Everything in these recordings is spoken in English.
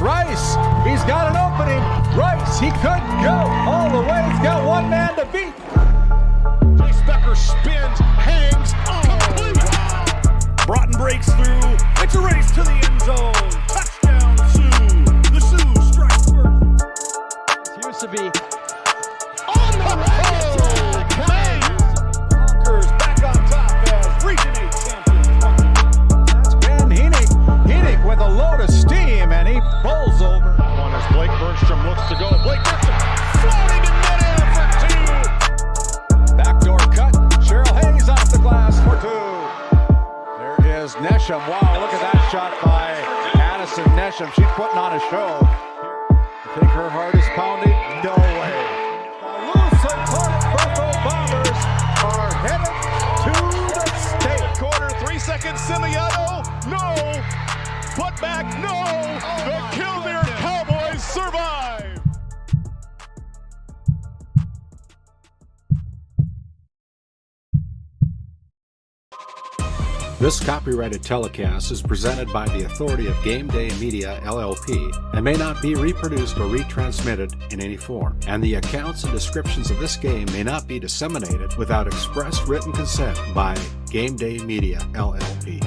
Rice. He's got an opening. Rice, he could go all the way. He's got one man to beat. Chase Becker spins, hangs, complete. Wow. Broughton breaks through. It's a race to the end zone. Touchdown, Sioux. The Sioux strike first. It used to be on the road. Conquers back on top as Region 8 champions. That's Ben Henig with a load of steam, and he pulls over. One as Blake Burnstrom looks to go. Blake Burnstrom floating in midair for two. Backdoor cut. Cheryl Hayes off the glass for two. There is Nesham. Wow, look at that shot by Addison Nesham. She's putting on a show. You think her heart is pounding? No way. The Lusitania Bertho Bombers are headed to the state. Quarter, 3 seconds, Simiano. No. Put back, no. The Killdeer Cowboys survive. This copyrighted telecast is presented by the authority of GameDay Media, LLP, and may not be reproduced or retransmitted in any form. And the accounts and descriptions of this game may not be disseminated without express written consent by GameDay Media, LLP.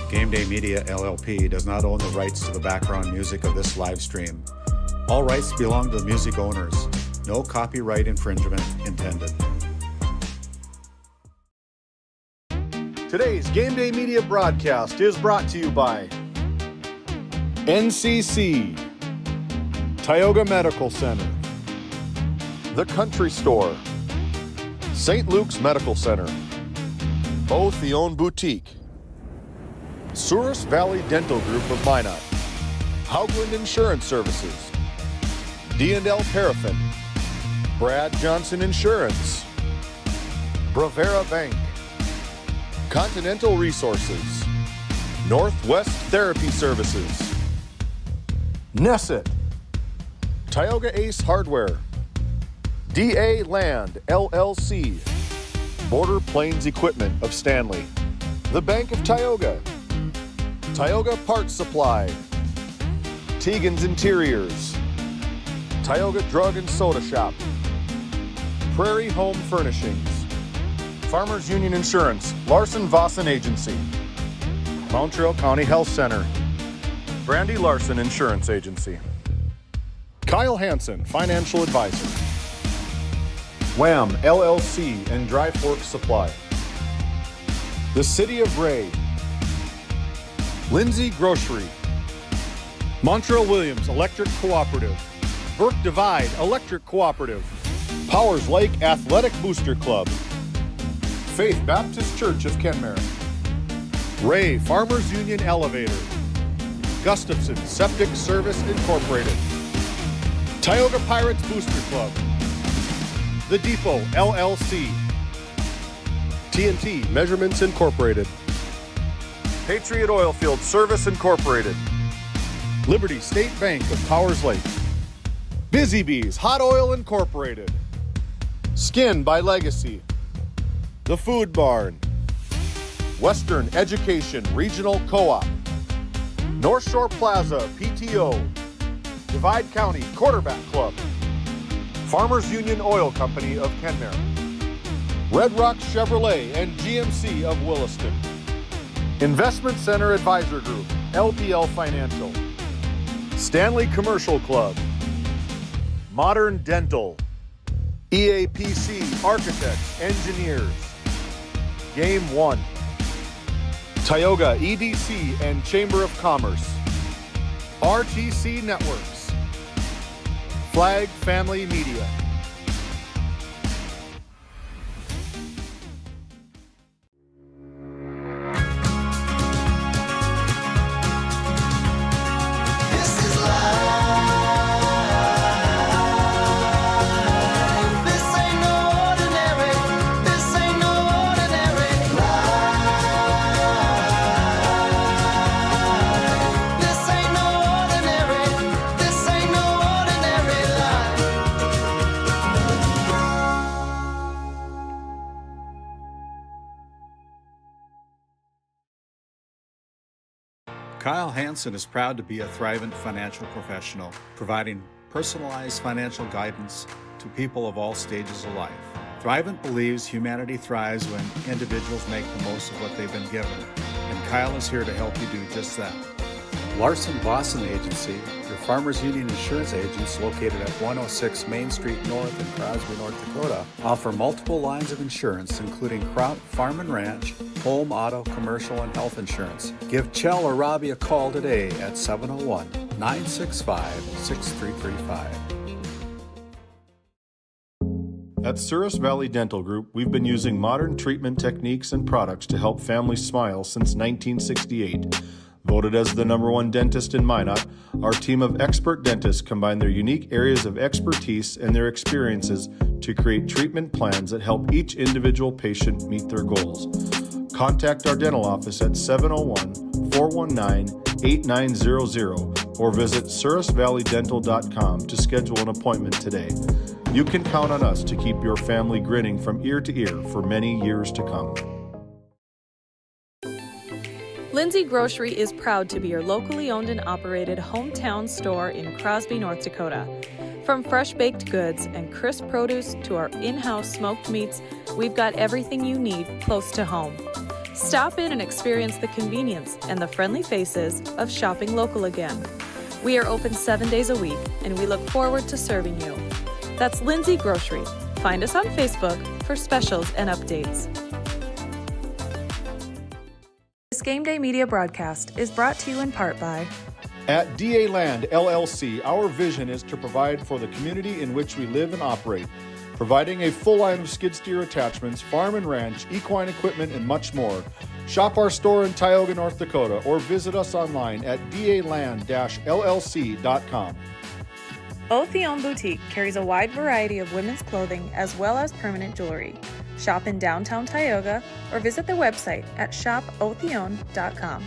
GameDay Media, LLP does not own the rights to the background music of this live stream. All rights belong to the music owners. No copyright infringement intended. Today's GameDay Media broadcast is brought to you by NCC, Tioga Medical Center, The Country Store, St. Luke's Medical Center, Both the Own Boutique, Souris Valley Dental Group of Minot, Haugland Insurance Services, D&L Paraffin, Brad Johnson Insurance, Bravera Bank, Continental Resources, Northwest Therapy Services, Nesset, Tioga Ace Hardware, DA Land, LLC, Border Plains Equipment of Stanley, The Bank of Tioga, Tioga Parts Supply, Tegan's Interiors, Tioga Drug and Soda Shop, Prairie Home Furnishings, Farmers Union Insurance, Larson Vossen Agency, Montreal County Health Center, Brandy Larson Insurance Agency, Kyle Hansen, Financial Advisor, Wham! LLC and Dry Fork Supply, the City of Ray, Lindsay Grocery, Montreal Williams Electric Cooperative, Burke Divide Electric Cooperative, Powers Lake Athletic Booster Club, Faith Baptist Church of Kenmare, Ray Farmers Union Elevator, Gustafson Septic Service Incorporated, Tioga Pirates Booster Club, The Depot LLC, TNT Measurements Incorporated, Patriot Oilfield Service Incorporated, Liberty State Bank of Powers Lake, Busy Bees Hot Oil Incorporated, Skin by Legacy, The Food Barn, Western Education Regional Co-op, North Shore Plaza PTO, Divide County Quarterback Club, Farmers Union Oil Company of Kenmare, Red Rock Chevrolet and GMC of Williston, Investment Center Advisor Group, LPL Financial, Stanley Commercial Club, Modern Dental, EAPC Architects, Engineers, Game 1, Tioga EDC and Chamber of Commerce, RTC Networks, Flag Family Media. Kyle Hansen is proud to be a Thrivent financial professional, providing personalized financial guidance to people of all stages of life. Thrivent believes humanity thrives when individuals make the most of what they've been given, and Kyle is here to help you do just that. Larson Boston Agency, your Farmers Union insurance agents located at 106 Main Street North in Crosby, North Dakota, offer multiple lines of insurance, including crop, farm and ranch, home, auto, commercial, and health insurance. Give Chell or Robbie a call today at 701-965-6335. At Souris Valley Dental Group, we've been using modern treatment techniques and products to help families smile since 1968. Voted as the #1 dentist in Minot, our team of expert dentists combine their unique areas of expertise and their experiences to create treatment plans that help each individual patient meet their goals. Contact our dental office at 701-419-8900 or visit sourisvalleydental.com to schedule an appointment today. You can count on us to keep your family grinning from ear to ear for many years to come. Lindsay Grocery is proud to be your locally owned and operated hometown store in Crosby, North Dakota. From fresh baked goods and crisp produce to our in-house smoked meats, we've got everything you need close to home. Stop in and experience the convenience and the friendly faces of shopping local again. We are open 7 days a week, and we look forward to serving you. That's Lindsay Grocery. Find us on Facebook for specials and updates. This Game Day Media broadcast is brought to you in part by At DA Land LLC, our vision is to provide for the community in which we live and operate, providing a full line of skid steer attachments, farm and ranch, equine equipment, and much more. Shop our store in Tioga, North Dakota, or visit us online at daland-llc.com. Otheon Boutique carries a wide variety of women's clothing as well as permanent jewelry. Shop in downtown Tioga or visit their website at shopotheon.com.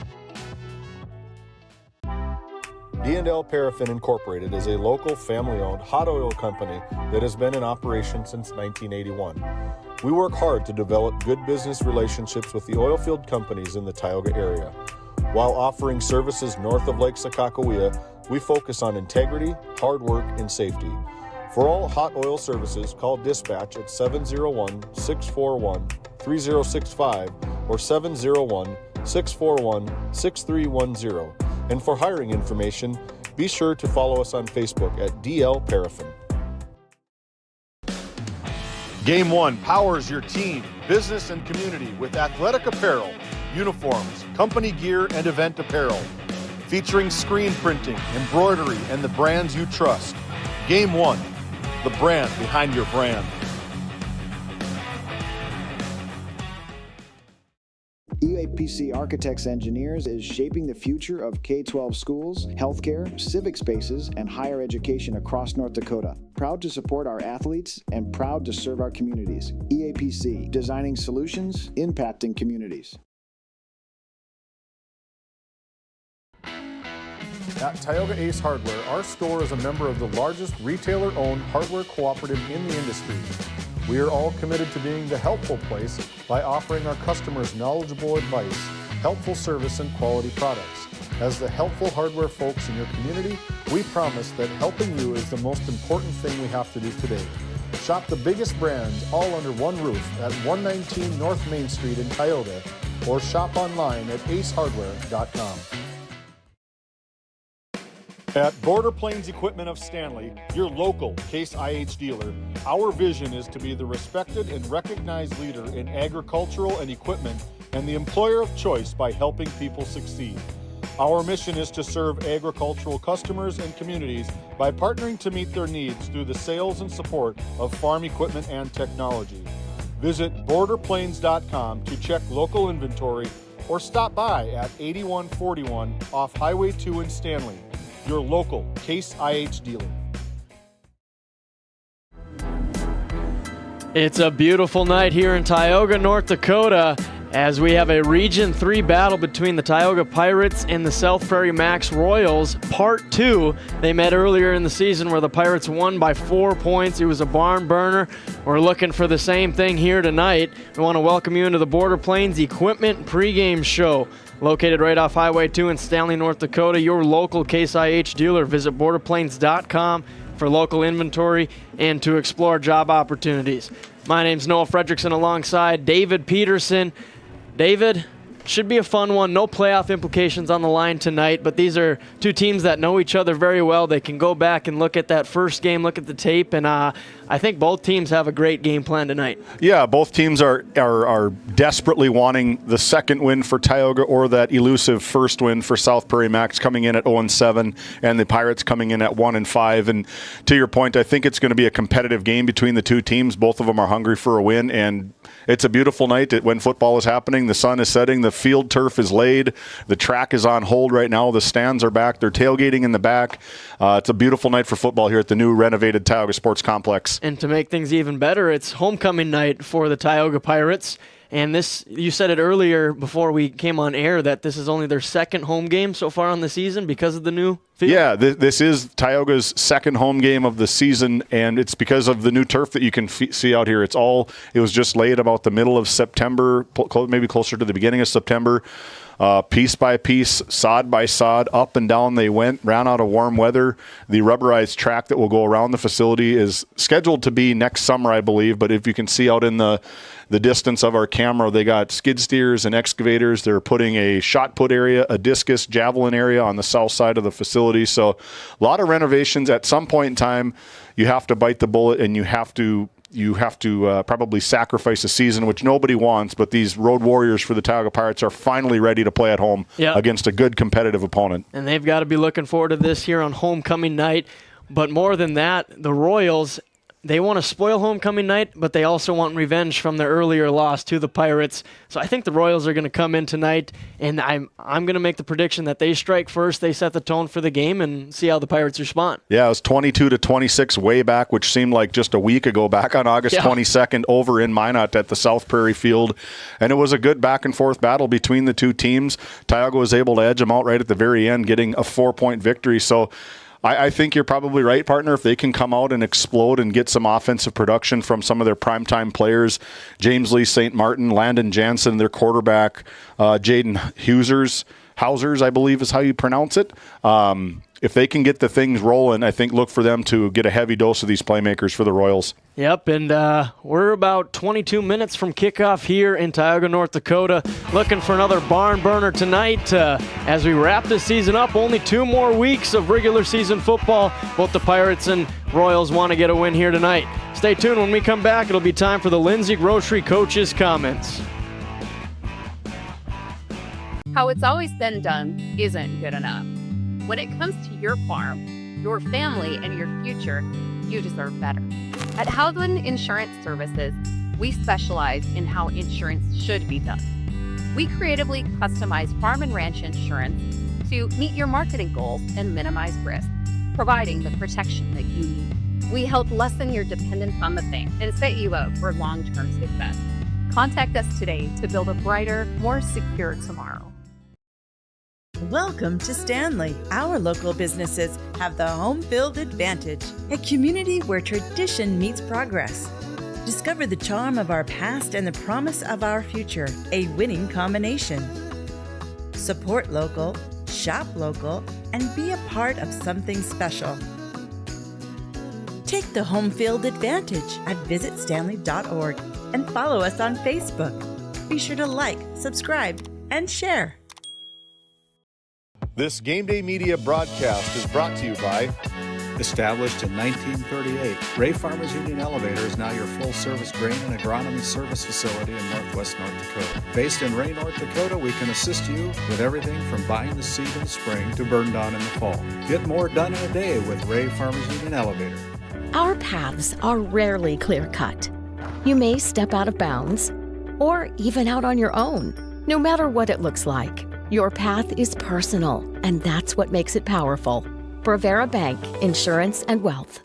D&L Paraffin Incorporated is a local family-owned hot oil company that has been in operation since 1981. We work hard to develop good business relationships with the oilfield companies in the Tioga area. While offering services north of Lake Sakakawea, we focus on integrity, hard work, and safety. For all hot oil services, call dispatch at 701-641-3065 or 701-641-6310. And for hiring information, be sure to follow us on Facebook at DL Paraffin. Game 1 powers your team, business, and community with athletic apparel, uniforms, company gear, and event apparel. Featuring screen printing, embroidery, and the brands you trust. Game 1, the brand behind your brand. EAPC Architects Engineers is shaping the future of K-12 schools, healthcare, civic spaces, and higher education across North Dakota. Proud to support our athletes and proud to serve our communities. EAPC, designing solutions, impacting communities. At Tioga Ace Hardware, our store is a member of the largest retailer-owned hardware cooperative in the industry. We are all committed to being the helpful place by offering our customers knowledgeable advice, helpful service, and quality products. As the helpful hardware folks in your community, we promise that helping you is the most important thing we have to do today. Shop the biggest brands all under one roof at 119 North Main Street in Tioga, or shop online at acehardware.com. At Border Plains Equipment of Stanley, your local Case IH dealer, our vision is to be the respected and recognized leader in agricultural and equipment and the employer of choice by helping people succeed. Our mission is to serve agricultural customers and communities by partnering to meet their needs through the sales and support of farm equipment and technology. Visit borderplains.com to check local inventory or stop by at 8141 off Highway 2 in Stanley. Your local Case IH dealer. It's a beautiful night here in Tioga, North Dakota, as we have a Region 3 battle between the Tioga Pirates and the South Prairie-Max Royals, Part 2. They met earlier in the season where the Pirates won by 4 points. It was a barn burner. We're looking for the same thing here tonight. We want to welcome you into the Border Plains Equipment pregame show. Located right off Highway 2 in Stanley, North Dakota, your local Case IH dealer. Visit borderplanes.com for local inventory and to explore job opportunities. My name's Noah Fredrickson alongside David Peterson. David, should be a fun one. No playoff implications on the line tonight, but these are two teams that know each other very well. They can go back and look at that first game, look at the tape, and I think both teams have a great game plan tonight. Yeah, both teams are desperately wanting the second win for Tioga or that elusive first win for South Prairie-Max, coming in at 0-7, and the Pirates coming in at 1-5. And to your point, I think it's going to be a competitive game between the two teams. Both of them are hungry for a win, and it's a beautiful night when football is happening. The sun is setting. The field turf is laid. The track is on hold right now. The stands are back. They're tailgating in the back. It's a beautiful night for football here at the new renovated Tioga Sports Complex. And to make things even better, it's homecoming night for the Tioga Pirates. And this, you said it earlier before we came on air, that this is only their second home game so far on the season because of the new field. Yeah, this is Tioga's second home game of the season, and it's because of the new turf that you can see out here. It was just laid about the middle of September, maybe closer to the beginning of September. Piece by piece, sod by sod, up and down they ran out of warm weather. The rubberized track that will go around the facility is scheduled to be next summer, I believe, but if you can see out in the distance of our camera, they got skid steers and excavators. They're putting a shot put area, a discus, javelin area on the south side of the facility. So a lot of renovations. At some point in time, you have to bite the bullet and you have to probably sacrifice a season, which nobody wants, but these road warriors for the Tioga Pirates are finally ready to play at home against a good competitive opponent. And they've got to be looking forward to this here on homecoming night. But more than that, the Royals, they want to spoil homecoming night, but they also want revenge from their earlier loss to the Pirates. So I think the Royals are going to come in tonight, and I'm going to make the prediction that they strike first, they set the tone for the game, and see how the Pirates respond. Yeah, it was 22-26 way back, which seemed like just a week ago, back on August 22nd, over in Minot at the South Prairie Field. And it was a good back-and-forth battle between the two teams. Tioga was able to edge them out right at the very end, getting a 4-point victory. So I think you're probably right, partner. If they can come out and explode and get some offensive production from some of their primetime players, James Lee St. Martin, Landon Jansen, their quarterback, Jaden Hausers, I believe is how you pronounce it. If they can get the things rolling, I think look for them to get a heavy dose of these playmakers for the Royals. Yep, and we're about 22 minutes from kickoff here in Tioga, North Dakota. Looking for another barn burner tonight as we wrap this season up. Only 2 more weeks of regular season football. Both the Pirates and Royals want to get a win here tonight. Stay tuned. When we come back, it'll be time for the Lindsay Grocery Coach's comments. How it's always been done isn't good enough. When it comes to your farm, your family, and your future, you deserve better. At Howland Insurance Services, we specialize in how insurance should be done. We creatively customize farm and ranch insurance to meet your marketing goals and minimize risk, providing the protection that you need. We help lessen your dependence on the bank and set you up for long-term success. Contact us today to build a brighter, more secure tomorrow. Welcome to Stanley. Our local businesses have the home field advantage, a community where tradition meets progress. Discover the charm of our past and the promise of our future, a winning combination. Support local, shop local, and be a part of something special. Take the home field advantage at visitstanley.org and follow us on Facebook. Be sure to like, subscribe, and share. This Game Day Media broadcast is brought to you by... Established in 1938, Ray Farmers Union Elevator is now your full-service grain and agronomy service facility in northwest North Dakota. Based in Ray, North Dakota, we can assist you with everything from buying the seed in the spring to burn down in the fall. Get more done in a day with Ray Farmers Union Elevator. Our paths are rarely clear-cut. You may step out of bounds, or even out on your own. No matter what it looks like, your path is personal, and that's what makes it powerful. Brevera Bank, Insurance and Wealth.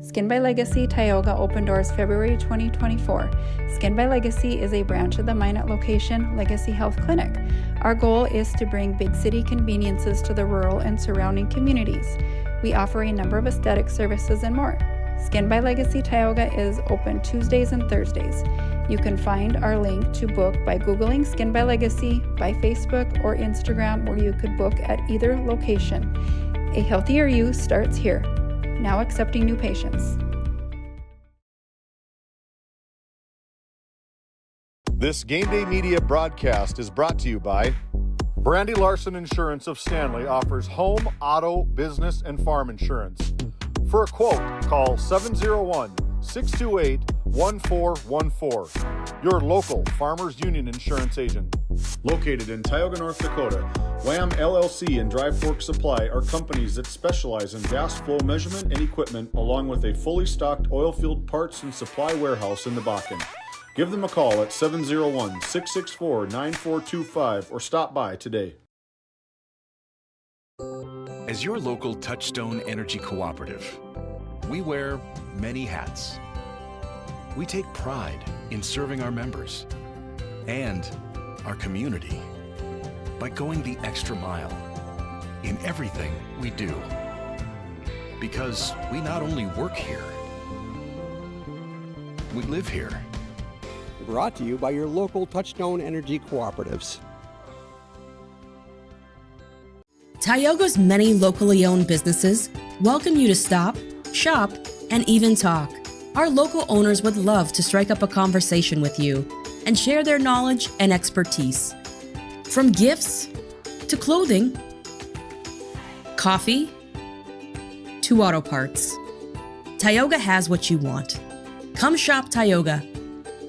Skin by Legacy Tioga opened doors February 2024. Skin by Legacy is a branch of the Minot location Legacy Health Clinic. Our goal is to bring big city conveniences to the rural and surrounding communities. We offer a number of aesthetic services and more. Skin by Legacy Tioga is open Tuesdays and Thursdays. You can find our link to book by Googling Skin by Legacy, by Facebook or Instagram, where you could book at either location. A healthier you starts here. Now accepting new patients. This Game Day Media broadcast is brought to you by Brandy Larson Insurance of Stanley offers home, auto, business, and farm insurance. For a quote, call 701-628-1414. Your local Farmers Union insurance agent. Located in Tioga, North Dakota, Lamb LLC and Dry Fork Supply are companies that specialize in gas flow measurement and equipment, along with a fully stocked oil field parts and supply warehouse in the Bakken. Give them a call at 701-664-9425 or stop by today. As your local Touchstone Energy Cooperative, we wear many hats. We take pride in serving our members and our community by going the extra mile in everything we do. Because we not only work here, we live here. Brought to you by your local Touchstone Energy Cooperatives. Tioga's many locally owned businesses welcome you to stop, shop, and even talk. Our local owners would love to strike up a conversation with you and share their knowledge and expertise. From gifts to clothing, coffee to auto parts, Tioga has what you want. Come shop Tioga.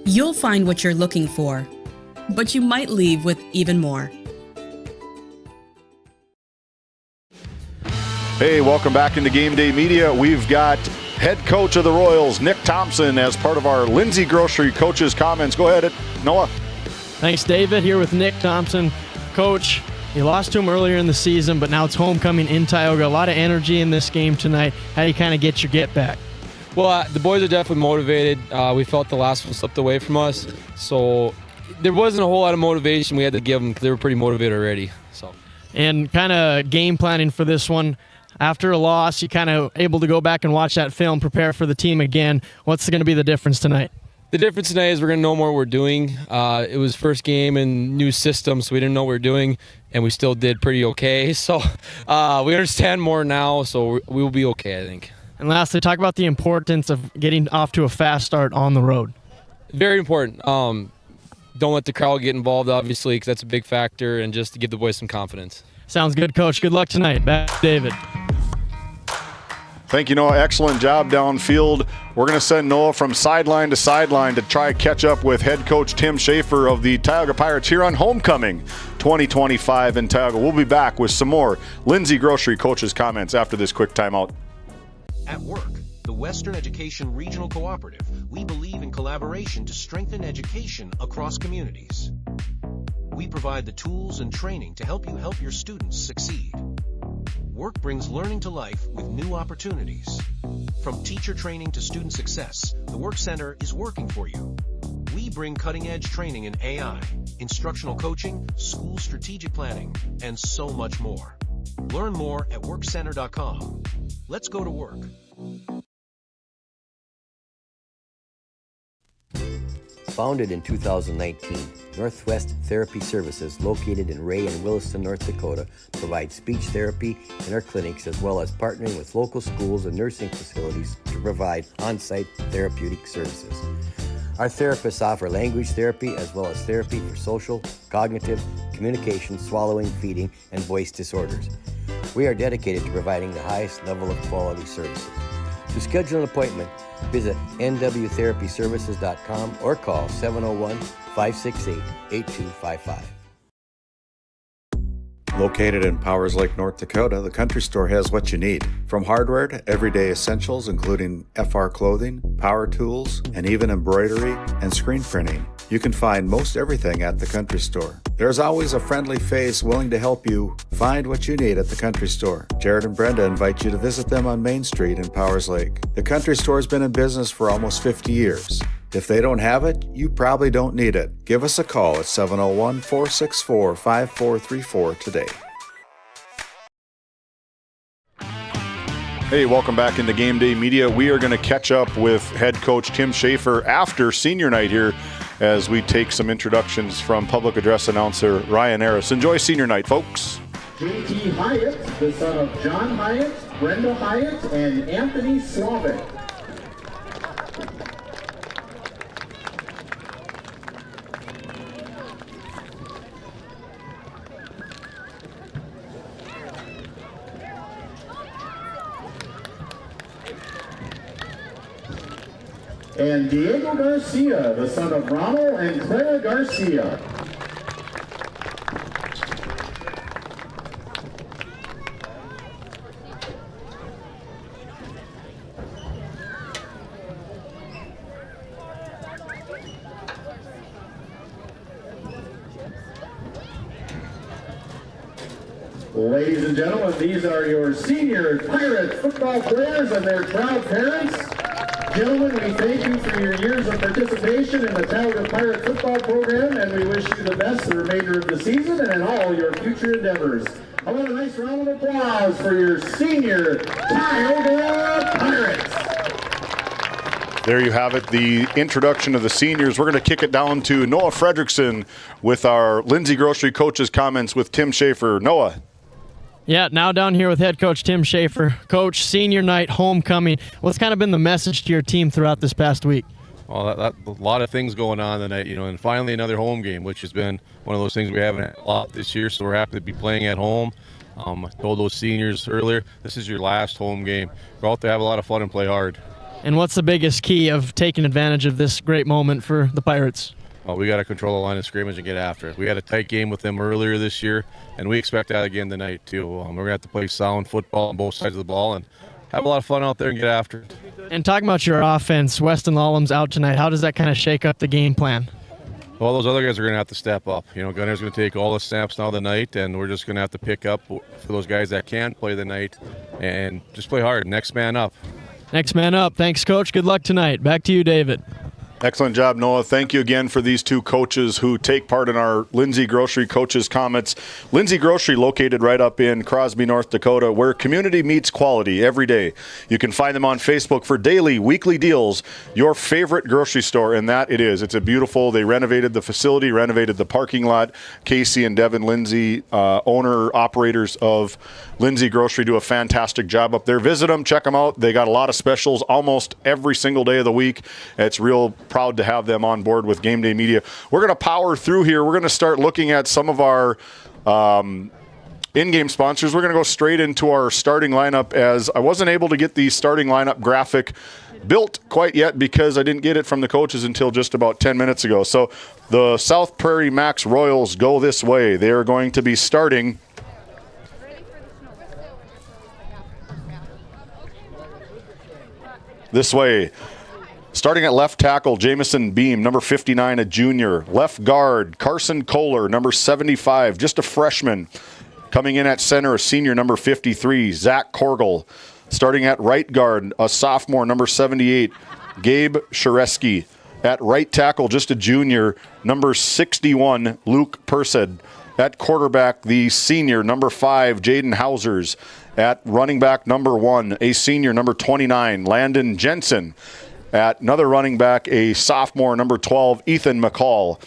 You'll find what you're looking for, but you might leave with even more. Hey, welcome back into Game Day Media. We've got head coach of the Royals, Nick Thompson, as part of our Lindsay Grocery Coach's comments. Go ahead, Noah. Thanks, David. Here with Nick Thompson. Coach, you lost to him earlier in the season, but now it's homecoming in Tioga. A lot of energy in this game tonight. How do you kind of get your get back? Well, the boys are definitely motivated. We felt the last one slipped away from us, so there wasn't a whole lot of motivation we had to give them because they were pretty motivated already. And kind of game planning for this one. After a loss, you kind of able to go back and watch that film, prepare for the team again. What's going to be the difference tonight? The difference tonight is we're going to know more what we're doing. It was first game and new system, so we didn't know what we were doing, and we still did pretty okay. So we understand more now, so we will be okay, I think. And lastly, talk about the importance of getting off to a fast start on the road. Very important. Don't let the crowd get involved, obviously, because that's a big factor, and just to give the boys some confidence. Sounds good, Coach. Good luck tonight. Back to David. Thank you, Noah. Excellent job downfield. We're going to send Noah from sideline to sideline to try to catch up with head coach Tim Schaefer of the Tioga Pirates here on Homecoming 2025 in Tioga. We'll be back with some more Lindsay Grocery Coach's comments after this quick timeout. At work, the Western Education Regional Cooperative, we believe in collaboration to strengthen education across communities. We provide the tools and training to help you help your students succeed. Work brings learning to life with new opportunities. From teacher training to student success, the Work Center is working for you. We bring cutting-edge training in AI, instructional coaching, school strategic planning, and so much more. Learn more at workcenter.com. Let's go to work. Founded in 2019, Northwest Therapy Services, located in Ray and Williston, North Dakota, provides speech therapy in our clinics, as well as partnering with local schools and nursing facilities to provide on-site therapeutic services. Our therapists offer language therapy as well as therapy for social, cognitive, communication, swallowing, feeding, and voice disorders. We are dedicated to providing the highest level of quality services. To schedule an appointment, visit nwtherapyservices.com or call 701-568-8255. Located in Powers Lake, North Dakota, the Country Store has what you need. From hardware to everyday essentials, including FR clothing, power tools, and even embroidery and screen printing. You can find most everything at the Country Store. There's always a friendly face willing to help you find what you need at the Country Store. Jared and Brenda invite you to visit them on Main Street in Powers Lake. The Country Store has been in business for almost 50 years. If they don't have it, you probably don't need it. Give us a call at 701-464-5434 today. Hey, welcome back into Game Day Media. We are going to catch up with head coach Tim Schaefer after senior night here as we take some introductions from public address announcer Ryan Harris. Enjoy senior night, folks. J.T. Hyatt, the son of John Hyatt, Brenda Hyatt, and Anthony Slavic. And Diego Garcia, the son of Ronald and Clara Garcia. Ladies and gentlemen, these are your senior Pirate football players and their proud parents. Gentlemen, we thank you for your years of participation in the Tioga Pirate football program, and we wish you the best the remainder of the season and in all your future endeavors. I want a nice round of applause for your senior Tioga Pirates. There you have it, the introduction of the seniors. We're going to kick it down to Noah Fredrickson with our Lindsay Grocery Coaches comments with Tim Schaefer. Noah. Yeah, now down here with head coach Tim Schaefer. Coach, senior night, homecoming. What's kind of been the message to your team throughout this past week? Well, a lot of things going on tonight, and finally another home game, which has been one of those things we haven't had a lot this year, so we're happy to be playing at home. I told those seniors earlier, this is your last home game. Go out there, have a lot of fun, and play hard. And what's the biggest key of taking advantage of this great moment for the Pirates? Well, we got to control the line of scrimmage and get after it. We had a tight game with them earlier this year, and we expect that again tonight, too. We're going to have to play sound football on both sides of the ball and have a lot of fun out there and get after it. And talking about your offense, Weston Lallam's out tonight. How does that kind of shake up the game plan? Well, those other guys are going to have to step up. Gunner's going to take all the snaps now tonight, and we're just going to have to pick up for those guys that can play the night and just play hard. Next man up. Next man up. Thanks, Coach. Good luck tonight. Back to you, David. Excellent job, Noah. Thank you again for these two coaches who take part in our Lindsay Grocery Coaches comments. Lindsay Grocery, located right up in Crosby, North Dakota, where community meets quality every day. You can find them on Facebook for daily, weekly deals, your favorite grocery store, and that it is. It's a beautiful, they renovated the facility, renovated the parking lot. Casey and Devin Lindsay, owner-operators of Lindsay Grocery, do a fantastic job up there. Visit them, check them out. They got a lot of specials almost every single day of the week. It's real proud to have them on board with Game Day Media. We're going to power through here. We're going to start looking at some of our in-game sponsors. We're going to go straight into our starting lineup, as I wasn't able to get the starting lineup graphic built quite yet because I didn't get it from the coaches until just about 10 minutes ago. So the South Prairie-Max Royals go this way. They are going to be starting this way. Starting at left tackle, Jamison Beam, number 59, a junior. Left guard, Carson Kohler, number 75, just a freshman. Coming in at center, a senior, number 53, Zach Korgel. Starting at right guard, a sophomore, number 78, Gabe Shareski. At right tackle, just a junior, number 61, Luke Persed. At quarterback, the senior, number 5, Jaden Hausers. At running back, number 1, a senior, number 29, Landon Jensen. At another running back, a sophomore, number 12, Ethan McCall.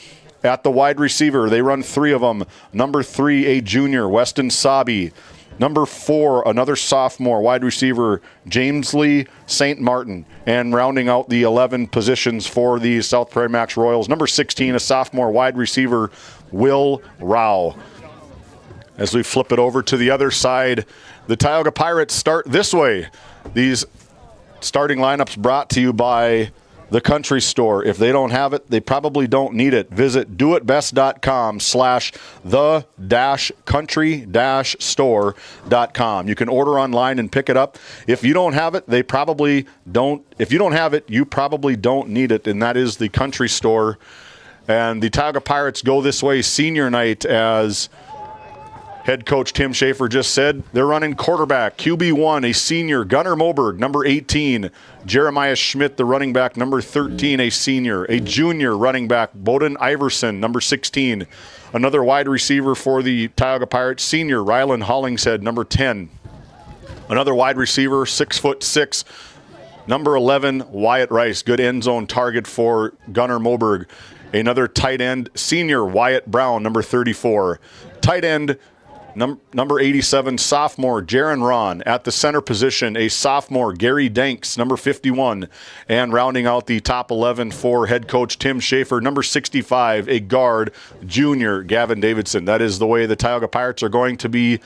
At the wide receiver, they run 3 of them. Number 3, a junior, Weston Sabi. Number 4, another sophomore, wide receiver, James Lee St. Martin. And rounding out the 11 positions for the South Prairie-Max Royals, number 16, a sophomore, wide receiver, Will Rao. As we flip it over to the other side, the Tioga Pirates start this way. These starting lineups brought to you by the Country Store. If they don't have it, they probably don't need it. Visit doitbest.com/the-country-store.com. You can order online and pick it up. If you don't have it, they probably don't. If you don't have it, you probably don't need it, and that is the Country Store. And the Tioga Pirates go this way senior night, as head coach Tim Schaefer just said. They're running quarterback, QB1, a senior, Gunnar Moberg, number 18. Jeremiah Schmidt, the running back, number 13, a senior. A junior running back, Bowden Iverson, number 16. Another wide receiver for the Tioga Pirates, senior, Rylan Hollingshead, number 10. Another wide receiver, 6'6", number 11, Wyatt Rice. Good end zone target for Gunnar Moberg. another tight end, senior Wyatt Brown, number 34. Tight end, number 87, sophomore Jaron Ron. At the center position, a sophomore Gary Danks, number 51. And rounding out the top 11 for head coach Tim Schaefer, number 65, a guard, junior Gavin Davidson. That is the way the Tioga Pirates are going to be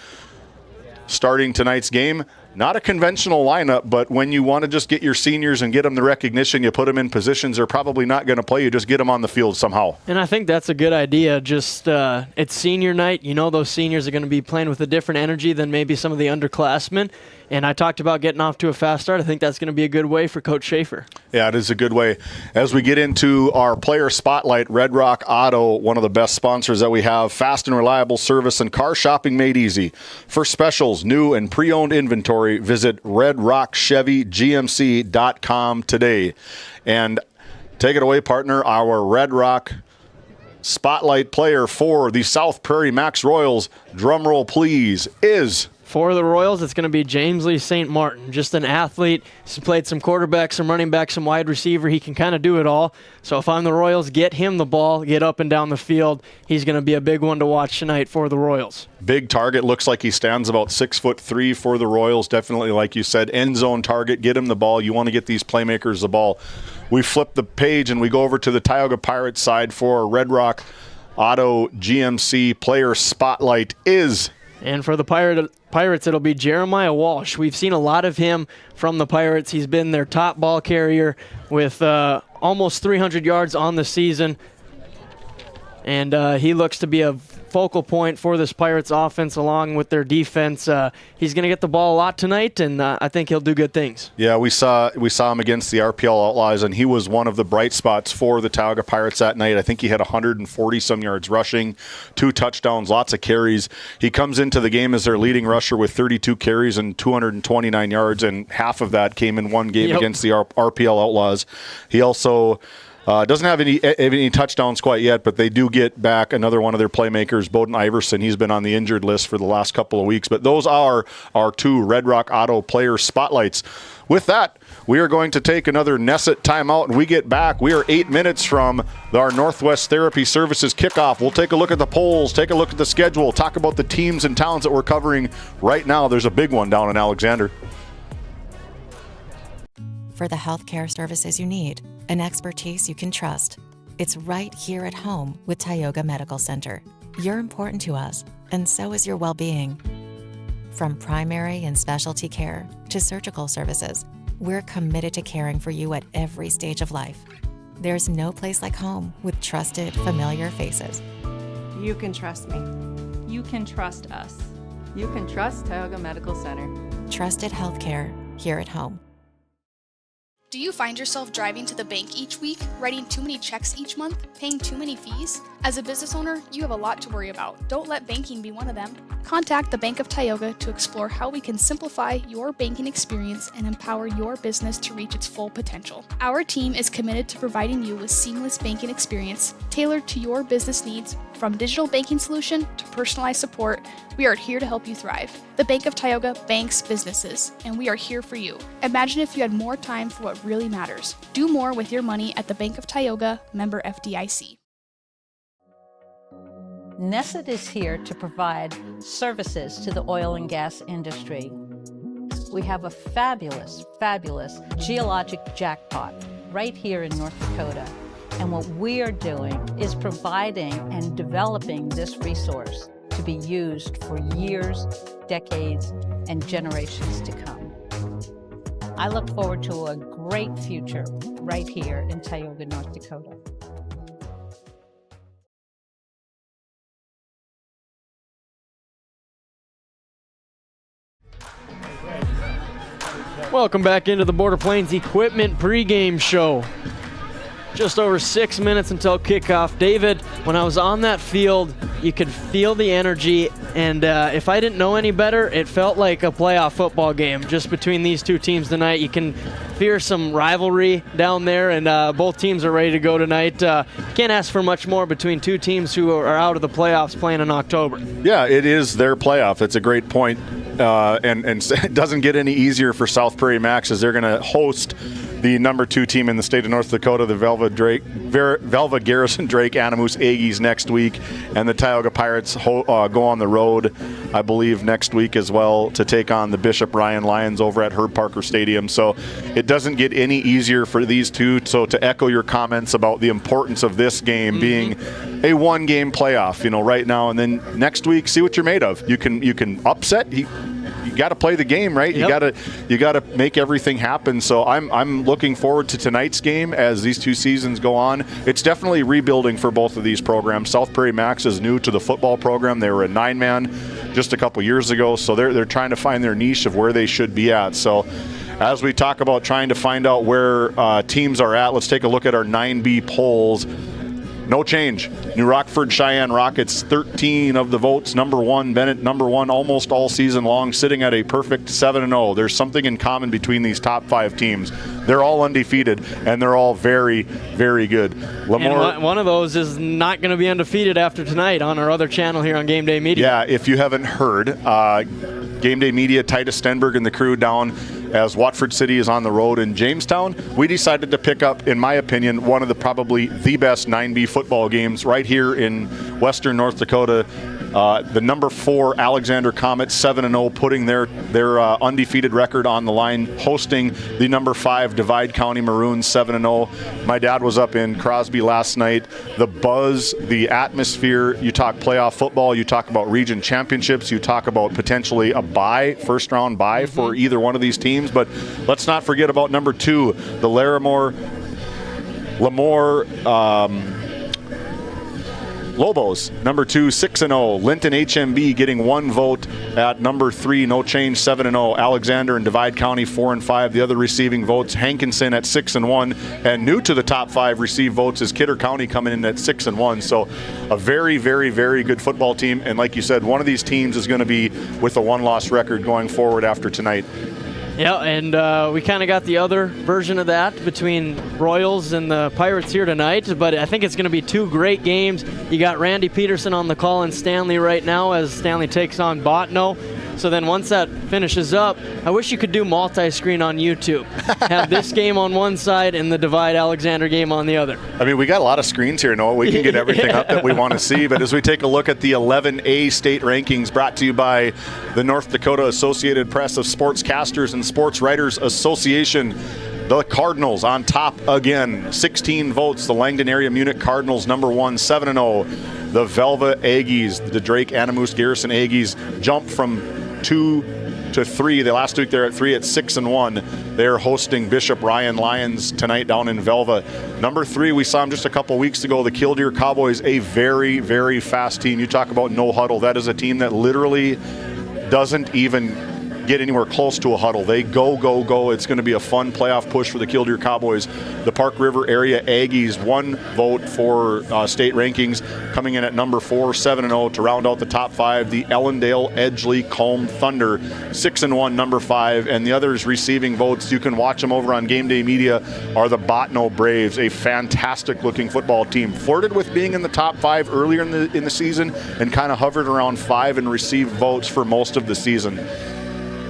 starting tonight's game. Not a conventional lineup, but when you want to just get your seniors and get them the recognition, you put them in positions they're probably not going to play. You just get them on the field somehow. And I think that's a good idea. Just it's senior night. You know those seniors are going to be playing with a different energy than maybe some of the underclassmen. And I talked about getting off to a fast start. I think that's going to be a good way for Coach Schaefer. Yeah, it is a good way. As we get into our player spotlight, Red Rock Auto, one of the best sponsors that we have, fast and reliable service and car shopping made easy. For specials, new and pre-owned inventory, visit redrockchevygmc.com today. And take it away, partner, our Red Rock spotlight player for the South Prairie-Max Royals, drum roll please, is... For the Royals, it's going to be James Lee St. Martin, just an athlete. He's played some quarterback, some running back, some wide receiver. He can kind of do it all. So if I'm the Royals, get him the ball, get up and down the field. He's going to be a big one to watch tonight for the Royals. Big target. Looks like he stands about 6'3" for the Royals. Definitely, like you said, end zone target. Get him the ball. You want to get these playmakers the ball. We flip the page and we go over to the Tioga Pirates side for Red Rock Auto GMC player spotlight is... And for the Pirates, it'll be Jeremiah Walsh. We've seen a lot of him from the Pirates. He's been their top ball carrier with almost 300 yards on the season. And he looks to be a focal point for this Pirates offense along with their defense. He's going to get the ball a lot tonight, and I think he'll do good things. Yeah, we saw him against the RPL Outlaws, and he was one of the bright spots for the Tioga Pirates that night. I think he had 140-some yards rushing, 2 touchdowns, lots of carries. He comes into the game as their leading rusher with 32 carries and 229 yards, and half of that came in one game against the RPL Outlaws. He also... doesn't have any touchdowns quite yet, but they do get back another one of their playmakers, Bowden Iverson. He's been on the injured list for the last couple of weeks. But those are our 2 Red Rock Auto player spotlights. With that, we are going to take another Nesset timeout, and we get back. We are 8 minutes from our Northwest Therapy Services kickoff. We'll take a look at the polls, take a look at the schedule, talk about the teams and towns that we're covering right now. There's a big one down in Alexander. For the healthcare services you need, an expertise you can trust. It's right here at home with Tioga Medical Center. You're important to us, and so is your well-being. From primary and specialty care to surgical services, we're committed to caring for you at every stage of life. There's no place like home with trusted, familiar faces. You can trust me. You can trust us. You can trust Tioga Medical Center. Trusted healthcare here at home. Do you find yourself driving to the bank each week, writing too many checks each month, paying too many fees? As a business owner, you have a lot to worry about. Don't let banking be one of them. Contact the Bank of Tioga to explore how we can simplify your banking experience and empower your business to reach its full potential. Our team is committed to providing you with seamless banking experience tailored to your business needs. From digital banking solution to personalized support, we are here to help you thrive. The Bank of Tioga banks businesses, and we are here for you. Imagine if you had more time for what really matters. Do more with your money at the Bank of Tioga, member FDIC. Nesset is here to provide services to the oil and gas industry. We have a fabulous, fabulous geologic jackpot right here in North Dakota. And what we are doing is providing and developing this resource to be used for years, decades, and generations to come. I look forward to a great future right here in Tioga, North Dakota. Welcome back into the Border Plains Equipment pregame show. Just over 6 minutes until kickoff. David, when I was on that field, you could feel the energy, and if I didn't know any better, it felt like a playoff football game just between these two teams tonight. You can fear some rivalry down there, and both teams are ready to go tonight. Can't ask for much more between two teams who are out of the playoffs playing in October. Yeah, it is their playoff. That's a great point. And it doesn't get any easier for South Prairie-Max as they're going to host the number 2 team in the state of North Dakota, the Velva Garrison Drake Animus Aggies next week, and the Tioga Pirates go on the road, I believe, next week as well to take on the Bishop Ryan Lions over at Herb Parker Stadium. So it doesn't get any easier for these two. So to echo your comments about the importance of this game being a 1-game playoff, right now, and then next week, see what you're made of. You can upset. You got to play the game, right? Yep. You got to make everything happen. So I'm looking forward to tonight's game as these 2 seasons go on. It's definitely rebuilding for both of these programs. South Prairie-Max is new to the football program. They were a 9-man just a couple years ago, so they're trying to find their niche of where they should be at. So as we talk about trying to find out where teams are at, let's take a look at our 9B polls. No change. New Rockford Cheyenne Rockets, 13 of the votes. Number 1, Bennett, number 1 almost all season long, sitting at a perfect 7-0. There's something in common between these top 5 teams. They're all undefeated, and they're all very, very good. And one of those is not going to be undefeated after tonight on our other channel here on Game Day Media. Yeah, if you haven't heard, Game Day Media, Titus Stenberg and the crew down as Watford City is on the road in Jamestown. We decided to pick up, in my opinion, one of the probably the best 9B football games right here in western North Dakota. The number 4 Alexander Comet, 7-0, putting their undefeated record on the line, hosting the number 5 Divide County Maroons, 7-0. My dad was up in Crosby last night. The buzz, the atmosphere, you talk playoff football, you talk about region championships, you talk about potentially a bye, first-round bye for either one of these teams. But let's not forget about number 2, the Larimore Lobos, number 2, 6-0. Linton HMB getting 1 vote at number 3, no change, 7-0. Alexander and Divide County, 4-5. The other receiving votes, Hankinson at 6-1. And new to the top 5 received votes is Kidder County coming in at 6-1. So a very, very, very good football team. And like you said, one of these teams is going to be with a 1-loss record going forward after tonight. Yeah, and we kind of got the other version of that between Royals and the Pirates here tonight, but I think it's going to be 2 great games. You got Randy Peterson on the call in Stanley right now as Stanley takes on Botno. So then once that finishes up, I wish you could do multi-screen on YouTube. Have this game on one side and the Divide Alexander game on the other. I mean, we got a lot of screens here, Noah. We can get everything up that we want to see. But as we take a look at the 11A state rankings brought to you by the North Dakota Associated Press of Sportscasters and Sports Writers Association, the Cardinals on top again, 16 votes. The Langdon Area Munich Cardinals, number 1, 7-0. The Velva Aggies, the Drake Animus Garrison Aggies, jump from 2 to 3. The last week they're at 3 at 6-1. They're hosting Bishop Ryan Lions tonight down in Velva. Number 3, we saw them just a couple weeks ago, the Killdeer Cowboys, a very, very fast team. You talk about no huddle. That is a team that literally doesn't even get anywhere close to a huddle. They go, go, go. It's going to be a fun playoff push for the Killdeer Cowboys. The Park River Area Aggies, 1 vote for state rankings, coming in at number 4, 7-0 to round out the top 5. The Ellendale Edgeley Culm Thunder, 6-1, number 5. And the others receiving votes, you can watch them over on Game Day Media, are the Botno Braves, a fantastic looking football team. Flirted with being in the top 5 earlier in the season and kind of hovered around 5 and received votes for most of the season.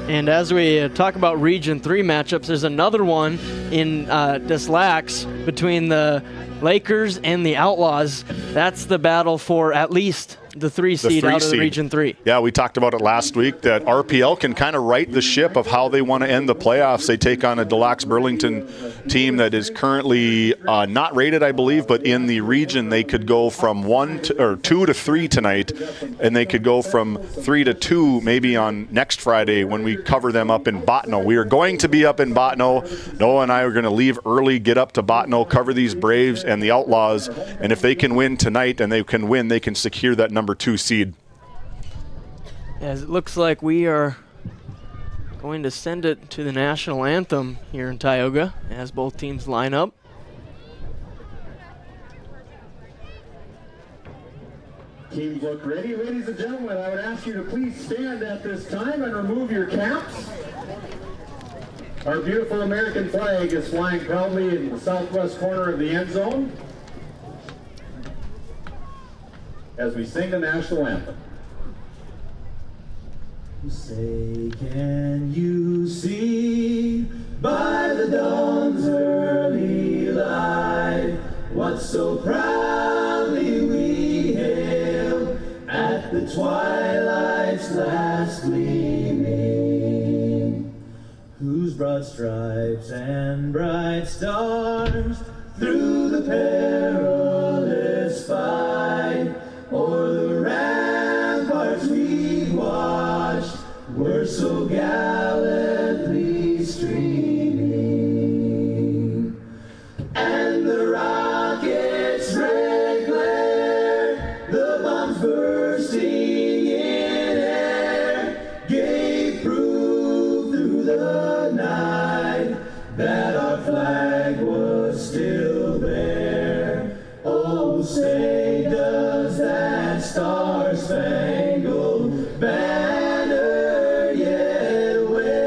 And as we talk about Region 3 matchups, there's another one in Des Lacs between the Lakers and the Outlaws. That's the battle for at least the 3 seed out of the Region 3. Yeah, we talked about it last week that RPL can kind of right the ship of how they want to end the playoffs. They take on a Des Lacs Burlington team that is currently not rated, I believe, but in the region they could go from 2 to 3 tonight, and they could go from 3 to 2 maybe on next Friday when we cover them up in Botno. We are going to be up in Botno. Noah and I are going to leave early, get up to Botno, cover these Braves and the Outlaws, and if they can win tonight and they can win, they can secure that number 2 seed. As it looks like we are going to send it to the national anthem here in Tioga as both teams line up. Teams look ready. Ladies and gentlemen, I would ask you to please stand at this time and remove your caps. Our beautiful American flag is flying proudly in the southwest corner of the end zone as we sing the national anthem. Say, can you see by the dawn's early so proudly we hail at the twilight's last gleaming, whose broad stripes and bright stars through the perilous fight o'er the ramparts we watched were so gallantly streaming, and the rockets' red glare, the bombs bursting in air, gave proof through the night that our flag was still there. Oh, say does that star-spangled banner yet wave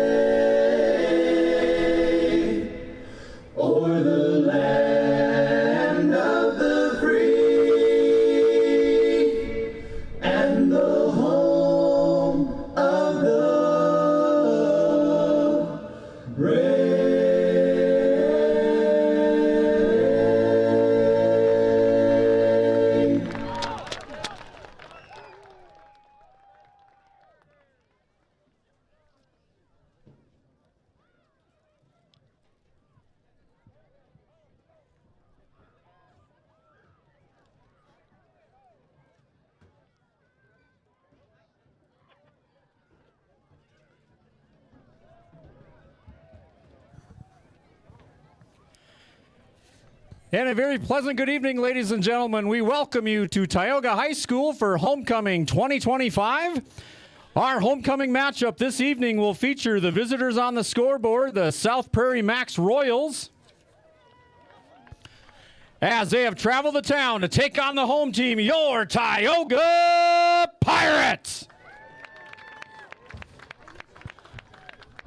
o'er the land of the free and the home of the brave. And a very pleasant good evening, ladies and gentlemen. We welcome you to Tioga High School for Homecoming 2025. Our homecoming matchup this evening will feature the visitors on the scoreboard, the South Prairie-Max Royals, as they have traveled to town to take on the home team, your Tioga Pirates.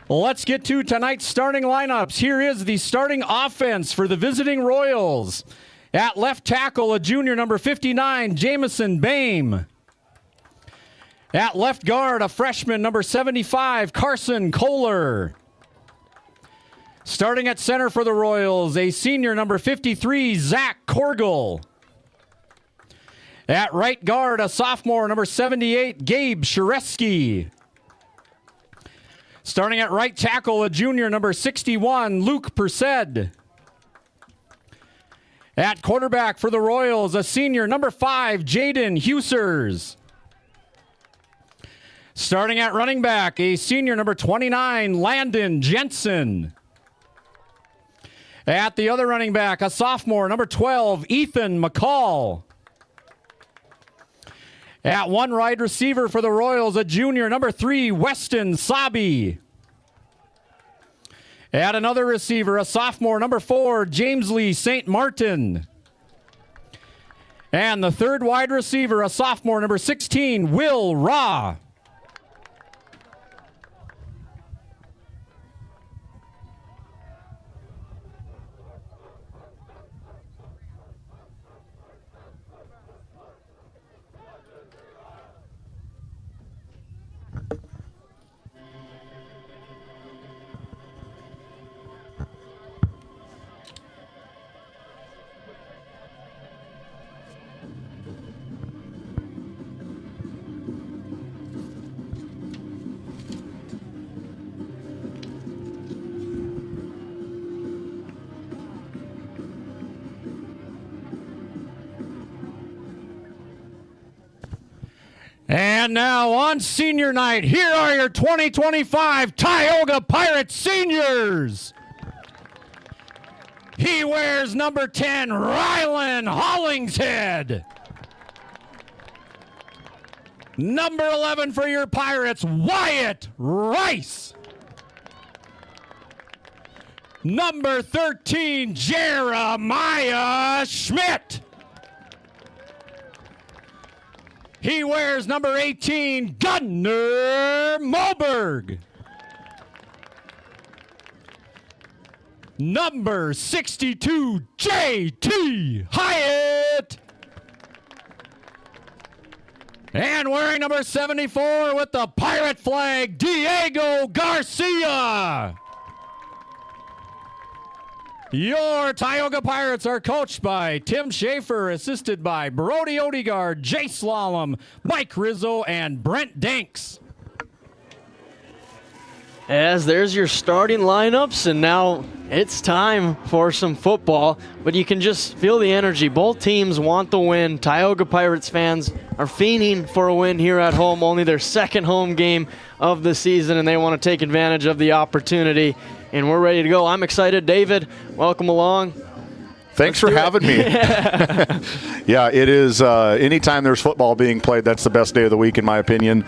Let's get to tonight's starting lineups. Here is the starting offense for the visiting Royals. At left tackle, a junior, number 59, Jamison Bame. At left guard, a freshman, number 75, Carson Kohler. Starting at center for the Royals, a senior, number 53, Zach Korgel. At right guard, a sophomore, number 78, Gabe Shareski. Starting at right tackle, a junior, number 61, Luke Persed. At quarterback for the Royals, a senior, number 5, Jaden Husers. Starting at running back, a senior, number 29, Landon Jensen. At the other running back, a sophomore, number 12, Ethan McCall. At one wide receiver for the Royals, a junior, number 3, Weston Sabi. At another receiver, a sophomore, number 4, James Lee St. Martin. And the third wide receiver, a sophomore, number 16, Will Raw. And now on senior night, here are your 2025 Tioga Pirates seniors. He wears number 10, Rylan Hollingshead. Number 11 for your Pirates, Wyatt Rice. Number 13, Jeremiah Schmidt. He wears number 18, Gunnar Moberg. Number 62, J.T. Hyatt. And wearing number 74 with the pirate flag, Diego Garcia. Your Tioga Pirates are coached by Tim Schaefer, assisted by Brody Odegaard, Jay Slalom, Mike Rizzo, and Brent Danks. As there's your starting lineups, and now it's time for some football, but you can just feel the energy. Both teams want the win. Tioga Pirates fans are fiending for a win here at home, only their second home game of the season, and they want to take advantage of the opportunity, and we're ready to go. I'm excited. David, welcome along. Thanks for having me. Yeah, it is. Anytime there's football being played, that's the best day of the week, in my opinion.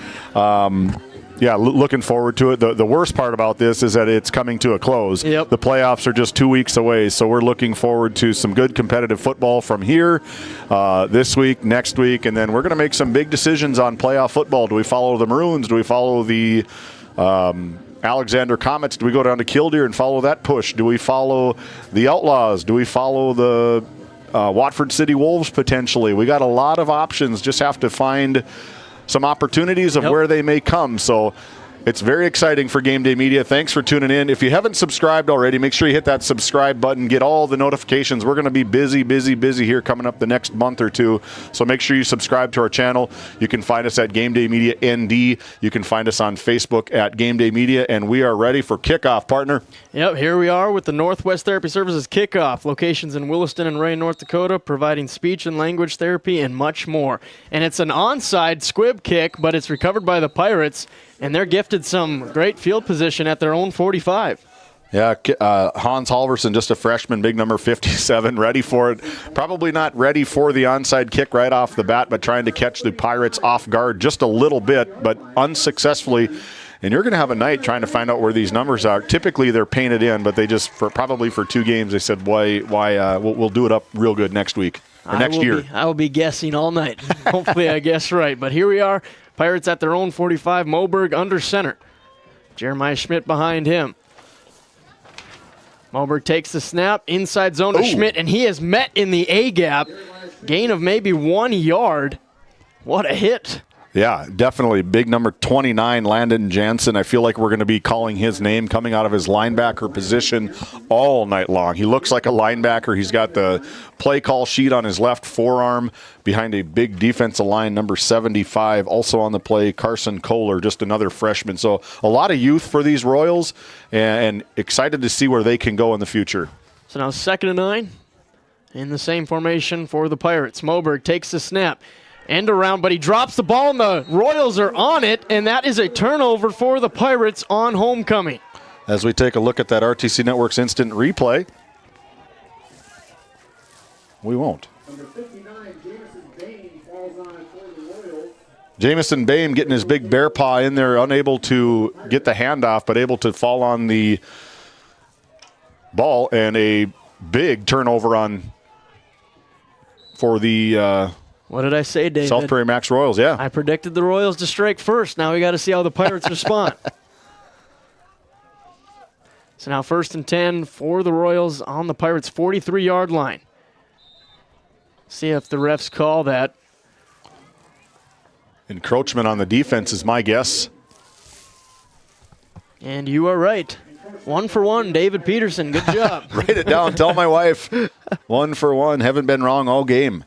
Yeah, looking forward to it. The worst part about this is that it's coming to a close. Yep. The playoffs are just 2 weeks away, so we're looking forward to some good competitive football from here this week, next week, and then we're going to make some big decisions on playoff football. Do we follow the Maroons? Do we follow the Alexander Comets? Do we go down to Killdeer and follow that push? Do we follow the Outlaws? Do we follow the Watford City Wolves potentially? We got a lot of options, just have to find some opportunities of where they may come. So it's very exciting for Game Day Media. Thanks for tuning in. If you haven't subscribed already, make sure you hit that subscribe button. Get all the notifications. We're going to be busy here coming up the next month or two. So make sure you subscribe to our channel. You can find us at Game Day Media ND. You can find us on Facebook at Game Day Media. And we are ready for kickoff, partner. Yep, here we are with the Northwest Therapy Services kickoff. Locations in Williston and Ray, North Dakota, providing speech and language therapy and much more. And it's an onside squib kick, but it's recovered by the Pirates, and they're gifted some great field position at their own 45. Yeah, Hans Halverson, just a freshman, big number 57, ready for it. Probably not ready for the onside kick right off the bat, but trying to catch the Pirates off guard just a little bit, but unsuccessfully. And you're going to have a night trying to find out where these numbers are. Typically, they're painted in, but they just, probably for 2 games, they said, we'll do it up real good next week or next year. I will be guessing all night. Hopefully I guess right. But here we are, Pirates at their own 45, Moberg under center. Jeremiah Schmidt behind him. Moberg takes the snap, inside zone to Schmidt, and he is met in the A-gap. Gain of maybe 1 yard. What a hit. Yeah, definitely. Big number 29, Landon Jansen. I feel like we're going to be calling his name coming out of his linebacker position all night long. He looks like a linebacker. He's got the play call sheet on his left forearm behind a big defensive line, number 75. Also on the play, Carson Kohler, just another freshman. So a lot of youth for these Royals, and excited to see where they can go in the future. So now 2nd and 9 in the same formation for the Pirates. Moberg takes the snap. End around, but he drops the ball, and the Royals are on it, and that is a turnover for the Pirates on homecoming. As we take a look at that RTC Network's instant replay, we won't. Number 59, Jamison Bain falls on it for the Royals. Jamison Bain getting his big bear paw in there, unable to get the handoff, but able to fall on the ball, and a big turnover for the what did I say, David? South Prairie-Max Royals, yeah. I predicted the Royals to strike first. Now we got to see how the Pirates respond. So now 1st and 10 for the Royals on the Pirates' 43-yard line. See if the refs call that. Encroachment on the defense is my guess. And you are right. 1 for 1, David Peterson. Good job. Write it down. Tell my wife. 1 for 1. Haven't been wrong all game.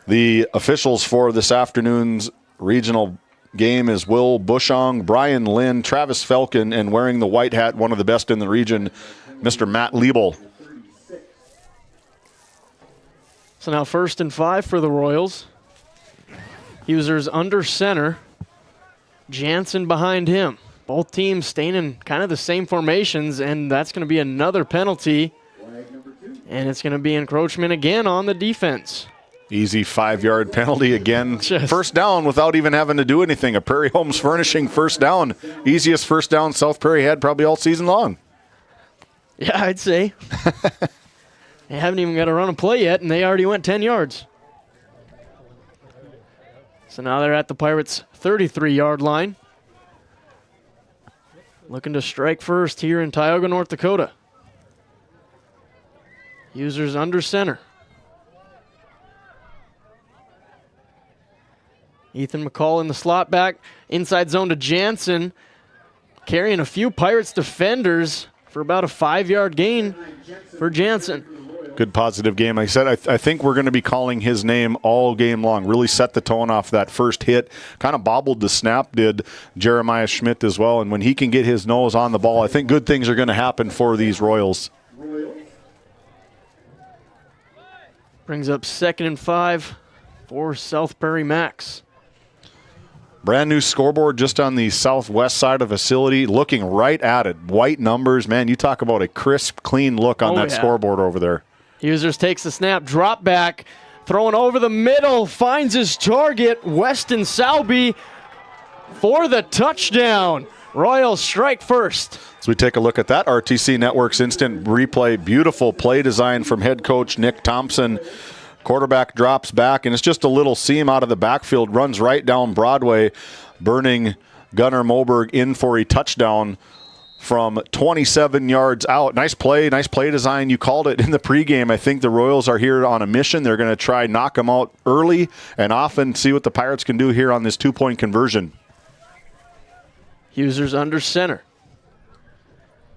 The officials for this afternoon's regional game is Will Bushong, Brian Lynn, Travis Falcon, and wearing the white hat, one of the best in the region, Mr. Matt Liebel. So now 1st and 5 for the Royals. Users under center. Jansen behind him. Both teams staying in kind of the same formations, and that's going to be another penalty. And it's going to be encroachment again on the defense. Easy 5-yard penalty again. First down without even having to do anything. A Prairie Homes Furnishing first down. Easiest first down South Prairie had probably all season long. Yeah, I'd say. They haven't even got a run and play yet, and they already went 10 yards. So now they're at the Pirates' 33-yard line. Looking to strike first here in Tioga, North Dakota. Users under center. Ethan McCall in the slot back. Inside zone to Jansen. Carrying a few Pirates defenders for about a 5-yard gain for Jansen. Good positive game. Like I said, I think we're going to be calling his name all game long. Really set the tone off that first hit. Kind of bobbled the snap, did Jeremiah Schmidt as well. And when he can get his nose on the ball, I think good things are going to happen for these Royals. Brings up 2nd and 5 for South Prairie-Max. Brand new scoreboard just on the southwest side of the facility, looking right at it. White numbers, man, you talk about a crisp, clean look on that scoreboard over there. Users takes the snap, drop back, throwing over the middle, finds his target, Weston Salby for the touchdown. Royals strike first. As we take a look at that RTC Network's instant replay, beautiful play design from head coach Nick Thompson. Quarterback drops back, and it's just a little seam out of the backfield, runs right down Broadway, burning Gunnar Moberg in for a touchdown from 27 yards out. Nice play design. You called it in the pregame. I think the Royals are here on a mission. They're going to try knock them out early and often, see what the Pirates can do here on this 2-point conversion. Users under center.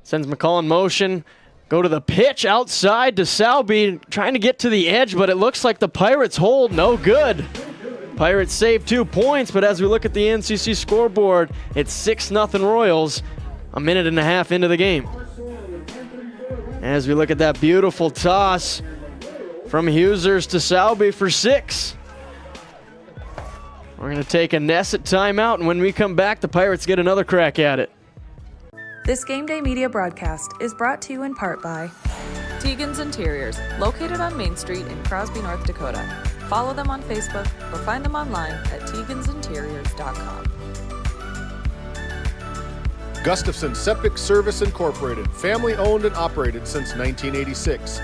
Sends McCall in motion. Go to the pitch outside to Salby, trying to get to the edge, but it looks like the Pirates hold. No good. Pirates save 2 points, but as we look at the NCC scoreboard, it's 6-0 Royals. A minute and a half into the game. As we look at that beautiful toss from Husers to Salby for 6. We're going to take a Nesset timeout, and when we come back, the Pirates get another crack at it. This Game Day media broadcast is brought to you in part by Tegan's Interiors, located on Main Street in Crosby, North Dakota. Follow them on Facebook or find them online at tegansinteriors.com. Gustafson Septic Service Incorporated, family owned and operated since 1986.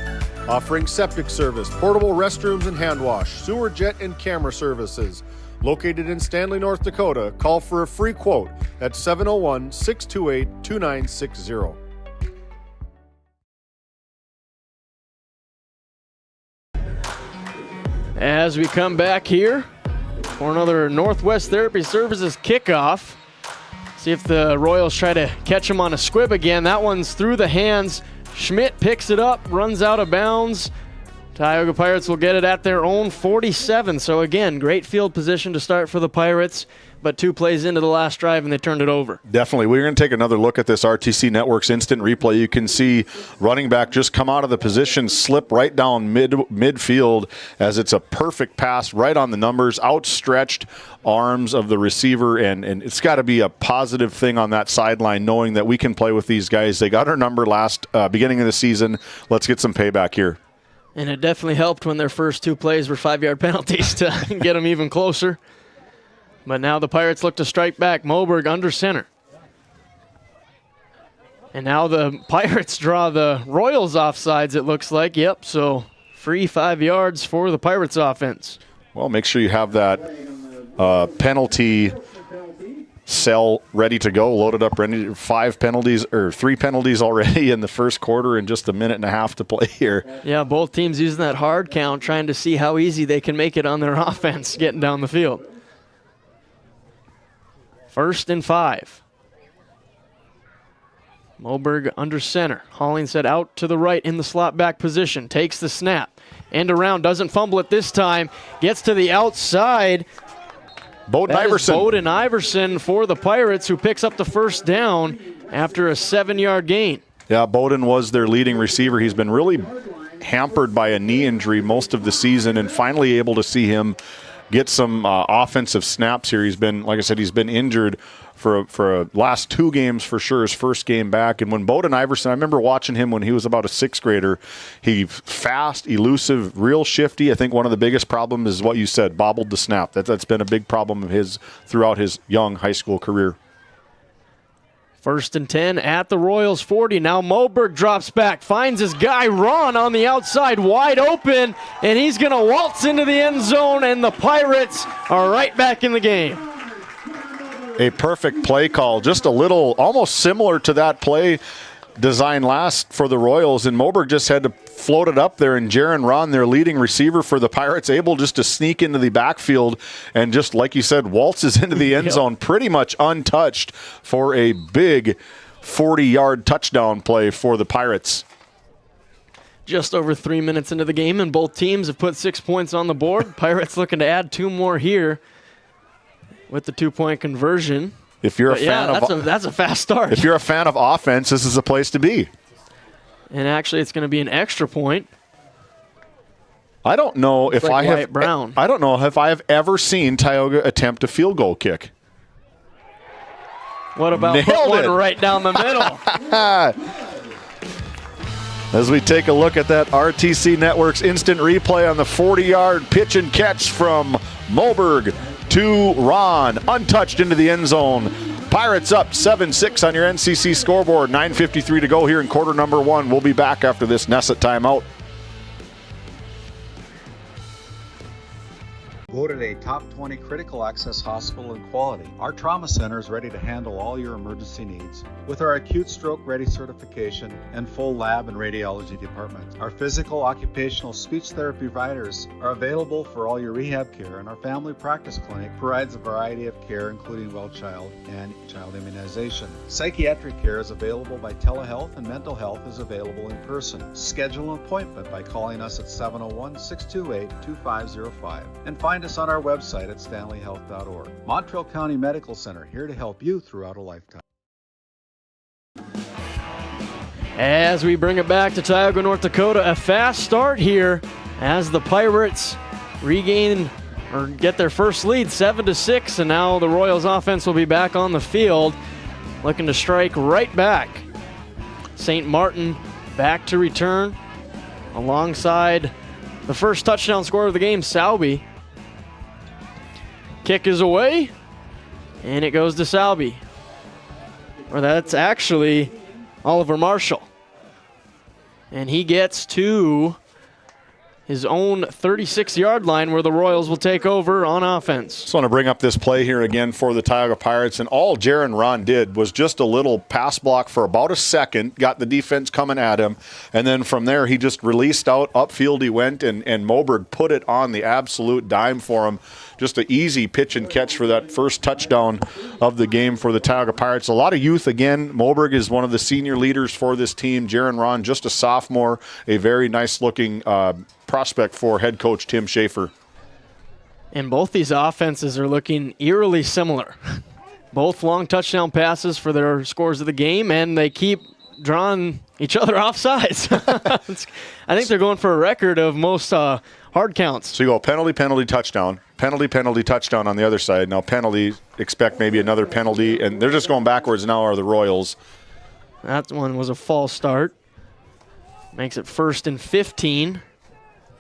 Offering septic service, portable restrooms and hand wash, sewer jet and camera services. Located in Stanley, North Dakota, call for a free quote at 701-628-2960. As we come back here for another Northwest Therapy Services kickoff. See if the Royals try to catch him on a squib again. That one's through the hands. Schmidt picks it up, runs out of bounds. Tioga Pirates will get it at their own 47. So again, great field position to start for the Pirates, but 2 plays into the last drive and they turned it over. Definitely. We're going to take another look at this RTC Network's instant replay. You can see running back just come out of the position, slip right down midfield as it's a perfect pass right on the numbers, outstretched arms of the receiver, and it's got to be a positive thing on that sideline knowing that we can play with these guys. They got our number last beginning of the season. Let's get some payback here. And it definitely helped when their first 2 plays were 5-yard penalties to get them even closer. But now the Pirates look to strike back. Moberg under center. And now the Pirates draw the Royals offsides, it looks like. Yep, so free 5 yards for the Pirates offense. Well, make sure you have that penalty cell ready to go, loaded up, ready. 3 penalties already in the first quarter and just a minute and a half to play here. Yeah, both teams using that hard count, trying to see how easy they can make it on their offense getting down the field. 1st and 5. Moberg under center. Hollingshead out to the right in the slot back position. Takes the snap. End around, doesn't fumble it this time. Gets to the outside. Bowden Iverson. Bowden Iverson for the Pirates, who picks up the first down after a 7-yard gain. Yeah, Bowden was their leading receiver. He's been really hampered by a knee injury most of the season, and finally able to see him get some offensive snaps here. He's been, like I said, he's been injured for last 2 games for sure, his first game back. And when Bowden Iverson, I remember watching him when he was about a 6th grader. He's fast, elusive, real shifty. I think one of the biggest problems is what you said, bobbled the snap. That's been a big problem of his throughout his young high school career. 1st and 10 at the Royals 40. Now Moberg drops back, finds his guy Ron on the outside, wide open, and he's going to waltz into the end zone, and the Pirates are right back in the game. A perfect play call, just a little, almost similar to that play design last for the Royals, and Moberg just had to float it up there, and Jaron Ron, their leading receiver for the Pirates, able just to sneak into the backfield and just, like you said, waltzes into the end zone pretty much untouched for a big 40-yard touchdown play for the Pirates. Just over 3 minutes into the game, and both teams have put 6 points on the board. Pirates looking to add 2 more here with the 2-point conversion. If you're a fan that's a fast start. If you're a fan of offense, this is a place to be. And actually, it's going to be an extra point. I don't know if I don't know if I have ever seen Tioga attempt a field goal kick. What about put one right down the middle? As we take a look at that RTC Network's instant replay on the 40-yard pitch and catch from Moberg to Ron, untouched into the end zone. Pirates up 7-6 on your NCC scoreboard. 9:53 to go here in quarter number 1. We'll be back after this Nesset timeout. Voted a top 20 critical access hospital in quality, our trauma center is ready to handle all your emergency needs with our acute stroke ready certification and full lab and radiology department. Our physical, occupational, speech therapy providers are available for all your rehab care, and our family practice clinic provides a variety of care including well child and child immunization. Psychiatric care is available by telehealth, and mental health is available in person. Schedule an appointment by calling us at 701-628-2505 and find us on our website at stanleyhealth.org. Montreal County Medical Center, here to help you throughout a lifetime. As we bring it back to Tioga, North Dakota, a fast start here as the Pirates regain or get their first lead, 7-6, and now the Royals offense will be back on the field, looking to strike right back. St. Martin back to return alongside the first touchdown scorer of the game, Salby. Kick is away, and it goes to Salby. Or that's actually Oliver Marshall. And he gets to his own 36-yard line where the Royals will take over on offense. Just want to bring up this play here again for the Tioga Pirates, and all Jaron Ron did was just a little pass block for about a second, got the defense coming at him, and then from there he just released out, upfield he went, and Moberg put it on the absolute dime for him. Just an easy pitch and catch for that first touchdown of the game for the Tioga Pirates. A lot of youth again. Moberg is one of the senior leaders for this team. Jaron Ron, just a sophomore, a very nice-looking prospect for head coach Tim Schaefer. And both these offenses are looking eerily similar. Both long touchdown passes for their scores of the game, and they keep drawing each other off sides. I think they're going for a record of most hard counts. So you go penalty, penalty, touchdown. Penalty, penalty, touchdown on the other side. Now penalty, expect maybe another penalty, and they're just going backwards now are the Royals. That one was a false start. Makes it 1st and 15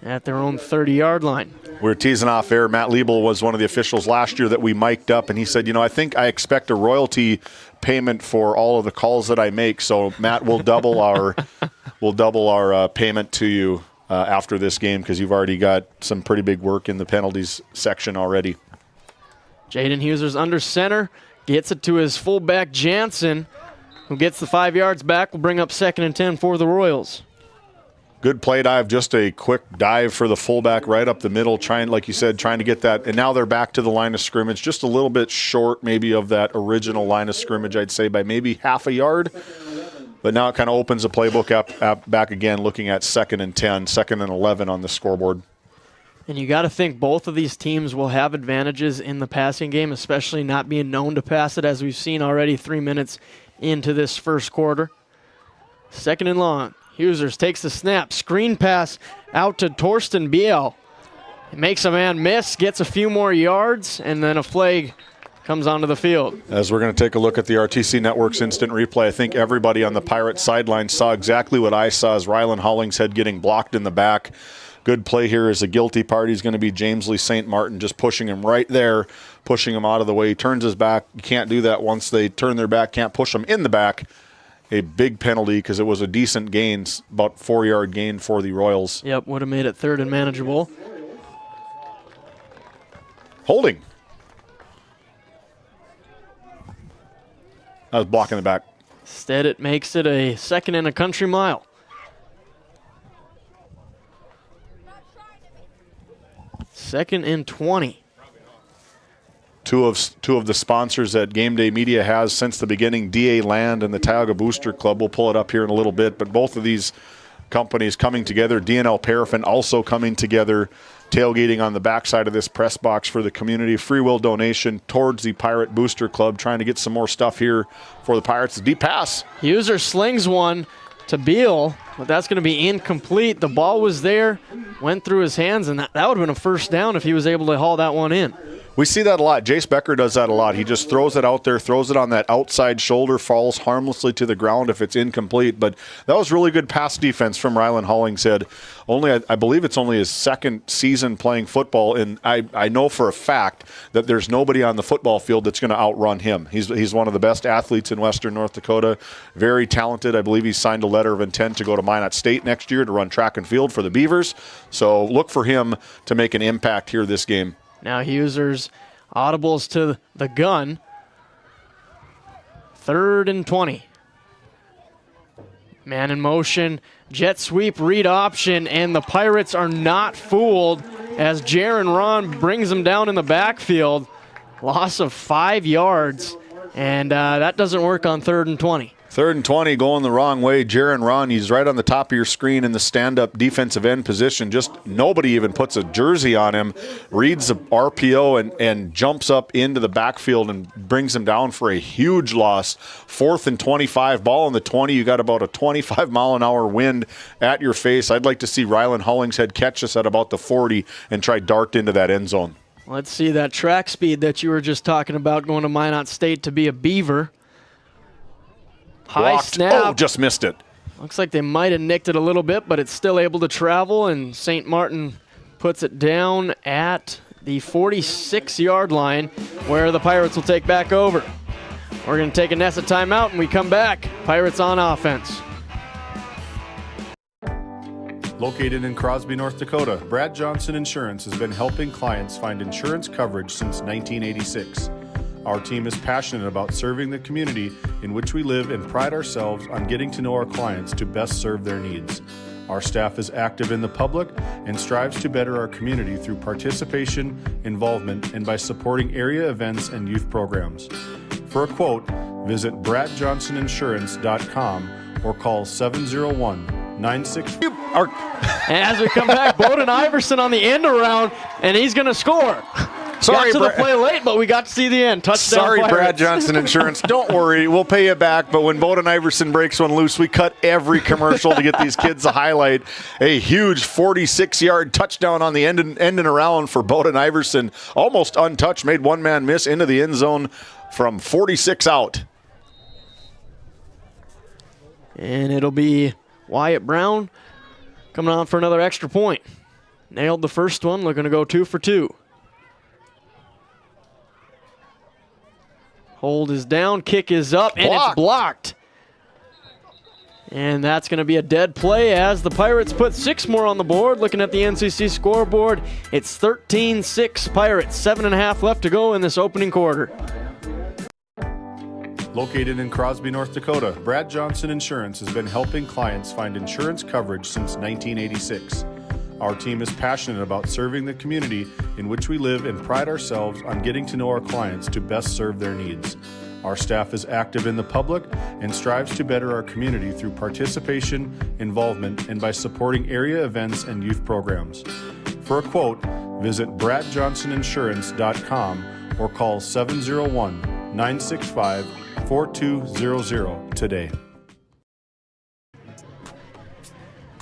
at their own 30-yard line. We're teasing off air. Matt Liebel was one of the officials last year that we mic'd up, and he said, I think I expect a royalty payment for all of the calls that I make. So Matt, we'll double our payment to you after this game because you've already got some pretty big work in the penalties section already. Jaden Huser's under center, gets it to his fullback Jansen, who gets the 5 yards back. Will bring up 2nd and 10 for the Royals. Good play dive, just a quick dive for the fullback right up the middle, like you said, trying to get that. And now they're back to the line of scrimmage, just a little bit short maybe of that original line of scrimmage, I'd say, by maybe half a yard. But now it kind of opens the playbook up back again, looking at 2nd and 10, 2nd and 11 on the scoreboard. And you got to think both of these teams will have advantages in the passing game, especially not being known to pass it, as we've seen already 3 minutes into this first quarter. 2nd and long. Husers takes the snap. Screen pass out to Torsten Biel. It makes a man miss, gets a few more yards, and then a flag comes onto the field. As we're going to take a look at the RTC Network's instant replay, I think everybody on the Pirates sideline saw exactly what I saw as Rylan Hollingshead getting blocked in the back. Good play here as a guilty party is going to be James Lee St. Martin, just pushing him right there, pushing him out of the way. He turns his back. You can't do that once they turn their back. Can't push him in the back. A big penalty because it was a decent gain, about 4-yard gain for the Royals. Yep, would have made it 3rd and manageable. Holding. That was blocking the back. Instead, it makes it a 2nd and a country mile. Second and 20. two of the sponsors that GameDay Media has since the beginning, DA Land and the Tioga Booster Club. We'll pull it up here in a little bit, but both of these companies coming together. DNL Paraffin also coming together, tailgating on the backside of this press box for the community. Free will donation towards the Pirate Booster Club, trying to get some more stuff here for the Pirates. The deep pass. User slings one to Beal, but that's going to be incomplete. The ball was there, went through his hands, and that would have been a first down if he was able to haul that one in. We see that a lot. Jace Becker does that a lot. He just throws it out there, throws it on that outside shoulder, falls harmlessly to the ground if it's incomplete. But that was really good pass defense from Rylan Hollingshead. I believe it's only his second season playing football, and I know for a fact that there's nobody on the football field that's going to outrun him. He's one of the best athletes in Western North Dakota, very talented. I believe he signed a letter of intent to go to Minot State next year to run track and field for the Beavers. So look for him to make an impact here this game. Now Huser's audibles to the gun. 3rd and 20. Man in motion, jet sweep, read option, and the Pirates are not fooled as Jaron Ron brings them down in the backfield. Loss of 5 yards, and that doesn't work on 3rd and 20. 3rd and 20 going the wrong way. Jaron Ron, he's right on the top of your screen in the stand-up defensive end position. Just nobody even puts a jersey on him, reads the RPO and jumps up into the backfield and brings him down for a huge loss. 4th and 25, ball on the 20. You got about a 25-mile-an-hour wind at your face. I'd like to see Rylan Hollingshead catch us at about the 40 and try dart into that end zone. Let's see that track speed that you were just talking about going to Minot State to be a Beaver. High Blocked. snap. Oh, just missed it. Looks like they might have nicked it a little bit, but it's still able to travel, and St. Martin puts it down at the 46-yard line where the Pirates will take back over. We're going to take a Nessa timeout, and we come back. Pirates on offense. Located in Crosby, North Dakota, Brad Johnson Insurance has been helping clients find insurance coverage since 1986. Our team is passionate about serving the community in which we live and pride ourselves on getting to know our clients to best serve their needs. Our staff is active in the public and strives to better our community through participation, involvement, and by supporting area events and youth programs. For a quote, visit bradjohnsoninsurance.com or call 701-965. As we come back, Bowden Iverson on the end around, and he's going to score. Sorry, got to the play late, but we got to see the end. Touchdown. Sorry, Pirates. Brad Johnson Insurance. Don't worry, we'll pay you back. But when Bowden Iverson breaks one loose, we cut every commercial to get these kids a highlight. A huge 46-yard touchdown on the end and around for Bowden Iverson. Almost untouched, made one man miss into the end zone from 46 out. And it'll be Wyatt Brown coming on for another extra point. Nailed the first one, looking to go 2 for 2. Hold is down, kick is up, and it's blocked. And that's going to be a dead play as the Pirates put 6 more on the board. Looking at the NCC scoreboard, it's 13-6 Pirates. 7.5 left to go in this opening quarter. Located in Crosby, North Dakota, Brad Johnson Insurance has been helping clients find insurance coverage since 1986. Our team is passionate about serving the community in which we live and pride ourselves on getting to know our clients to best serve their needs. Our staff is active in the public and strives to better our community through participation, involvement, and by supporting area events and youth programs. For a quote, visit bradjohnsoninsurance.com or call 701-965-4200 today.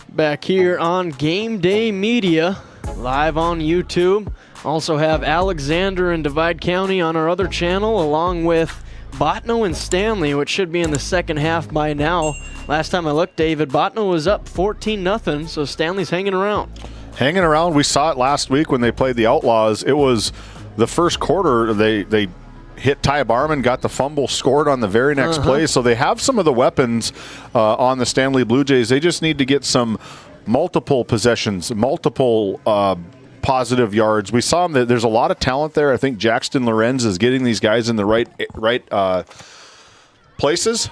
Back here on GameDay Media, live on YouTube. Also have Alexander and Divide County on our other channel, along with Botno and Stanley, which should be in the second half by now. Last time I looked, David, Botno was up 14-0, so Stanley's hanging around. Hanging around. We saw it last week when they played the Outlaws. It was the first quarter, they hit Ty Barman, got the fumble, scored on the very next play. So they have some of the weapons on the Stanley Blue Jays. They just need to get some multiple possessions, multiple positive yards. We saw that there's a lot of talent there. I think Jackson Lorenz is getting these guys in the right places.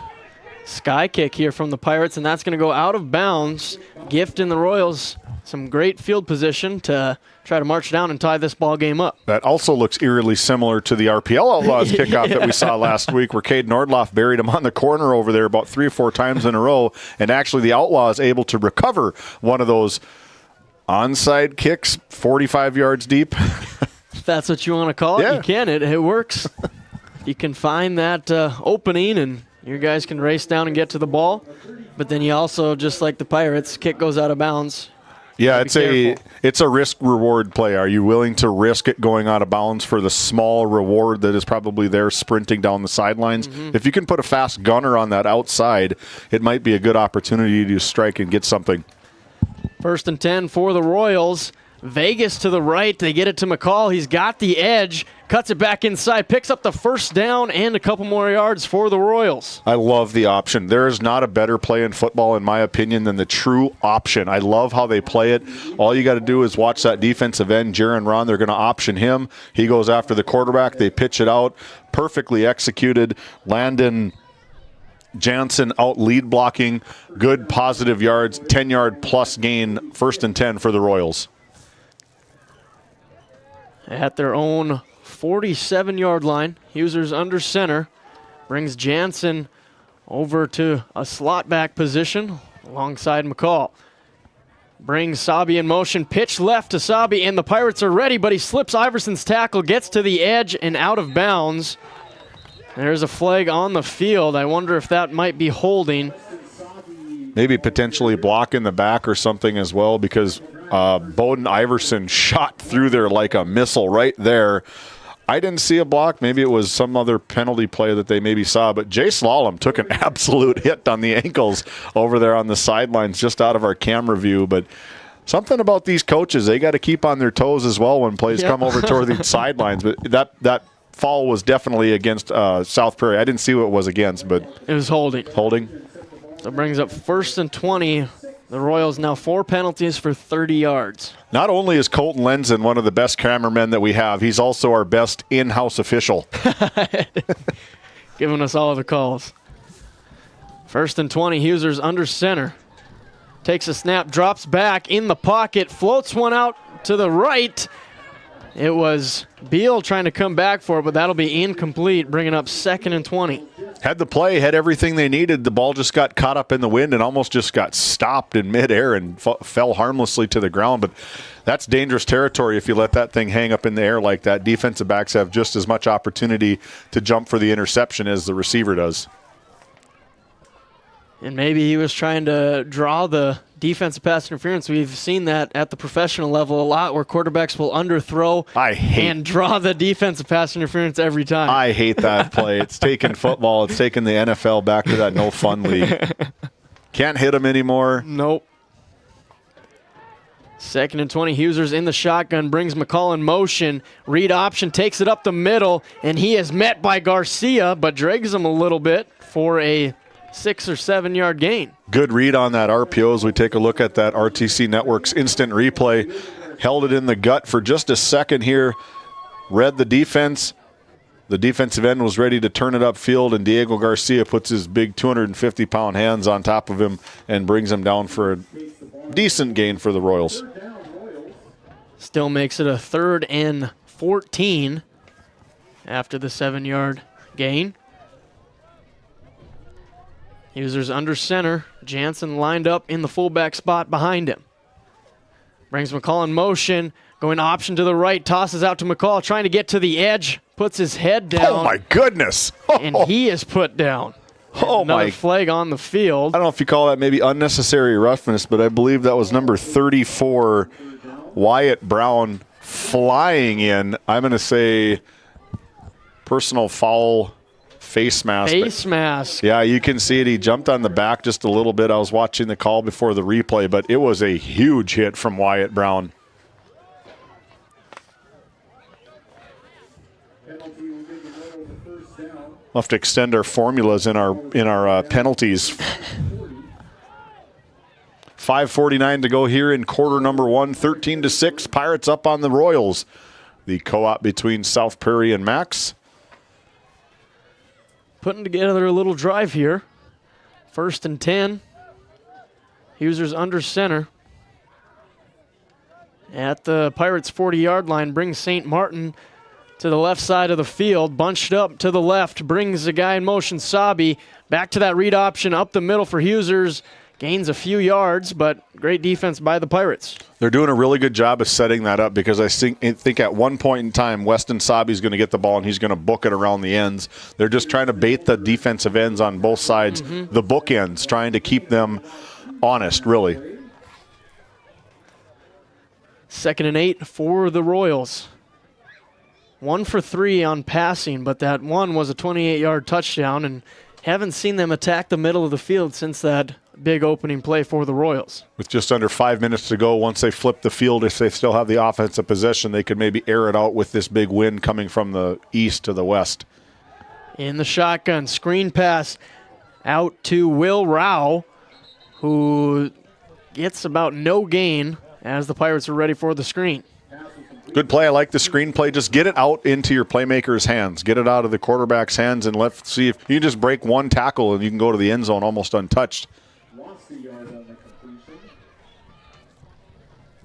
Sky kick here from the Pirates, and that's going to go out of bounds. Gift in the Royals some great field position to try to march down and tie this ball game up. That also looks eerily similar to the RPL Outlaws kickoff that we saw last week, where Cade Nordloff buried him on the corner over there about 3 or 4 times in a row, and actually the Outlaws able to recover one of those onside kicks 45 yards deep. If that's what you want to call it, Yeah. you can. It works. You can find that opening, and your guys can race down and get to the ball. But then you also, just like the Pirates, kick goes out of bounds. Yeah, it's a risk-reward play. Are you willing to risk it going out of bounds for the small reward that is probably there sprinting down the sidelines? If you can put a fast gunner on that outside, it might be a good opportunity to strike and get something. 1st and 10 for the Royals. Vegas to the right. They get it to McCall. He's got the edge. Cuts it back inside. Picks up the first down and a couple more yards for the Royals. I love the option. There is not a better play in football, in my opinion, than the true option. I love how they play it. All you got to do is watch that defensive end, Jaron Ron. They're going to option him. He goes after the quarterback. They pitch it out. Perfectly executed. Landon Jansen out lead blocking. Good positive yards. 10-yard plus gain. 1st and 10 for the Royals. At their own 47-yard line, Huser's under center. Brings Jansen over to a slot back position alongside McCall. Brings Sabi in motion. Pitch left to Sabi, and the Pirates are ready, but he slips Iverson's tackle, gets to the edge and out of bounds. There's a flag on the field. I wonder if that might be holding. Maybe potentially block in the back or something as well, because Bowden Iverson shot through there like a missile right there. I didn't see a block. Maybe it was some other penalty play that they maybe saw, but Jay Slalom took an absolute hit on the ankles over there on the sidelines just out of our camera view. But something about these coaches, they got to keep on their toes as well when plays come over toward the sidelines. But that fall was definitely against South Prairie. I didn't see what it was against, but it was holding. Holding. So it brings up 1st and 20. The Royals now 4 penalties for 30 yards. Not only is Colton Lenzen one of the best cameramen that we have, he's also our best in-house official. Giving us all the calls. 1st and 20, Huser's under center. Takes a snap, drops back in the pocket, floats one out to the right. It was Beal trying to come back for it, but that'll be incomplete, bringing up 2nd and 20. Had the play, had everything they needed. The ball just got caught up in the wind and almost just got stopped in midair and fell harmlessly to the ground. But that's dangerous territory if you let that thing hang up in the air like that. Defensive backs have just as much opportunity to jump for the interception as the receiver does. And maybe he was trying to draw the defensive pass interference. We've seen that at the professional level a lot, where quarterbacks will underthrow and draw the defensive pass interference every time. I hate that play. It's taken football. It's taken the NFL back to that no-fun league. Can't hit them anymore. Nope. 2nd and 20. Huser's in the shotgun, brings McCall in motion. Read option, takes it up the middle, and he is met by Garcia, but drags him a little bit for a 6 or 7 yard gain. Good read on that RPO as we take a look at that RTC Network's instant replay. Held it in the gut for just a second here. Read the defense. The defensive end was ready to turn it upfield, and Diego Garcia puts his big 250-pound hands on top of him and brings him down for a decent gain for the Royals. Still makes it a 3rd and 14 after the 7 yard gain. Huser's under center. Jansen lined up in the fullback spot behind him. Brings McCall in motion. Going option to the right. Tosses out to McCall. Trying to get to the edge. Puts his head down. Oh, my goodness. And he is put down. Another flag on the field. I don't know if you call that maybe unnecessary roughness, but I believe that was number 34, Wyatt Brown, flying in. I'm going to say personal foul. Face mask. Face mask. Yeah, you can see it. He jumped on the back just a little bit. I was watching the call before the replay, but it was a huge hit from Wyatt Brown. We'll have to extend our formulas in our penalties. 5:49 to go here in quarter number 1. 13-6. Pirates up on the Royals. The co-op between South Prairie and Max. Putting together a little drive here. 1st and 10. Huser's under center. at the Pirates' 40-yard line, brings St. Martin to the left side of the field, bunched up to the left, brings the guy in motion, Sabi, back to that read option, up the middle for Husers, gains a few yards, but great defense by the Pirates. They're doing a really good job of setting that up because I think at one point in time, Weston Sabi's going to get the ball and he's going to book it around the ends. They're just trying to bait the defensive ends on both sides, the bookends, trying to keep them honest, really. 2nd and 8 for the Royals. 1 for 3 on passing, but that one was a 28-yard touchdown, and haven't seen them attack the middle of the field since that big opening play for the Royals. With just under 5 minutes to go, once they flip the field, if they still have the offensive possession, they could maybe air it out with this big wind coming from the east to the west. In the shotgun, screen pass out to Will Rao, who gets about no gain as the Pirates are ready for the screen. Good play. I like the screenplay. Just get it out into your playmaker's hands. Get it out of the quarterback's hands, and let's see if you can just break one tackle and you can go to the end zone almost untouched.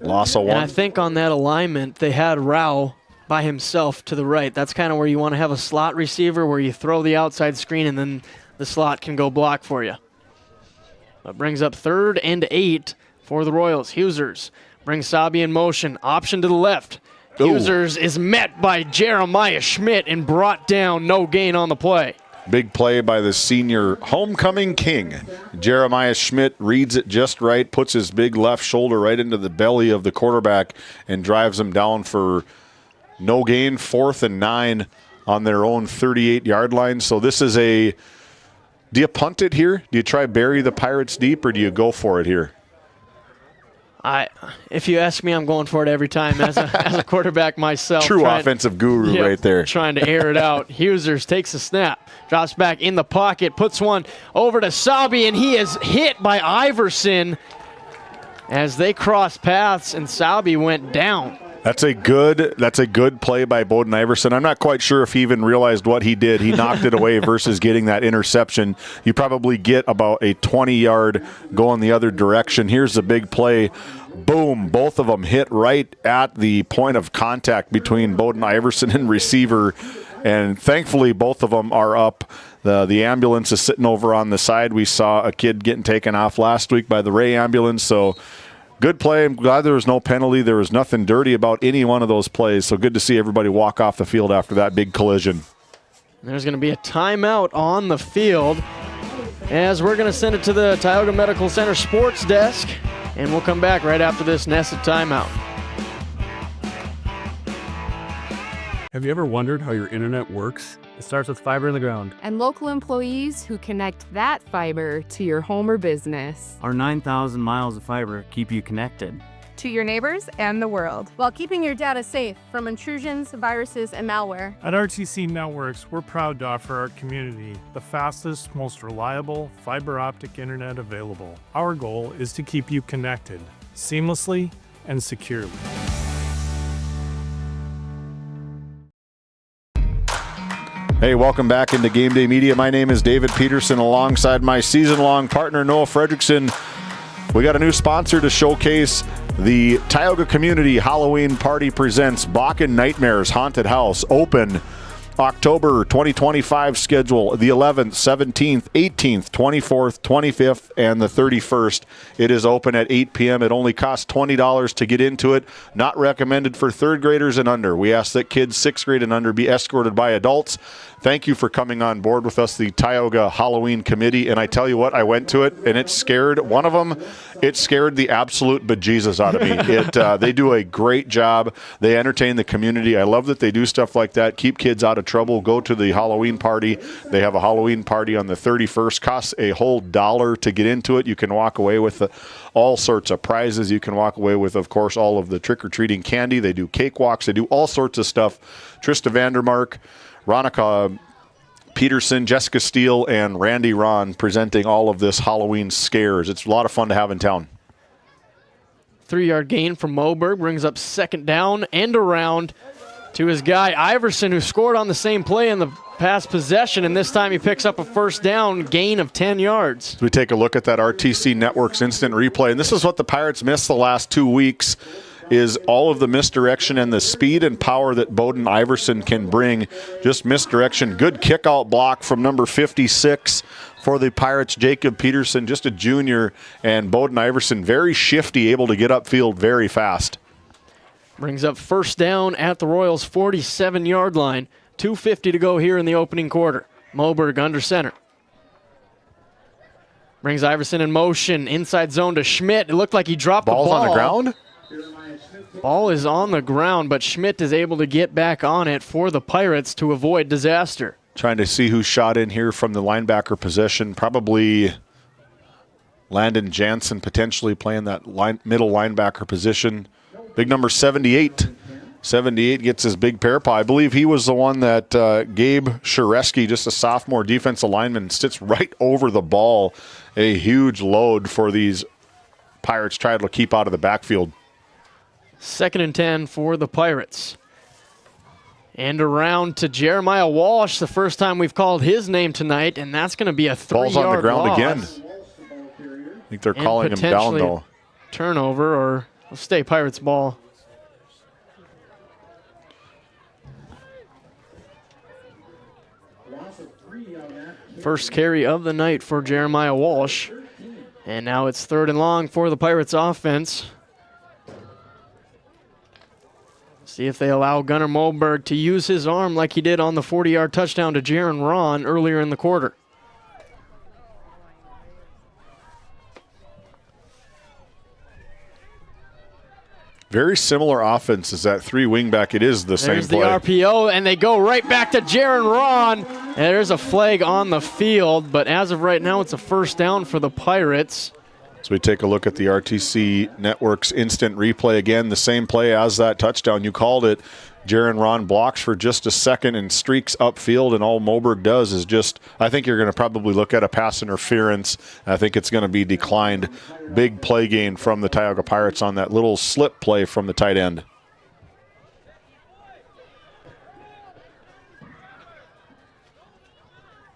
Loss of one. And I think on that alignment, they had Rao by himself to the right. That's kind of where you want to have a slot receiver where you throw the outside screen and then the slot can go block for you. That brings up 3rd and 8 for the Royals. Husers brings Sabi in motion. Option to the left. Husers is met by Jeremiah Schmidt and brought down, no gain on the play. Big play by the senior homecoming king. Jeremiah Schmidt reads it just right, puts his big left shoulder right into the belly of the quarterback and drives him down for no gain, 4th and 9 on their own 38-yard line. So this is do you punt it here? Do you try bury the Pirates deep, or do you go for it here? If you ask me, I'm going for it every time as a quarterback myself. True offensive guru right there. Trying to air it out. Husers takes a snap, drops back in the pocket, puts one over to Sabi, and he is hit by Iverson as they cross paths, and Sabi went down. That's a good play by Bowden Iverson. I'm not quite sure if he even realized what he did. He knocked it away versus getting that interception. You probably get about a 20-yard going the other direction. Here's the big play. Boom. Both of them hit right at the point of contact between Bowden Iverson and receiver. And thankfully, both of them are up. The ambulance is sitting over on the side. We saw a kid getting taken off last week by the Ray ambulance. So good play. I'm glad there was no penalty. There was nothing dirty about any one of those plays. So good to see everybody walk off the field after that big collision. There's going to be a timeout on the field as we're going to send it to the Tioga Medical Center sports desk, and we'll come back right after this nested timeout. Have you ever wondered how your internet works? It starts with fiber in the ground. And local employees who connect that fiber to your home or business. Our 9,000 miles of fiber keep you connected to your neighbors and the world, while keeping your data safe from intrusions, viruses, and malware. At RTC Networks, we're proud to offer our community the fastest, most reliable fiber optic internet available. Our goal is to keep you connected seamlessly and securely. Hey, welcome back into Game Day Media. My name is David Peterson alongside my season-long partner, Noah Fredrickson. We got a new sponsor to showcase. The Tioga Community Halloween Party presents Bakken Nightmares Haunted House. Open October 2025 schedule, the 11th, 17th, 18th, 24th, 25th, and the 31st. It is open at 8 p.m. It only costs $20 to get into it. Not recommended for 3rd graders and under. We ask that kids 6th grade and under be escorted by adults. Thank you for coming on board with us, the Tioga Halloween Committee. And I tell you what, I went to it, and it scared one of them. It scared the absolute bejesus out of me. They do a great job. They entertain the community. I love that they do stuff like that. Keep kids out of trouble. Go to the Halloween party. They have a Halloween party on the 31st. Costs a whole $1 to get into it. You can walk away with all sorts of prizes. You can walk away with, of course, all of the trick-or-treating candy. They do cakewalks. They do all sorts of stuff. Trista Vandermark, Ronica Peterson, Jessica Steele, and Randy Ron presenting all of this Halloween scares. It's a lot of fun to have in town. 3-yard gain from Moberg brings up 2nd down and around to his guy Iverson, who scored on the same play in the past possession, and this time he picks up a 1st down, gain of 10 yards. We take a look at that RTC Networks instant replay, and this is what the Pirates missed the last 2 weeks. is all of the misdirection and the speed and power that Bowden Iverson can bring. Just misdirection. Good kick-out block from number 56 for the Pirates, Jacob Peterson, just a junior, and Bowden Iverson very shifty, able to get upfield very fast. Brings up first down at the Royals' 47-yard line. 2:50 to go here in the opening quarter. Moberg under center. Brings Iverson in motion, inside zone to Schmidt. It looked like he dropped the ball. Ball's on the ground? Ball is on the ground, but Schmidt is able to get back on it for the Pirates to avoid disaster. Trying to see who shot in here from the linebacker position. Probably Landon Jansen potentially playing that middle linebacker position. Big number 78. 78 gets his big pair paw. I believe he was the one that Gabe Shareski, just a sophomore defensive lineman, sits right over the ball. A huge load for these Pirates trying to keep out of the backfield. 2nd and 10 for the Pirates. And around to Jeremiah Walsh, the first time we've called his name tonight, and that's going to be a 3-yard Ball's on the ground loss. again. I think they're calling him down, though. Turnover, or we'll stay Pirates ball. First carry of the night for Jeremiah Walsh. And now it's 3rd and long for the Pirates offense. See if they allow Gunnar Moberg to use his arm like he did on the 40-yard touchdown to Jaron Ron earlier in the quarter. Very similar offense as that 3 wingback. It is the same play. There's the RPO, and they go right back to Jaron Ron. And there's a flag on the field, but as of right now, it's a first down for the Pirates. So we take a look at the RTC Network's instant replay again. The same play as that touchdown. You called it. Jaron Ron blocks for just a second and streaks upfield, and all Moberg does is just, I think you're going to probably look at a pass interference. I think it's going to be declined. Big play gain from the Tioga Pirates on that little slip play from the tight end.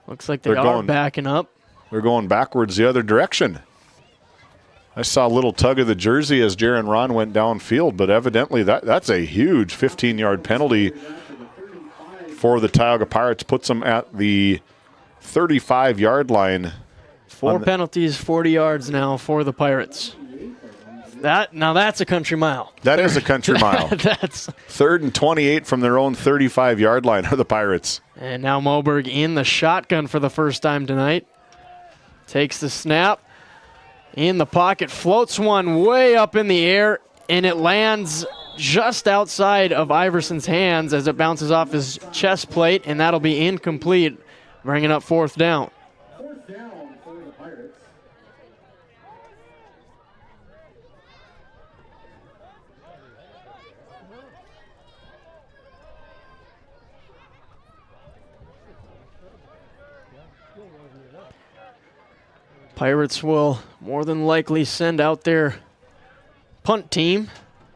Looks like they're are backing up. They're going backwards the other direction. I saw a little tug of the jersey as Jaron Ron went downfield, but evidently that's a huge 15-yard penalty for the Tioga Pirates. Puts them at the 35-yard line. 4 penalties, 40 yards now for the Pirates. Now that's a country mile. That is a country mile. That's 3rd and 28 from their own 35-yard line are the Pirates. And now Moberg in the shotgun for the first time tonight. Takes the snap. In the pocket, floats one way up in the air, and it lands just outside of Iverson's hands as it bounces off his chest plate, and that'll be incomplete, bringing up 4th down. 4th down for the Pirates. Pirates will more than likely send out their punt team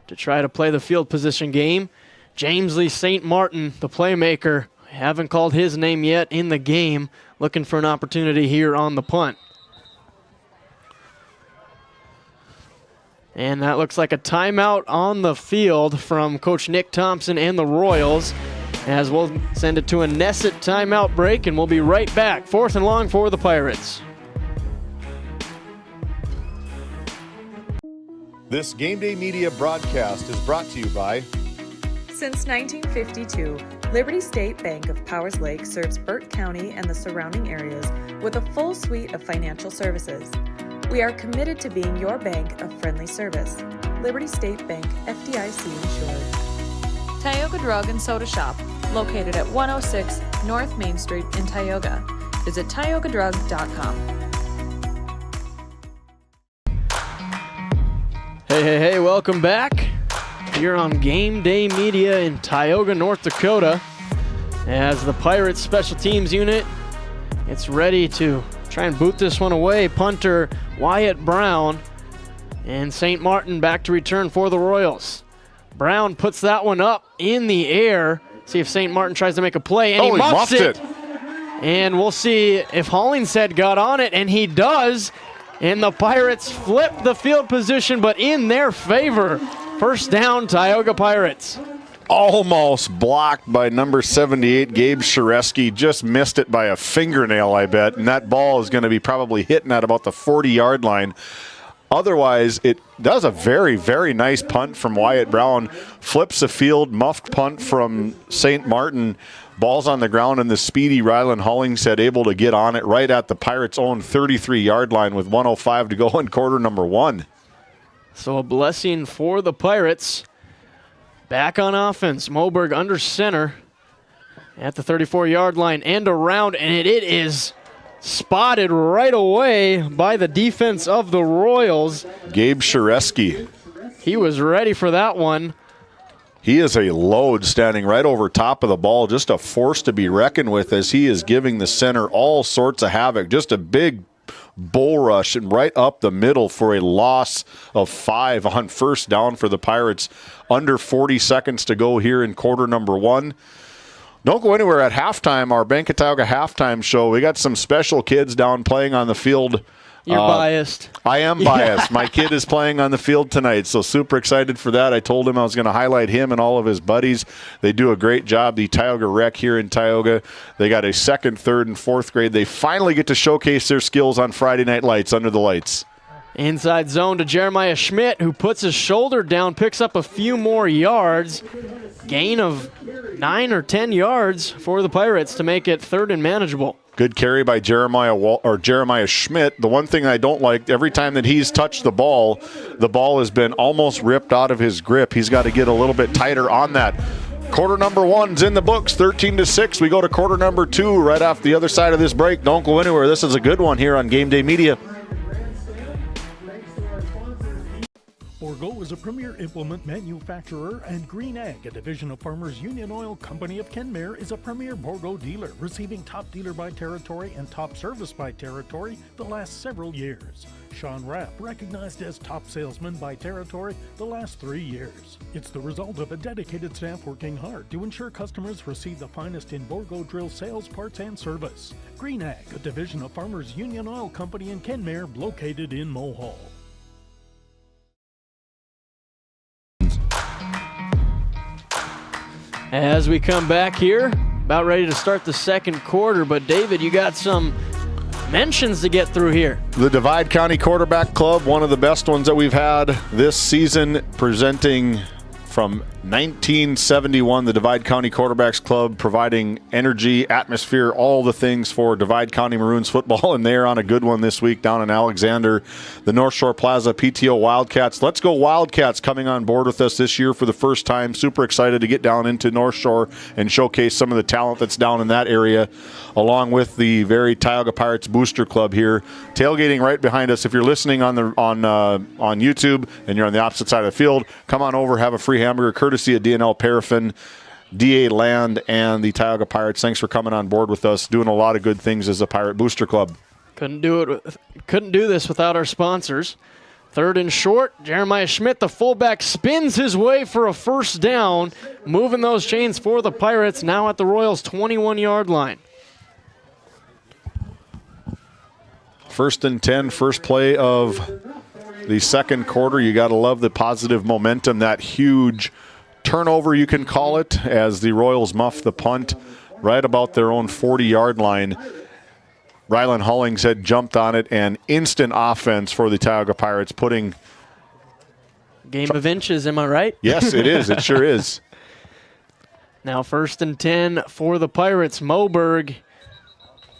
to try to play the field position game. James Lee St. Martin, the playmaker, haven't called his name yet in the game, looking for an opportunity here on the punt. And that looks like a timeout on the field from Coach Nick Thompson and the Royals, as we'll send it to a Nesset timeout break, and we'll be right back. 4th and long for the Pirates. This Game Day Media broadcast is brought to you by... Since 1952, Liberty State Bank of Powers Lake serves Burt County and the surrounding areas with a full suite of financial services. We are committed to being your bank of friendly service. Liberty State Bank, FDIC insured. Tioga Drug and Soda Shop, located at 106 North Main Street in Tioga. Visit tiogadrug.com. Hey, welcome back. Here on Game Day Media in Tioga, North Dakota, as the Pirates special teams unit, it's ready to try and boot this one away. Punter Wyatt Brown and St. Martin back to return for the Royals. Brown puts that one up in the air. See if St. Martin tries to make a play, and he muffs it. And we'll see if Hollingshead got on it, and he does. And the Pirates flip the field position, but in their favor. First down, Tioga Pirates. Almost blocked by number 78, Gabe Shareski. Just missed it by a fingernail, I bet. And that ball is going to be probably hitting at about the 40-yard line. Otherwise, it does a very, very nice punt from Wyatt Brown. Flips the field, muffed punt from St. Martin. Ball's on the ground, and the speedy Rylan Hollingshead able to get on it right at the Pirates' own 33-yard line with 1:05 to go in quarter number 1. So a blessing for the Pirates. Back on offense, Moberg under center at the 34-yard line and around, and it is spotted right away by the defense of the Royals. Gabe Shareski. He was ready for that one. He is a load standing right over top of the ball, just a force to be reckoned with as he is giving the center all sorts of havoc. Just a big bull rush and right up the middle for a loss of 5 on first down for the Pirates. Under 40 seconds to go here in quarter number 1. Don't go anywhere at halftime, our Bank of Tioga halftime show. We got some special kids down playing on the field. You're biased. I am biased. My kid is playing on the field tonight, so super excited for that. I told him I was going to highlight him and all of his buddies. They do a great job. The Tioga Rec here in Tioga. They got a 2nd, 3rd, and 4th grade. They finally get to showcase their skills on Friday Night Lights under the lights. Inside zone to Jeremiah Schmidt, who puts his shoulder down, picks up a few more yards. Gain of 9 or 10 yards for the Pirates to make it 3rd and manageable. Good carry by Jeremiah Schmidt. The one thing I don't like, every time that he's touched the ball has been almost ripped out of his grip. He's got to get a little bit tighter on that. Quarter number 1's in the books, 13-6. We go to quarter number 2 right off the other side of this break. Don't go anywhere. This is a good one here on Game Day Media. Borgo is a premier implement manufacturer, and Green Ag, a division of Farmers Union Oil Company of Kenmare, is a premier Borgo dealer, receiving top dealer by territory and top service by territory the last several years. Sean Rapp recognized as top salesman by territory the last 3 years. It's the result of a dedicated staff working hard to ensure customers receive the finest in Borgo drill sales, parts, and service. Green Ag, a division of Farmers Union Oil Company in Kenmare, located in Mohall. As we come back here, about ready to start the second quarter, but David, you got some mentions to get through here. The Divide County Quarterback Club, one of the best ones that we've had this season, presenting from 1971, the Divide County Quarterbacks Club, providing energy, atmosphere, all the things for Divide County Maroons football, and they're on a good one this week down in Alexander. The North Shore Plaza PTO Wildcats. Let's go Wildcats coming on board with us this year for the first time. Super excited to get down into North Shore and showcase some of the talent that's down in that area, along with the very Tioga Pirates Booster Club here. Tailgating right behind us. If you're listening on YouTube and you're on the opposite side of the field, come on over, have a free hamburger courtesy of DNL Paraffin, DA Land, and the Tioga Pirates. Thanks for coming on board with us, doing a lot of good things as a Pirate Booster Club. Couldn't do this without our sponsors. 3rd and short, Jeremiah Schmidt, the fullback, spins his way for a first down, moving those chains for the Pirates, now at the Royals' 21-yard line. 1st and 10, first play of the second quarter. You got to love the positive momentum, that huge turnover, you can call it, as the Royals muff the punt right about their own 40-yard line. Rylan Hollingshead jumped on it, and instant offense for the Tioga Pirates, putting... Game of inches, am I right? Yes, it is. It sure is. Now 1st and 10 for the Pirates. Moberg,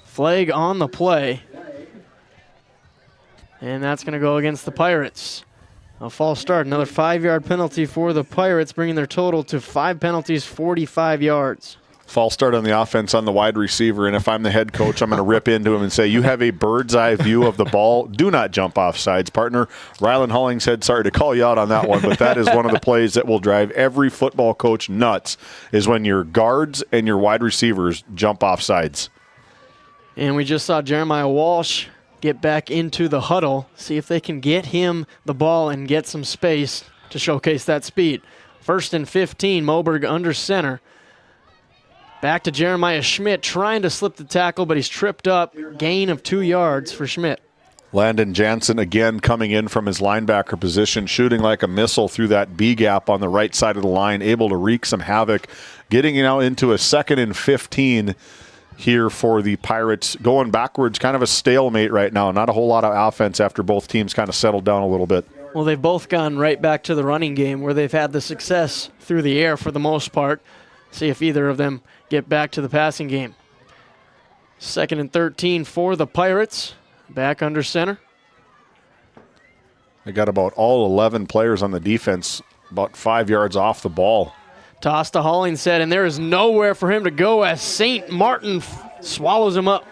flag on the play. And that's going to go against the Pirates. A false start, another 5-yard penalty for the Pirates, bringing their total to 5 penalties, 45 yards. False start on the offense on the wide receiver, and if I'm the head coach, I'm going to rip into him and say, you have a bird's eye view of the ball. Do not jump off sides, partner. Rylan Hollingshead, sorry to call you out on that one, but that is one of the plays that will drive every football coach nuts, is when your guards and your wide receivers jump off sides. And we just saw Jeremiah Walsh get back into the huddle, see if they can get him the ball and get some space to showcase that speed. 1st and 15, Moberg under center. Back to Jeremiah Schmidt, trying to slip the tackle, but he's tripped up. Gain of 2 yards for Schmidt. Landon Jansen again coming in from his linebacker position, shooting like a missile through that B gap on the right side of the line, able to wreak some havoc, getting now into a 2nd and 15 here for the Pirates. Going backwards, kind of a stalemate right now. Not a whole lot of offense after both teams kind of settled down a little bit. Well, they've both gone right back to the running game where they've had the success through the air for the most part. See if either of them get back to the passing game. 2nd and 13 for the Pirates. Back under center. They got about all 11 players on the defense, about 5 yards off the ball. Toss to Hollingshead, and there is nowhere for him to go as St. Martin swallows him up.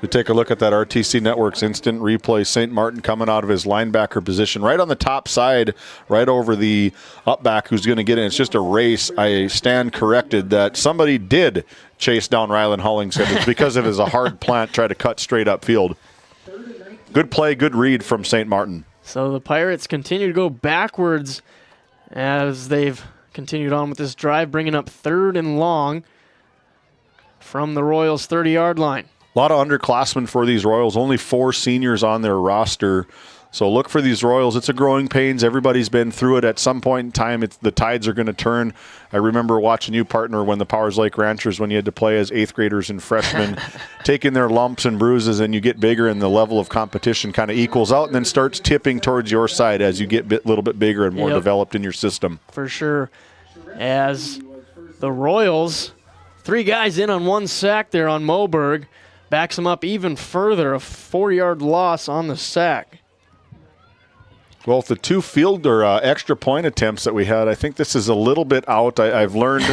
We take a look at that RTC Network's instant replay. St. Martin coming out of his linebacker position right on the top side, right over the up back who's going to get in. It's just a race. I stand corrected that somebody did chase down Rylan Hollingshead. It's because of his hard plant, try to cut straight upfield. Good play, good read from St. Martin. So the Pirates continue to go backwards as they've continued on with this drive, bringing up 3rd and long from the Royals' 30-yard line. A lot of underclassmen for these Royals. Only 4 seniors on their roster. So look for these Royals. It's a growing pains. Everybody's been through it at some point in time. The tides are going to turn. I remember watching you, partner, when the Powers Lake Ranchers, when you had to play as 8th graders and freshmen, taking their lumps and bruises, and you get bigger and the level of competition kind of equals out and then starts tipping towards your side as you get a little bit bigger and more developed in your system. For sure. As the Royals, 3 guys in on 1 sack there on Moberg. Backs him up even further, a 4-yard loss on the sack. Well, with the 2 field or extra point attempts that we had, I think this is a little bit out. I've learned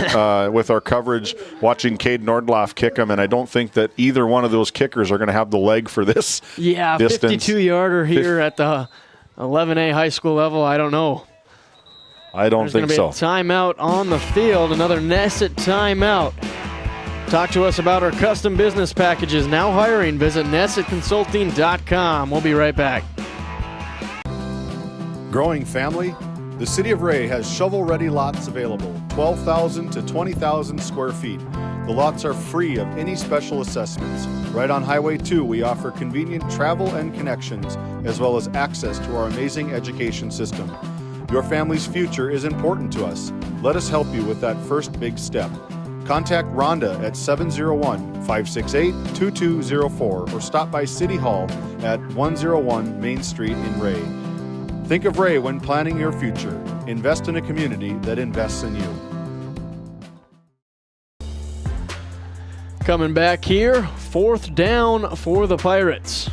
with our coverage watching Cade Nordloff kick them, and I don't think that either one of those kickers are going to have the leg for this distance. 52-yarder here at the 11A high school level. I don't know. I don't think so. There's going to be a timeout on the field, another Nesset timeout. Talk to us about our custom business packages. Now hiring. Visit nessetconsulting.com. We'll be right back. Growing family? The City of Ray has shovel-ready lots available, 12,000 to 20,000 square feet. The lots are free of any special assessments. Right on Highway 2, we offer convenient travel and connections, as well as access to our amazing education system. Your family's future is important to us. Let us help you with that first big step. Contact Rhonda at 701-568-2204 or stop by City Hall at 101 Main Street in Ray. Think of Ray when planning your future. Invest in a community that invests in you. Coming back here, 4th down for the Pirates.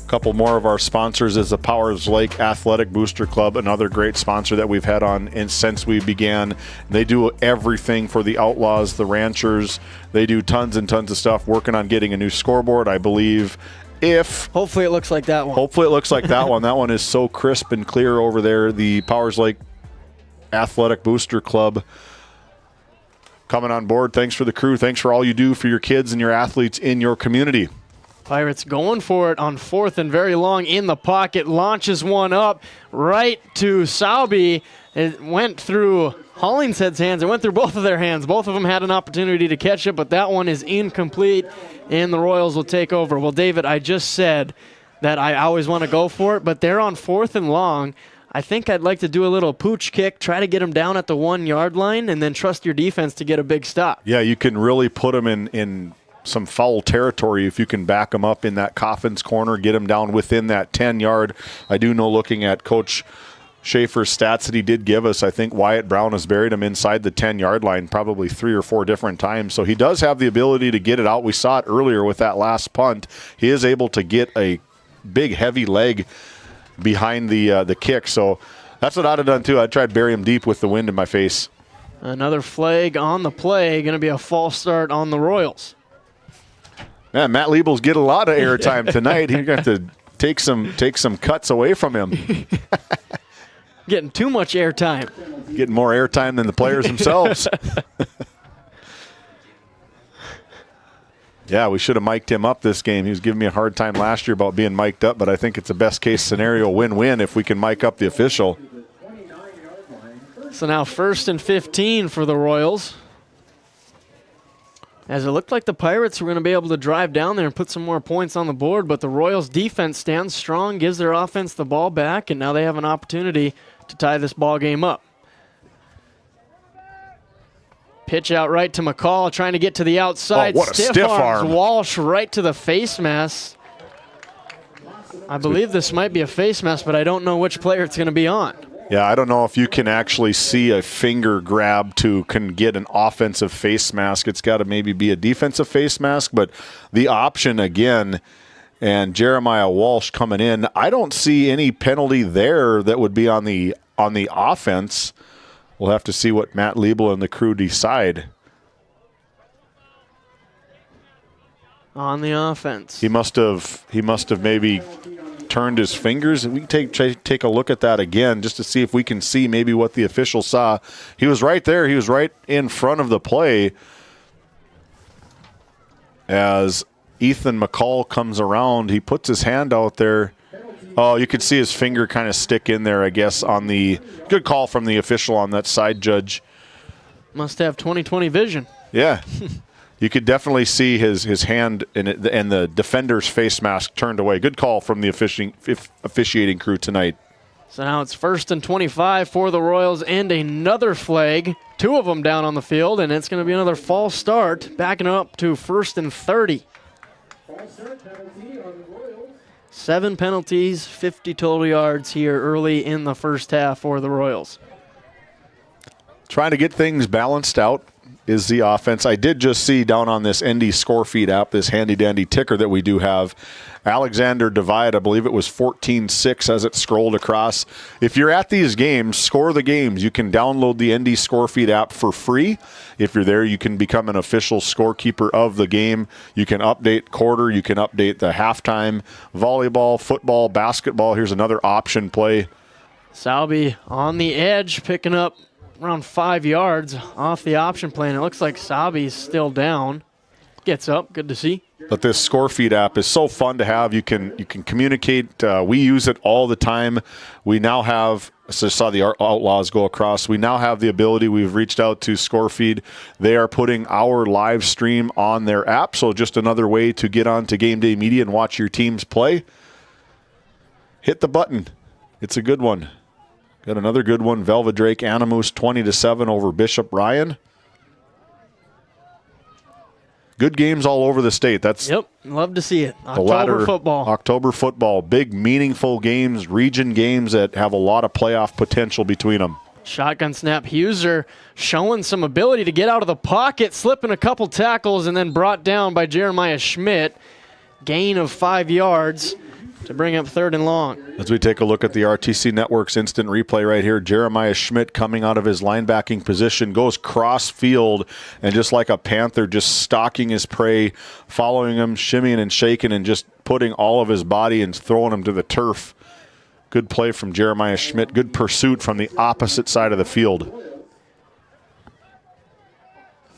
A couple more of our sponsors is the Powers Lake Athletic Booster Club, another great sponsor that we've had on since we began. They do everything for the Outlaws, the Ranchers. They do tons and tons of stuff, working on getting a new scoreboard, I believe. Hopefully it looks like that one. Hopefully it looks like that one. That one is so crisp and clear over there. The Powers Lake Athletic Booster Club coming on board. Thanks for the crew. Thanks for all you do for your kids and your athletes in your community. Pirates going for it on 4th and very long in the pocket. Launches one up right to Sauby. It went through Hollingshead's hands. It went through both of their hands. Both of them had an opportunity to catch it, but that one is incomplete, and the Royals will take over. Well, David, I just said that I always want to go for it, but they're on 4th and long. I think I'd like to do a little pooch kick, try to get them down at the 1-yard line, and then trust your defense to get a big stop. Yeah, you can really put them in some foul territory if you can back them up in that Coffin's corner, get them down within that 10-yard. I do know, looking at Coach Schaefer's stats that he did give us, I think Wyatt Brown has buried him inside the 10-yard line probably 3 or 4 different times. So he does have the ability to get it out. We saw it earlier with that last punt. He is able to get a big, heavy leg behind the kick. So that's what I'd have done too. I'd try to bury him deep with the wind in my face. Another flag on the play. Going to be a false start on the Royals. Yeah, Matt Liebels get a lot of airtime tonight. He's going to have to take some cuts away from him. Getting too much airtime. Getting more airtime than the players themselves. Yeah, we should have mic'd him up this game. He was giving me a hard time last year about being mic'd up, but I think it's a best-case scenario win-win if we can mic up the official. So now 1st and 15 for the Royals. as it looked like the Pirates were going to be able to drive down there and put some more points on the board, but the Royals defense stands strong, gives their offense the ball back, and now they have an opportunity to tie this ball game up. Pitch out right to McCall, trying to get to the outside. Oh, what a stiff arm. Walsh right to the face mask. I believe this might be a face mask, but I don't know which player it's going to be on. Yeah, I don't know if you can actually see a finger grab can get an offensive face mask. It's got to maybe be a defensive face mask, but the option again, and Jeremiah Walsh coming in, I don't see any penalty there that would be on the offense. We'll have to see what Matt Liebel and the crew decide. On the offense. He must have maybe turned his fingers. We can take a look at that again just to see if we can see maybe what the official saw. He was right there. He was right in front of the play as Ethan McCall comes around. He puts his hand out there. Oh, you could see his finger kind of stick in there, I guess, on the good call from the official on that side, Judge. Must have 20/20 vision. Yeah. You could definitely see his hand and the defender's face mask turned away. Good call from the officiating crew tonight. So now it's 1st and 25 for the Royals and another flag. 2 of them down on the field, and it's going to be another false start, backing up to 1st and 30. 7 penalties, 50 total yards here early in the first half for the Royals. Trying to get things balanced out is the offense. I did just see down on this ND score feed app, this handy-dandy ticker that we do have, Alexander Divide, I believe it was 14-6 as it scrolled across. If you're at these games, score the games. You can download the ND score feed app for free. If you're there, you can become an official scorekeeper of the game. You can update quarter. You can update the halftime, volleyball, football, basketball. Here's another option play. Salby on the edge, picking up around 5 yards off the option play, and it looks like Sabi's still down. Gets up, good to see. But this score feed app is so fun to have. You can communicate. We use it all the time. We now have, so I saw the Outlaws go across. We now have the ability. We've reached out to ScoreFeed. They are putting our live stream on their app, so just another way to get on to Game Day Media and watch your teams play. Hit the button. It's a good one. Got another good one. Velvet Drake Animus 20-7 over Bishop Ryan. Good games all over the state. Yep, love to see it. October football. Big, meaningful games, region games that have a lot of playoff potential between them. Shotgun snap. Huser showing some ability to get out of the pocket, slipping a couple tackles, and then brought down by Jeremiah Schmidt. Gain of 5 yards to bring up 3rd and long. As we take a look at the RTC Network's instant replay right here, Jeremiah Schmidt coming out of his linebacking position, goes cross field, and just like a panther, just stalking his prey, following him, shimmying and shaking, and just putting all of his body and throwing him to the turf. Good play from Jeremiah Schmidt. Good pursuit from the opposite side of the field.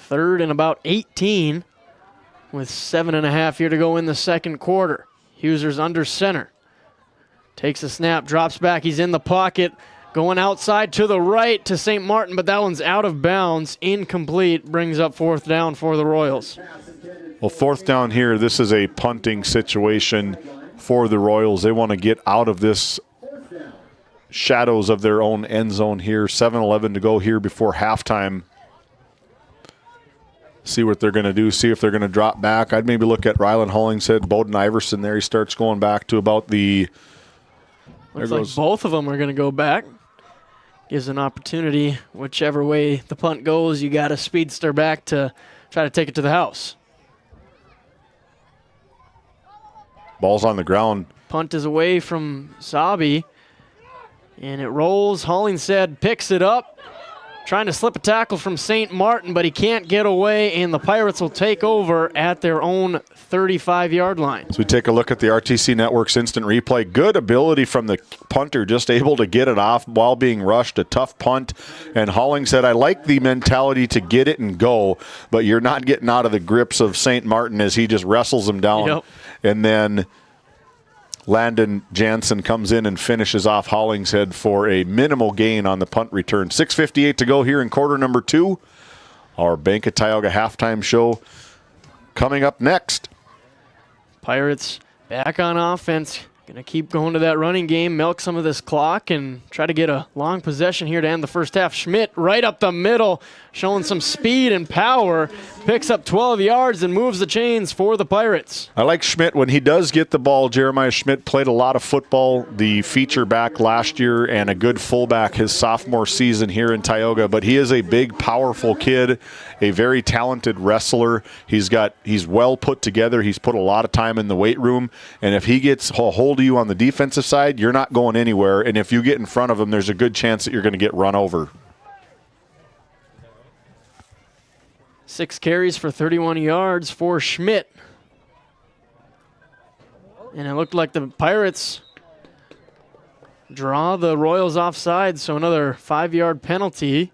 3rd and about 18 with 7.5 here to go in the second quarter. Huser's under center. Takes a snap, drops back. He's in the pocket. Going outside to the right to St. Martin, but that one's out of bounds. Incomplete. Brings up 4th down for the Royals. Well, 4th down here, this is a punting situation for the Royals. They want to get out of this shadows of their own end zone here. 7:11 to go here before halftime. See what they're going to do, see if they're going to drop back. I'd maybe look at Rylan Hollingshead, Bowden Iverson there. He starts going back to about the... Looks like both of them are going to go back. Gives an opportunity. Whichever way the punt goes, you got a speedster back to try to take it to the house. Ball's on the ground. Punt is away from Sabi, and it rolls. Hollingshead picks it up. Trying to slip a tackle from St. Martin, but he can't get away, and the Pirates will take over at their own 35-yard line. So we take a look at the RTC Network's instant replay. Good ability from the punter, just able to get it off while being rushed. A tough punt. And Hollingshead, I like the mentality to get it and go, but you're not getting out of the grips of St. Martin as he just wrestles him down. Yep. And then Landon Jansen comes in and finishes off Hollingshead for a minimal gain on the punt return. 6:58 to go here in quarter number 2. Our Bank of Tioga halftime show. coming up next. Pirates back on offense. Going to keep going to that running game, milk some of this clock, and try to get a long possession here to end the first half. Schmidt right up the middle, showing some speed and power. Picks up 12 yards and moves the chains for the Pirates. I like Schmidt when he does get the ball. Jeremiah Schmidt played a lot of football, the feature back last year, and a good fullback his sophomore season here in Tioga. But he is a big, powerful kid, a very talented wrestler. He's well put together. He's put a lot of time in the weight room. And if he gets a hold of you on the defensive side, you're not going anywhere. And if you get in front of him, there's a good chance that you're going to get run over. 6 carries for 31 yards for Schmidt. And it looked like the Pirates draw the Royals offside, so another 5-yard penalty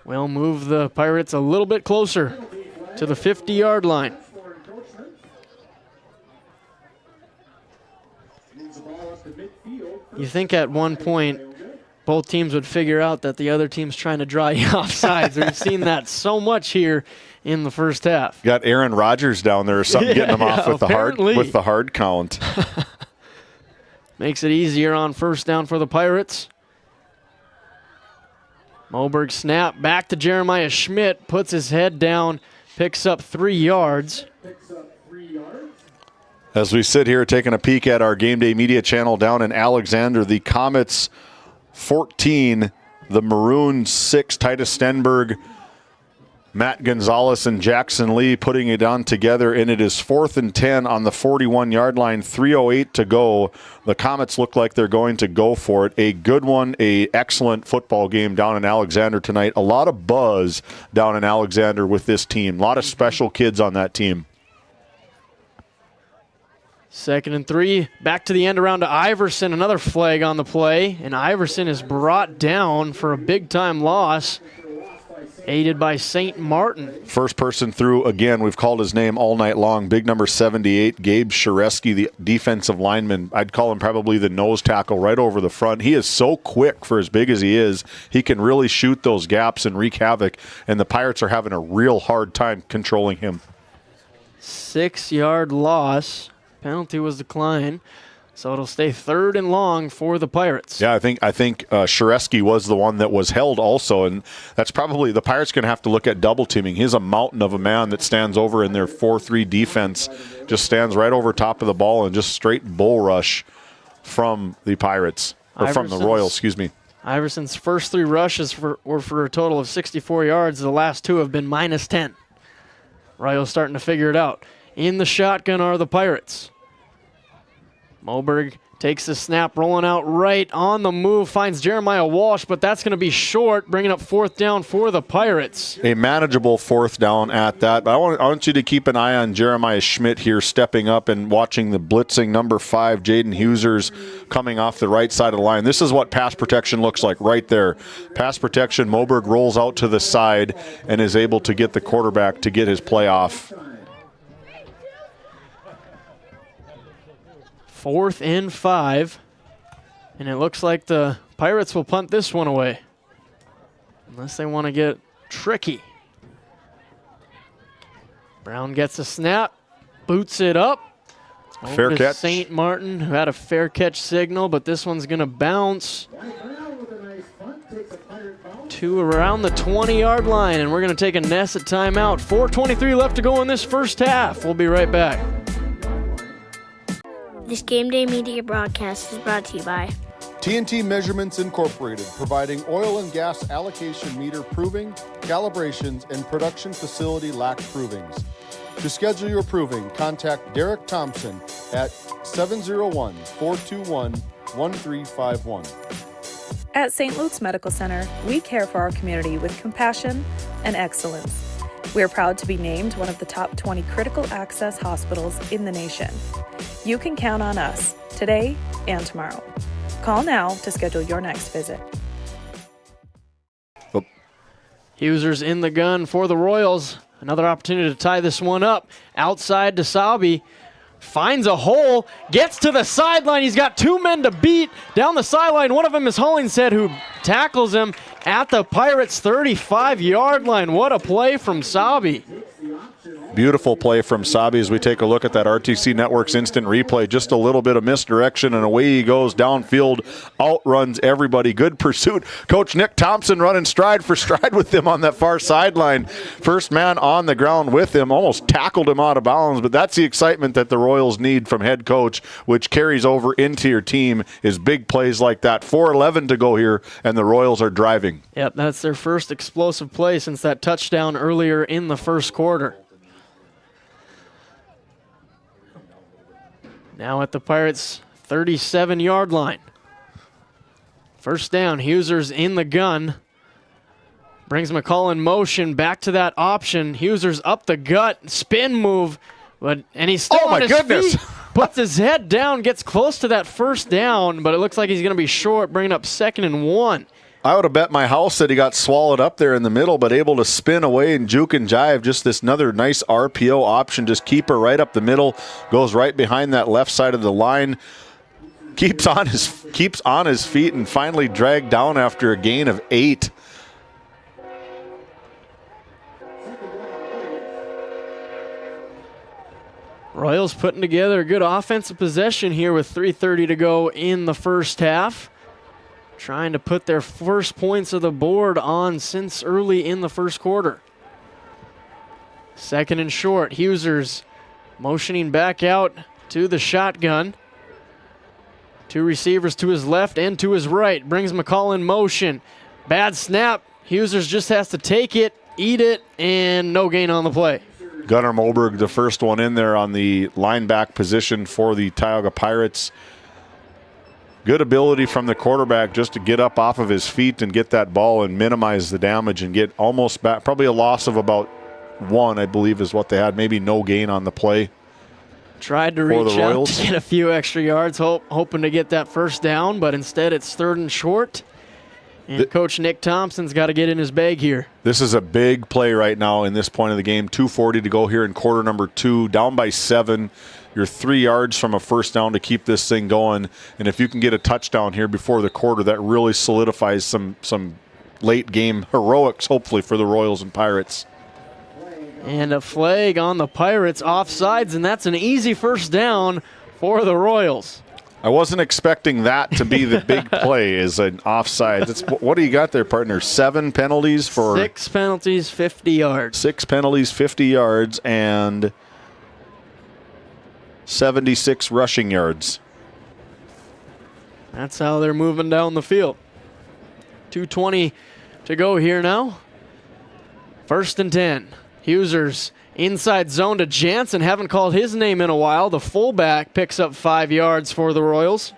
will move the Pirates a little bit closer to the 50-yard line. You think at one point both teams would figure out that the other team's trying to draw you offsides. We've seen that so much here in the first half. Got Aaron Rodgers down there or something, getting him off with the hard count. Makes it easier on first down for the Pirates. Moberg snap back to Jeremiah Schmidt, puts his head down, picks up 3 yards. As we sit here taking a peek at our Game Day Media channel down in Alexander, the Comets 14, the Maroons 6, Titus Stenberg, Matt Gonzalez, and Jackson Lee putting it on together, and it is 4th and 10 on the 41-yard line, 3:08 to go. The Comets look like they're going to go for it. A good one, a excellent football game down in Alexander tonight. A lot of buzz down in Alexander with this team. A lot of special kids on that team. 2nd and 3, back to the end around to Iverson, another flag on the play, and Iverson is brought down for a big-time loss, aided by St. Martin. First person through, again, we've called his name all night long, big number 78, Gabe Shareski, the defensive lineman. I'd call him probably the nose tackle right over the front. He is so quick for as big as he is. He can really shoot those gaps and wreak havoc, and the Pirates are having a real hard time controlling him. 6-yard loss. Penalty was declined, so it'll stay 3rd and long for the Pirates. Yeah, I think Shareski was the one that was held also, and that's probably the Pirates going to have to look at double teaming. He's a mountain of a man that stands over in their 4-3 defense, just stands right over top of the ball and just straight bull rush from the Pirates, or from the Royals, excuse me. Iverson's first 3 rushes were for a total of 64 yards. The last 2 have been minus 10. Royals starting to figure it out. In the shotgun are the Pirates. Moberg takes the snap, rolling out right on the move, finds Jeremiah Walsh, but that's going to be short, bringing up 4th down for the Pirates. A manageable 4th down at that. But I want you to keep an eye on Jeremiah Schmidt here stepping up and watching the blitzing number 5, Jaden Husers, coming off the right side of the line. This is what pass protection looks like right there. Pass protection, Moberg rolls out to the side and is able to get the quarterback to get his play off. 4th and 5, and it looks like the Pirates will punt this one away, unless they want to get tricky. Brown gets a snap, boots it up. Fair catch. St. Martin, who had a fair catch signal, but this one's going to bounce to around the 20-yard line, and we're going to take a Nesset timeout. 4:23 left to go in this first half. We'll be right back. This Game Day Media broadcast is brought to you by TNT Measurements Incorporated, providing oil and gas allocation meter proving, calibrations, and production facility lac provings. To schedule your proving, contact Derek Thompson at 701-421-1351. At St. Luke's Medical Center, we care for our community with compassion and excellence. We are proud to be named one of the top 20 critical access hospitals in the nation. You can count on us today and tomorrow. Call now to schedule your next visit. Husers in the gun for the Royals. Another opportunity to tie this one up. Outside to Salby. finds a hole, gets to the sideline. He's got two men to beat down the sideline. One of them is Hollingshead, who tackles him at the Pirates' 35-yard line. What a play from Sabi. Beautiful play from Sabi as we take a look at that RTC Network's instant replay. Just a little bit of misdirection, and away he goes downfield, outruns everybody. Good pursuit. Coach Nick Thompson running stride for stride with him on that far sideline. First man on the ground with him, almost tackled him out of bounds, but that's the excitement that the Royals need from head coach, which carries over into your team, is big plays like that. 4:11 to go here, and the Royals are driving. Yep, that's their first explosive play since that touchdown earlier in the first quarter. Now at the Pirates' 37-yard line. First down, Huser's in the gun. Brings McCall in motion, back to that option. Huser's up the gut, spin move, and he's still on his feet. Puts his head down, gets close to that first down, but it looks like he's going to be short, bringing up 2nd and 1. I would have bet my house that he got swallowed up there in the middle, but able to spin away and juke and jive. Just this another nice RPO option. Just keep her right up the middle. Goes right behind that left side of the line. Keeps on his feet and finally dragged down after a gain of 8. Royals putting together a good offensive possession here with 3:30 to go in the first half. Trying to put their first points of the board on since early in the first quarter. 2nd and short. Huser's motioning back out to the shotgun. Two receivers to his left and to his right. Brings McCall in motion. Bad snap. Huser's just has to take it, eat it, and no gain on the play. Gunnar Moberg, the first one in there on the lineback position for the Tioga Pirates. Good ability from the quarterback just to get up off of his feet and get that ball and minimize the damage and get almost back. Probably a loss of about 1, I believe, is what they had. Maybe no gain on the play. Tried to reach out to get a few extra yards, hoping to get that first down, but instead it's 3rd and short. And Coach Nick Thompson's got to get in his bag here. This is a big play right now in this point of the game. 2:40 to go here in quarter number 2. Down by 7. You're 3 yards from a first down to keep this thing going. And if you can get a touchdown here before the quarter, that really solidifies some late game heroics, hopefully, for the Royals and Pirates. And a flag on the Pirates, offsides, and that's an easy first down for the Royals. I wasn't expecting that to be the big play, is an offside. What do you got there, partner? 7 penalties for... 6 penalties, 50 yards. 6 penalties, 50 yards, and 76 rushing yards. That's how they're moving down the field. 2:20 to go here now. 1st and 10. Huser's inside zone to Jansen. Haven't called his name in a while. The fullback picks up 5 yards for the Royals.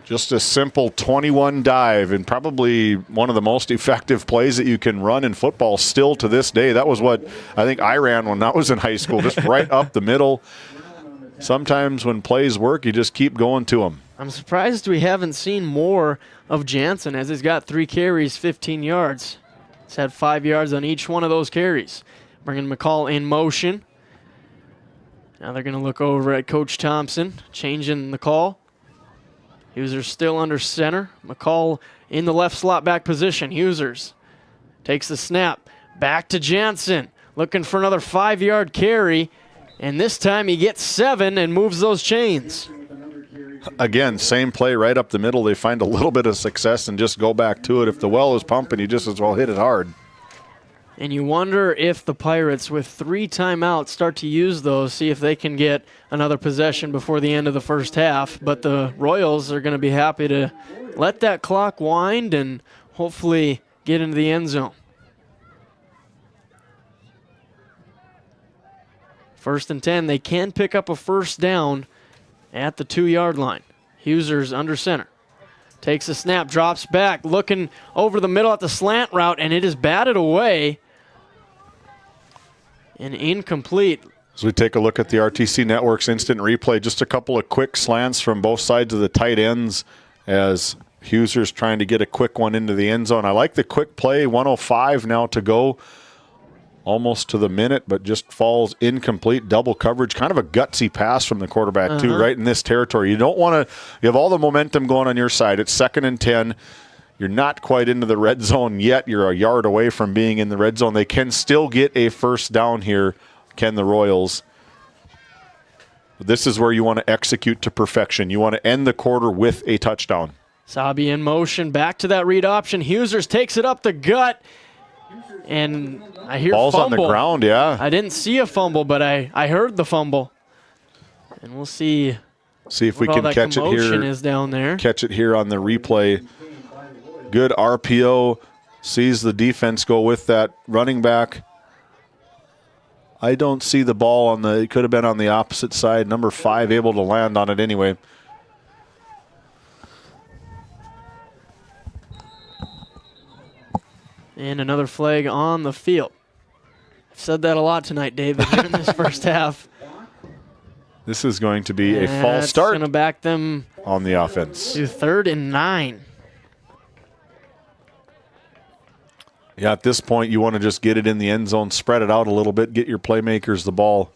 Just a simple 21 dive, and probably one of the most effective plays that you can run in football still to this day. That was what I think I ran when I was in high school, just right up the middle. Sometimes when plays work, you just keep going to them. I'm surprised we haven't seen more of Jansen, as he's got 3 carries, 15 yards. He's had 5 yards on each one of those carries. Bringing McCall in motion. Now they're going to look over at Coach Thompson, changing the call. Huser's still under center. McCall in the left slot back position. Huser's takes the snap. Back to Jansen. Looking for another 5-yard carry. And this time he gets 7 and moves those chains. Again, same play right up the middle. They find a little bit of success and just go back to it. If the well is pumping, you just as well hit it hard. And you wonder if the Pirates, with 3 timeouts, start to use those, see if they can get another possession before the end of the first half. But the Royals are going to be happy to let that clock wind and hopefully get into the end zone. 1st and 10. They can pick up a first down at the 2-yard line. Huser's under center. Takes a snap, drops back, looking over the middle at the slant route, and it is batted away. And incomplete. As we take a look at the RTC Network's instant replay, just a couple of quick slants from both sides of the tight ends as Huser's trying to get a quick one into the end zone. I like the quick play, 1:05 now to go. almost to the minute, but just falls incomplete. Double coverage, kind of a gutsy pass from the quarterback, too, right in this territory. You don't want to – you have all the momentum going on your side. It's 2nd and 10. You're not quite into the red zone yet. You're a yard away from being in the red zone. They can still get a first down here, can the Royals. This is where you want to execute to perfection. You want to end the quarter with a touchdown. Sabi in motion, back to that read option. Huesers takes it up the gut. And I hear Ball's fumble. on the ground, yeah. I didn't see a fumble, but I heard the fumble. And we'll see if we can catch it here. Is down there. Catch it here on the replay. Good RPO. Sees the defense go with that running back. I don't see the ball on the – it could have been on the opposite side. Number 5 able to land on it anyway. And another flag on the field. I've said that a lot tonight, David, during this first half. This is going to be a false start. Going to back them on the offense to 3rd and 9. Yeah, at this point, you want to just get it in the end zone, spread it out a little bit, get your playmakers the ball.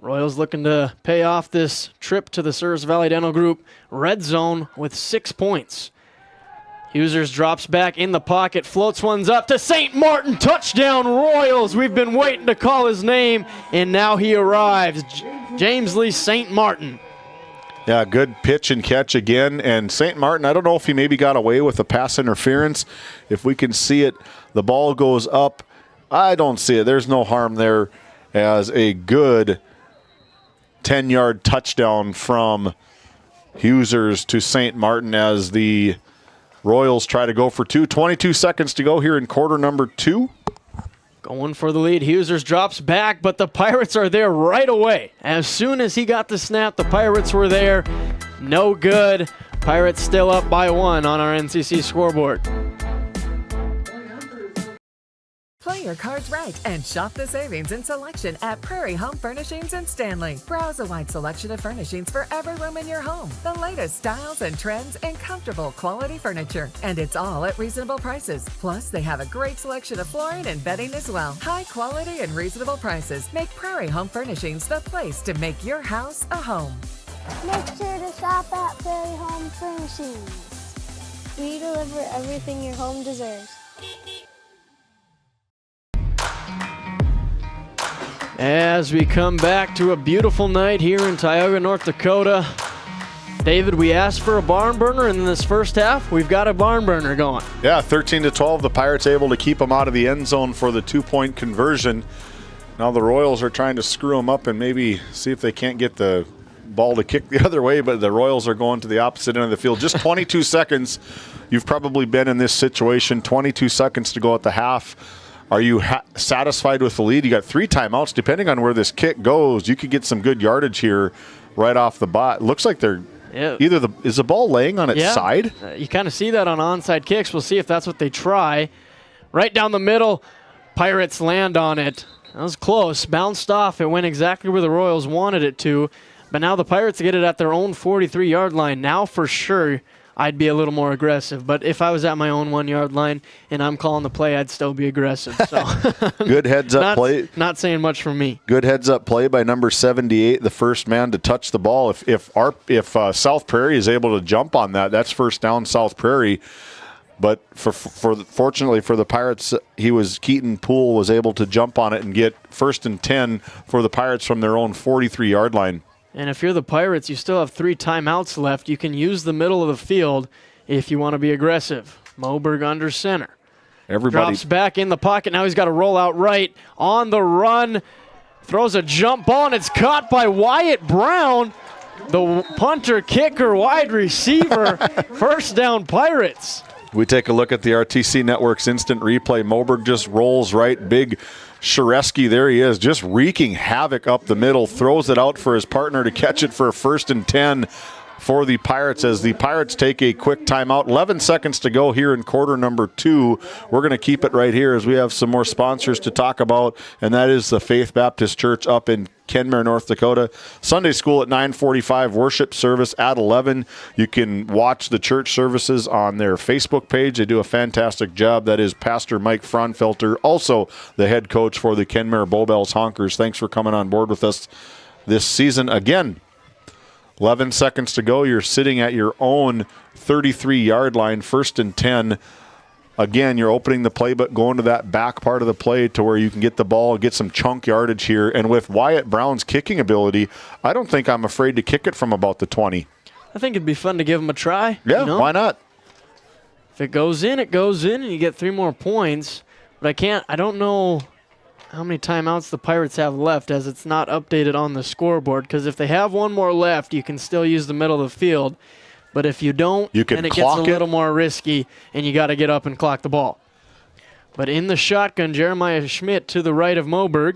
Royals looking to pay off this trip to the Service Valley Dental Group red zone with 6 points. Huesers drops back in the pocket, floats ones up to St. Martin. Touchdown, Royals. We've been waiting to call his name, and now he arrives. James Lee St. Martin. Yeah, good pitch and catch again. And St. Martin, I don't know if he maybe got away with the pass interference. If we can see it, the ball goes up. I don't see it. There's no harm there as a good 10-yard touchdown from Huesers to St. Martin as the Royals try to go for 2. 22 seconds to go here in quarter number 2. Going for the lead. Huesers drops back, but the Pirates are there right away. As soon as he got the snap, the Pirates were there. No good. Pirates still up by 1 on our NCC scoreboard. Play your cards right and shop the savings and selection at Prairie Home Furnishings in Stanley. Browse a wide selection of furnishings for every room in your home. The latest styles and trends and comfortable quality furniture. And it's all at reasonable prices. Plus, they have a great selection of flooring and bedding as well. High quality and reasonable prices make Prairie Home Furnishings the place to make your house a home. Make sure to shop at Prairie Home Furnishings. We deliver everything your home deserves. As we come back to a beautiful night here in Tioga, North Dakota. David, we asked for a barn burner in this first half. We've got a barn burner going. Yeah, 13-12. The Pirates able to keep them out of the end zone for the 2-point conversion. Now the Royals are trying to screw them up and maybe see if they can't get the ball to kick the other way, but the Royals are going to the opposite end of the field. Just 22 seconds. You've probably been in this situation. 22 seconds to go at the half. Are you satisfied with the lead? You got 3 timeouts. Depending on where this kick goes, you could get some good yardage here right off the bat. Looks like they're either is the ball laying on its side? You kind of see that on onside kicks. We'll see if that's what they try. Right down the middle, Pirates land on it. That was close. Bounced off. It went exactly where the Royals wanted it to. But now the Pirates get it at their own 43-yard line. Now for sure I'd be a little more aggressive. But if I was at my own 1-yard line and I'm calling the play, I'd still be aggressive. So good heads-up play. Not saying much from me. Good heads-up play by number 78, the first man to touch the ball. If South Prairie is able to jump on that, that's first down South Prairie. But fortunately for the Pirates, Keaton Poole was able to jump on it and get 1st and 10 for the Pirates from their own 43-yard line. And if you're the Pirates, you still have 3 timeouts left. You can use the middle of the field if you want to be aggressive. Moberg under center. Everybody drops back in the pocket. Now he's got to roll out right. On the run. Throws a jump ball, and it's caught by Wyatt Brown, the punter, kicker, wide receiver. First down, Pirates. We take a look at the RTC Network's instant replay. Moberg just rolls right. Big Shareski, there he is, just wreaking havoc up the middle. Throws it out for his partner to catch it for a 1st and 10 for the Pirates as the Pirates take a quick timeout. 11 seconds to go here in quarter number 2. We're going to keep it right here as we have some more sponsors to talk about, and that is the Faith Baptist Church up in Kenmare, North Dakota. Sunday school at 9:45, worship service at 11. You can watch the church services on their Facebook page. They do a fantastic job. That is Pastor Mike Fraunfelter, also the head coach for the Kenmare Bowbells Honkers. Thanks for coming on board with us this season again. 11 seconds to go. You're sitting at your own 33-yard line, 1st and 10. Again, you're opening the playbook, going to that back part of the play to where you can get the ball, get some chunk yardage here. And with Wyatt Brown's kicking ability, I don't think I'm afraid to kick it from about the 20. I think it'd be fun to give him a try. Yeah, why not? If it goes in, and you get 3 more points. But I don't know how many timeouts the Pirates have left, as it's not updated on the scoreboard, because if they have one more left, you can still use the middle of the field. But if you don't, then it gets a little more risky, and you got to get up and clock the ball. But in the shotgun, Jeremiah Schmidt to the right of Moberg.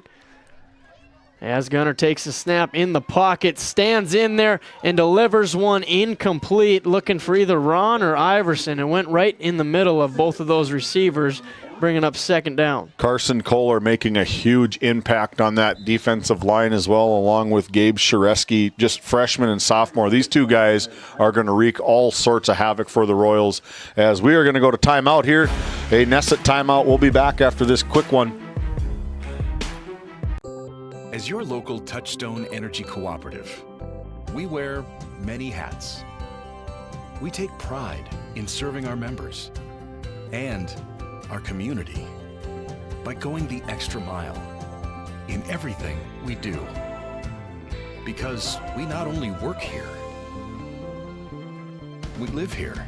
As Gunner takes a snap in the pocket, stands in there, and delivers one incomplete, looking for either Ron or Iverson. It went right in the middle of both of those receivers, bringing up 2nd down. Carson Kohler making a huge impact on that defensive line as well, along with Gabe Shareski, just freshman and sophomore. These two guys are going to wreak all sorts of havoc for the Royals. As we are going to go to timeout here, a Nesset timeout. We'll be back after this quick one. As your local Touchstone Energy Cooperative, we wear many hats. We take pride in serving our members and our community by going the extra mile in everything we do. Because we not only work here, we live here.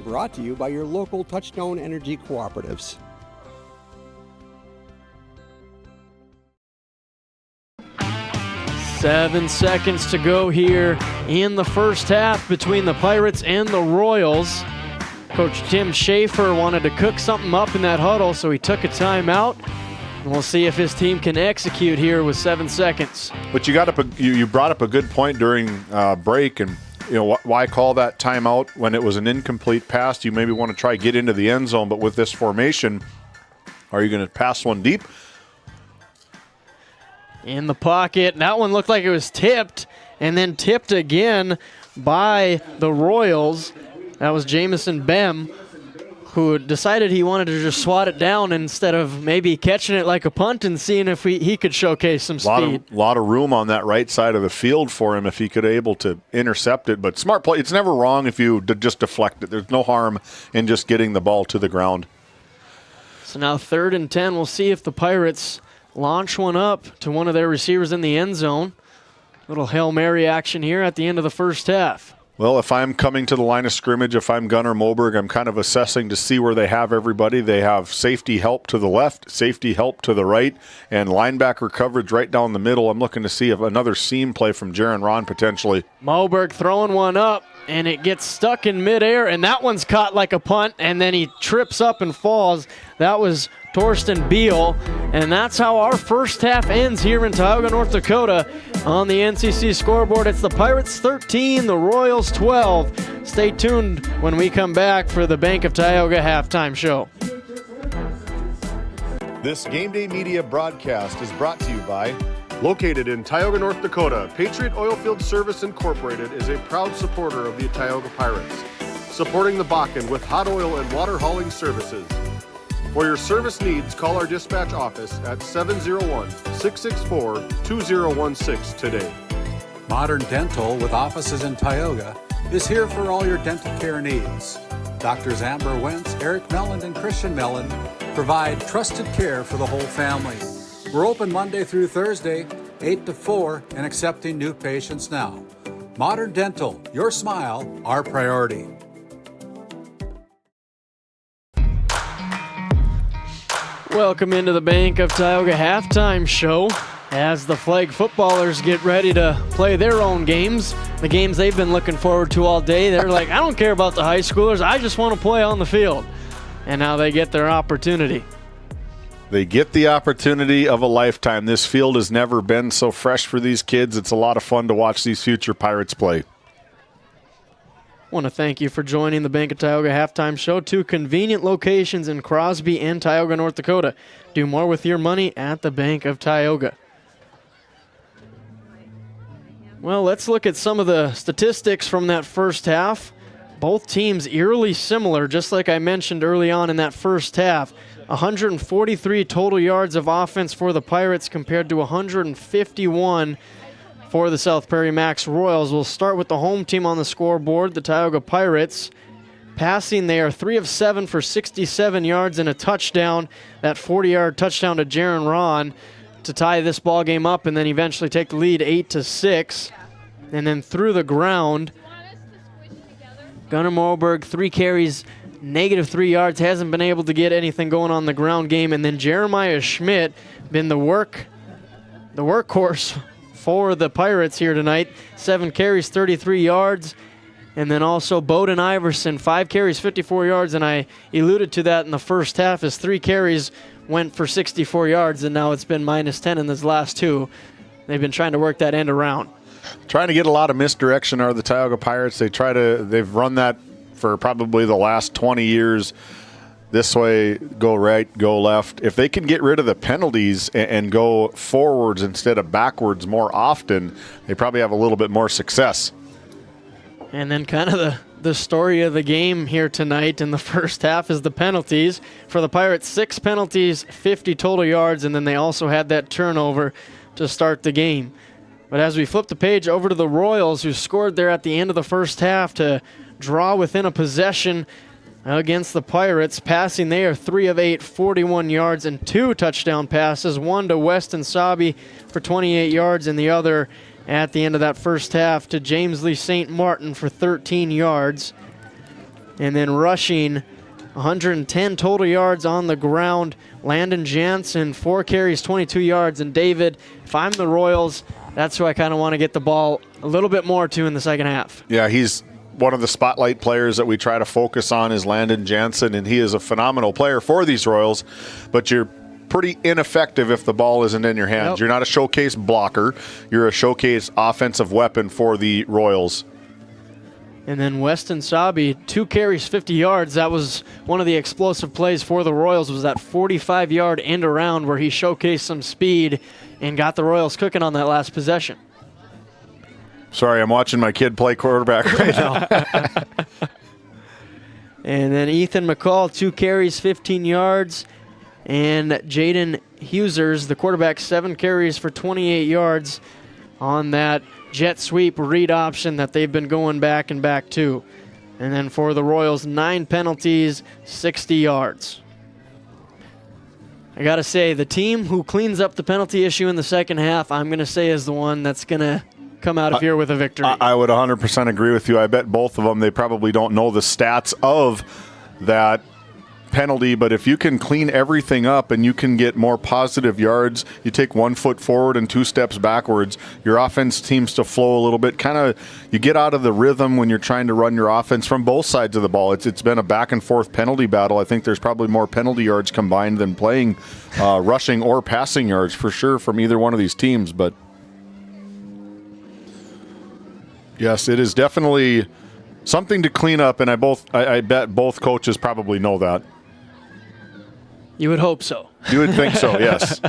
Brought to you by your local Touchstone Energy Cooperatives. Seven seconds to go here in the first half between the Pirates and the Royals. Coach Tim Schaefer wanted to cook something up in that huddle, so he took a timeout. And we'll see if his team can execute here with 7 seconds. But you brought up a good point during break, and why call that timeout when it was an incomplete pass? You maybe want to try get into the end zone, but with this formation, are you going to pass one deep? In the pocket. That one looked like it was tipped, and then tipped again by the Royals. That was Jamison Bem, who decided he wanted to just swat it down instead of maybe catching it like a punt and seeing if he could showcase some speed. A lot of room on that right side of the field for him if he could able to intercept it. But smart play. It's never wrong if you just deflect it. There's no harm in just getting the ball to the ground. So now 3rd and 10. We'll see if the Pirates launch one up to one of their receivers in the end zone. Little Hail Mary action here at the end of the first half. Well, if I'm coming to the line of scrimmage, if I'm Gunnar Moberg, I'm kind of assessing to see where they have everybody. They have safety help to the left, safety help to the right, and linebacker coverage right down the middle. I'm looking to see if another seam play from Jaron Ron potentially. Moberg throwing one up, and it gets stuck in midair, and that one's caught like a punt, and then he trips up and falls. That was Torsten Beal, and that's how our first half ends here in Tioga, North Dakota. On the NCC scoreboard, it's the Pirates 13, the Royals 12. Stay tuned when we come back for the Bank of Tioga halftime show. This Game Day Media broadcast is brought to you by, located in Tioga, North Dakota, Patriot Oilfield Service Incorporated is a proud supporter of the Tioga Pirates, supporting the Bakken with hot oil and water hauling services. For your service needs, call our dispatch office at 701-664-2016 today. Modern Dental, with offices in Tioga, is here for all your dental care needs. Doctors Amber Wentz, Eric Melland, and Christian Melland provide trusted care for the whole family. We're open Monday through Thursday, 8 to 4, and accepting new patients now. Modern Dental, your smile, our priority. Welcome into the Bank of Tioga halftime show as the flag footballers get ready to play their own games, the games they've been looking forward to all day. They're like, I don't care about the high schoolers, I just want to play on the field. And now they get their opportunity. They get the opportunity of a lifetime. This field has never been so fresh for these kids. It's a lot of fun to watch these future Pirates play. I want to thank you for joining the Bank of Tioga halftime show. 2 convenient locations in Crosby and Tioga, North Dakota. Do more with your money at the Bank of Tioga. Well, let's look at some of the statistics from that first half. Both teams eerily similar, just like I mentioned early on in that first half. 143 total yards of offense for the Pirates compared to 151 for the South Prairie-Max Royals. We'll start with the home team on the scoreboard, the Tioga Pirates. Passing, they are 3 of 7 for 67 yards and a touchdown. That 40-yard touchdown to Jaron Ron to tie this ball game up and then eventually take the lead 8-6. And then through the ground, Gunnar Moberg, 3 carries, -3 yards, hasn't been able to get anything going on the ground game. And then Jeremiah Schmidt, been the workhorse for the Pirates here tonight. 7 carries, 33 yards. And then also Bowden Iverson, 5 carries, 54 yards, and I alluded to that in the first half. His 3 carries went for 64 yards, and now it's been -10 in his last 2. They've been trying to work that end around. Trying to get a lot of misdirection out of the Tioga Pirates. They've run that for probably the last 20 years. This way, go right, go left. If they can get rid of the penalties and go forwards instead of backwards more often, they probably have a little bit more success. And then kind of the story of the game here tonight in the first half is the penalties. For the Pirates, 6 penalties, 50 total yards, and then they also had that turnover to start the game. But as we flip the page over to the Royals, who scored there at the end of the first half to draw within a possession against the Pirates. Passing, they are 3 of 8, 41 yards, and 2 touchdown passes. One to Weston Sabi for 28 yards, and the other at the end of that first half to James Lee St. Martin for 13 yards. And then rushing, 110 total yards on the ground. Landon Jansen, 4 carries, 22 yards. And David, if I'm the Royals, that's who I kind of want to get the ball a little bit more to in the second half. Yeah, he's one of the spotlight players that we try to focus on is Landon Jansen, and he is a phenomenal player for these Royals, but you're pretty ineffective if the ball isn't in your hands. Yep. You're not a showcase blocker. You're a showcase offensive weapon for the Royals. And then Weston Sabi, 2 carries, 50 yards. That was one of the explosive plays for the Royals, was that 45-yard end around where he showcased some speed and got the Royals cooking on that last possession. Sorry, I'm watching my kid play quarterback right now. And then Ethan McCall, 2 carries, 15 yards. And Jaden Husers, the quarterback, 7 carries for 28 yards on that jet sweep read option that they've been going back and back to. And then for the Royals, 9 penalties, 60 yards. I got to say, the team who cleans up the penalty issue in the second half, I'm going to say is the one that's going to come out of here with a victory. I would 100% agree with you. I bet both of them, they probably don't know the stats of that penalty, but if you can clean everything up and you can get more positive yards, you take 1 foot forward and 2 steps backwards, your offense seems to flow a little bit. Kind of, you get out of the rhythm when you're trying to run your offense from both sides of the ball. It's been a back and forth penalty battle. I think there's probably more penalty yards combined than playing rushing or passing yards for sure from either one of these teams. But yes, it is definitely something to clean up, and I bet both coaches probably know that. You would hope so. You would think so, yes.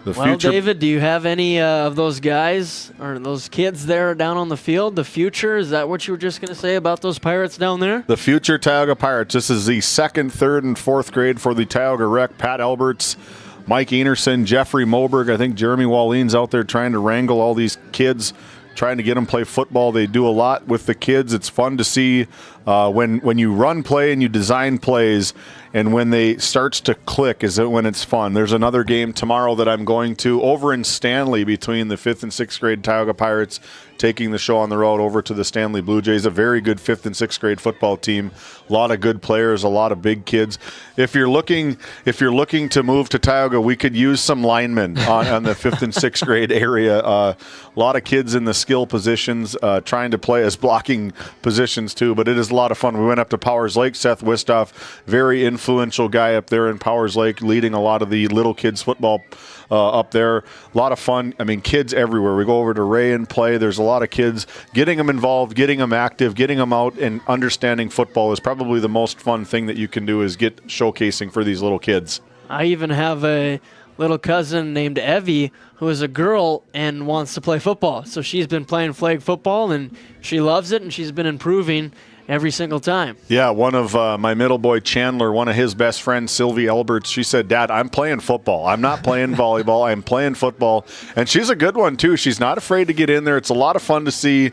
Well, David, do you have any of those guys or those kids there down on the field? The future, is that what you were just going to say about those Pirates down there? The future Tioga Pirates. This is the 2nd, 3rd, and 4th grade for the Tioga Rec. Pat Alberts, Mike Enerson, Jeffrey Moberg. I think Jeremy Walline's out there trying to wrangle all these kids, trying to get them play football. They do a lot with the kids. It's fun to see when you run play and you design plays, and when they starts to click is when it's fun. There's another game tomorrow that I'm going to over in Stanley between the 5th and 6th grade Tioga Pirates taking the show on the road over to the Stanley Blue Jays, a very good 5th and 6th grade football team. A lot of good players, a lot of big kids. If you're looking to move to Tioga, we could use some linemen on the 5th and 6th grade area. A lot of kids in the skill positions trying to play as blocking positions too, but it is a lot of fun. We went up to Powers Lake. Seth Wistoff, very influential guy up there in Powers Lake, leading a lot of the little kids football up there. A lot of fun. I mean, kids everywhere. We go over to Ray and play. There's a lot of kids. Getting them involved, getting them active, getting them out and understanding football is probably the most fun thing that you can do, is get showcasing for these little kids. I even have a little cousin named Evie who is a girl and wants to play football. So she's been playing flag football, and she loves it, and she's been improving every single time. Yeah, one of my middle boy, Chandler, one of his best friends, Sylvie Elberts, she said, Dad, I'm playing football. I'm not playing volleyball. I'm playing football. And she's a good one, too. She's not afraid to get in there. It's a lot of fun to see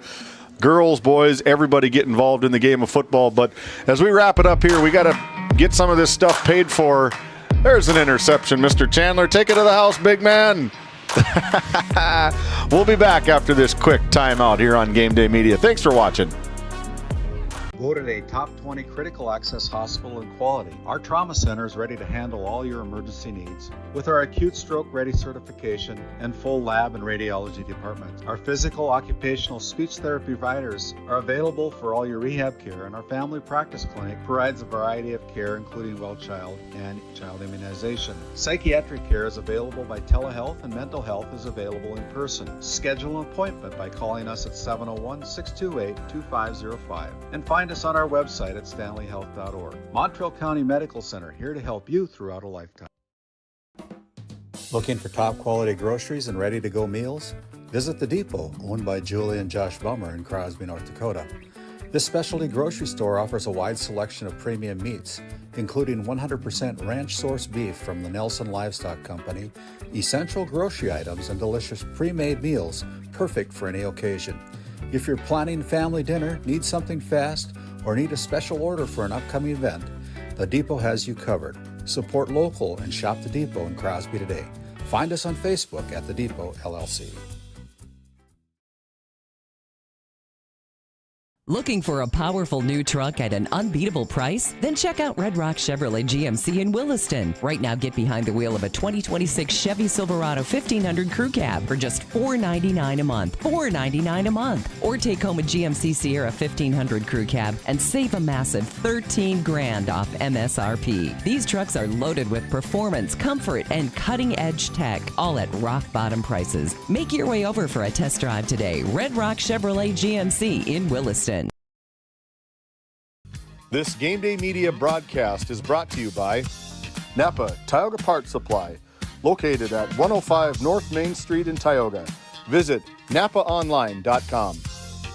girls, boys, everybody get involved in the game of football. But as we wrap it up here, we got to get some of this stuff paid for. There's an interception, Mr. Chandler. Take it to the house, big man. We'll be back after this quick timeout here on Game Day Media. Thanks for watching. Voted a top 20 critical access hospital in quality, our trauma center is ready to handle all your emergency needs with our acute stroke ready certification and full lab and radiology department. Our physical, occupational, speech therapy providers are available for all your rehab care, and our family practice clinic provides a variety of care including well child and child immunization. Psychiatric care is available by telehealth, and mental health is available in person. Schedule an appointment by calling us at 701-628-2505 and find us on our website at stanleyhealth.org. Montreal County Medical Center, here to help you throughout a lifetime. Looking for top quality groceries and ready to go meals? Visit The Depot, owned by Julie and Josh Bummer in Crosby, North Dakota. This specialty grocery store offers a wide selection of premium meats, including 100% ranch source beef from the Nelson Livestock Company, essential grocery items, and delicious pre-made meals perfect for any occasion. If you're planning family dinner, need something fast, or need a special order for an upcoming event, The Depot has you covered. Support local and shop The Depot in Crosby today. Find us on Facebook at The Depot LLC. Looking for a powerful new truck at an unbeatable price? Then check out Red Rock Chevrolet GMC in Williston. Right now, get behind the wheel of a 2026 Chevy Silverado 1500 Crew Cab for just $499 a month. $499 a month. Or take home a GMC Sierra 1500 Crew Cab and save a massive $13,000 off MSRP. These trucks are loaded with performance, comfort, and cutting-edge tech, all at rock-bottom prices. Make your way over for a test drive today. Red Rock Chevrolet GMC in Williston. This Game Day Media broadcast is brought to you by Napa Tioga Parts Supply, located at 105 North Main Street in Tioga. Visit napaonline.com.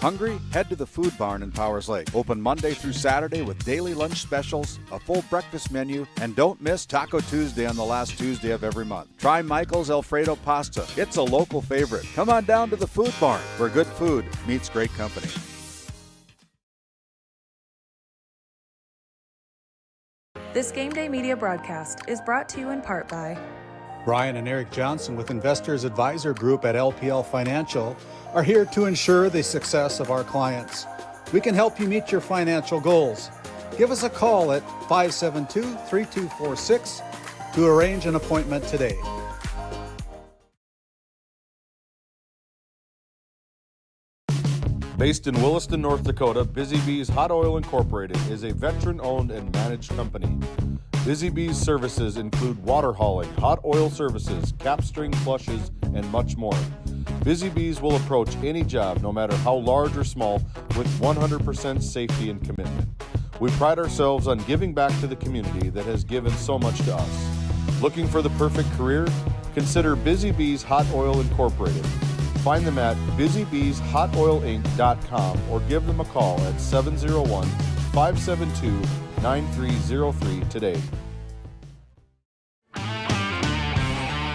Hungry? Head to the Food Barn in Powers Lake. Open Monday through Saturday with daily lunch specials, a full breakfast menu, and don't miss Taco Tuesday on the last Tuesday of every month. Try Michael's Alfredo Pasta. It's a local favorite. Come on down to the Food Barn, where good food meets great company. This Game Day Media broadcast is brought to you in part by Brian and Eric Johnson with Investors Advisor Group at LPL Financial are here to ensure the success of our clients. We can help you meet your financial goals. Give us a call at 572-3246 to arrange an appointment today. Based in Williston, North Dakota, Busy Bees Hot Oil Incorporated is a veteran-owned and managed company. Busy Bees services include water hauling, hot oil services, capstring flushes, and much more. Busy Bees will approach any job, no matter how large or small, with 100% safety and commitment. We pride ourselves on giving back to the community that has given so much to us. Looking for the perfect career? Consider Busy Bees Hot Oil Incorporated. Find them at busybeeshotoilinc.com or give them a call at 701-572-9303 today.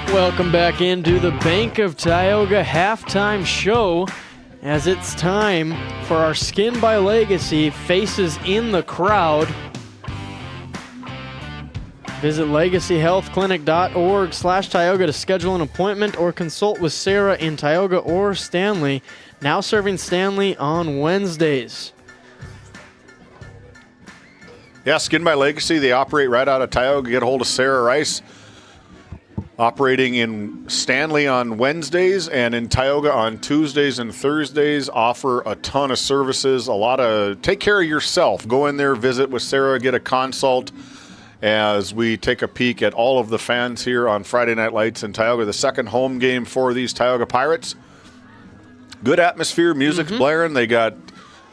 Welcome back into the Bank of Tioga halftime show, as it's time for our Skin by Legacy Faces in the Crowd. Visit legacyhealthclinic.org/Tioga to schedule an appointment or consult with Sarah in Tioga or Stanley. Now serving Stanley on Wednesdays. Yeah, Skin by Legacy, they operate right out of Tioga. Get a hold of Sarah Rice. Operating in Stanley on Wednesdays and in Tioga on Tuesdays and Thursdays. Offer a ton of services. Take care of yourself. Go in there, visit with Sarah, get a consult. As we take a peek at all of the fans here on Friday Night Lights in Tioga, the second home game for these Tioga Pirates. Good atmosphere, music's blaring. They got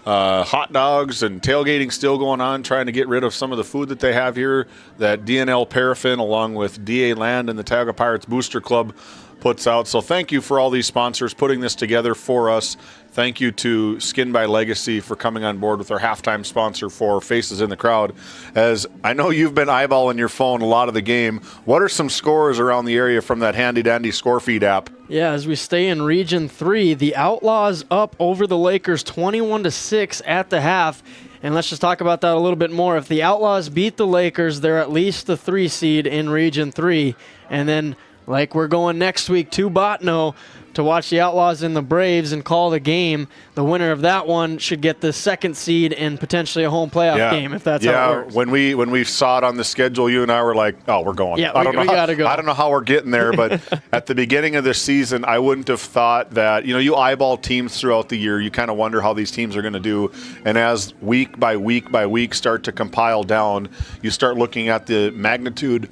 hot dogs and tailgating still going on, trying to get rid of some of the food that they have here that DNL Paraffin, along with DA Land and the Tioga Pirates Booster Club, puts out. So thank you for all these sponsors putting this together for us. Thank you to Skin by Legacy for coming on board with our halftime sponsor for Faces in the Crowd. As I know you've been eyeballing your phone a lot of the game, what are some scores around the area from that handy-dandy score feed app? Yeah, as we stay in Region 3, the Outlaws up over the Lakers 21-6 at the half. And let's just talk about that a little bit more. If the Outlaws beat the Lakers, they're at least the 3 seed in Region 3. And then, like we're going next week to Botno to watch the Outlaws and the Braves and call the game. The winner of that one should get the 2nd seed and potentially a home playoff game if that's how it works. When we saw it on the schedule, you and I were like, oh, we're going. Yeah, we gotta go. I don't know how we're getting there, but at the beginning of the season, I wouldn't have thought that, you eyeball teams throughout the year. You kind of wonder how these teams are going to do. And as week by week by week start to compile down, you start looking at the magnitude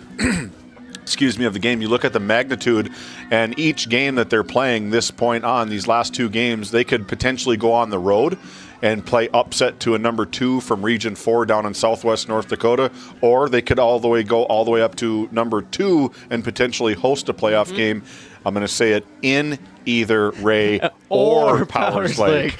of the game. You look at the magnitude, and each game that they're playing this point on, these last 2 games, they could potentially go on the road and play upset to a number 2 from Region 4 down in southwest North Dakota, or they could go all the way up to number 2 and potentially host a playoff game. I'm going to say it, in either Ray or Powers Lake.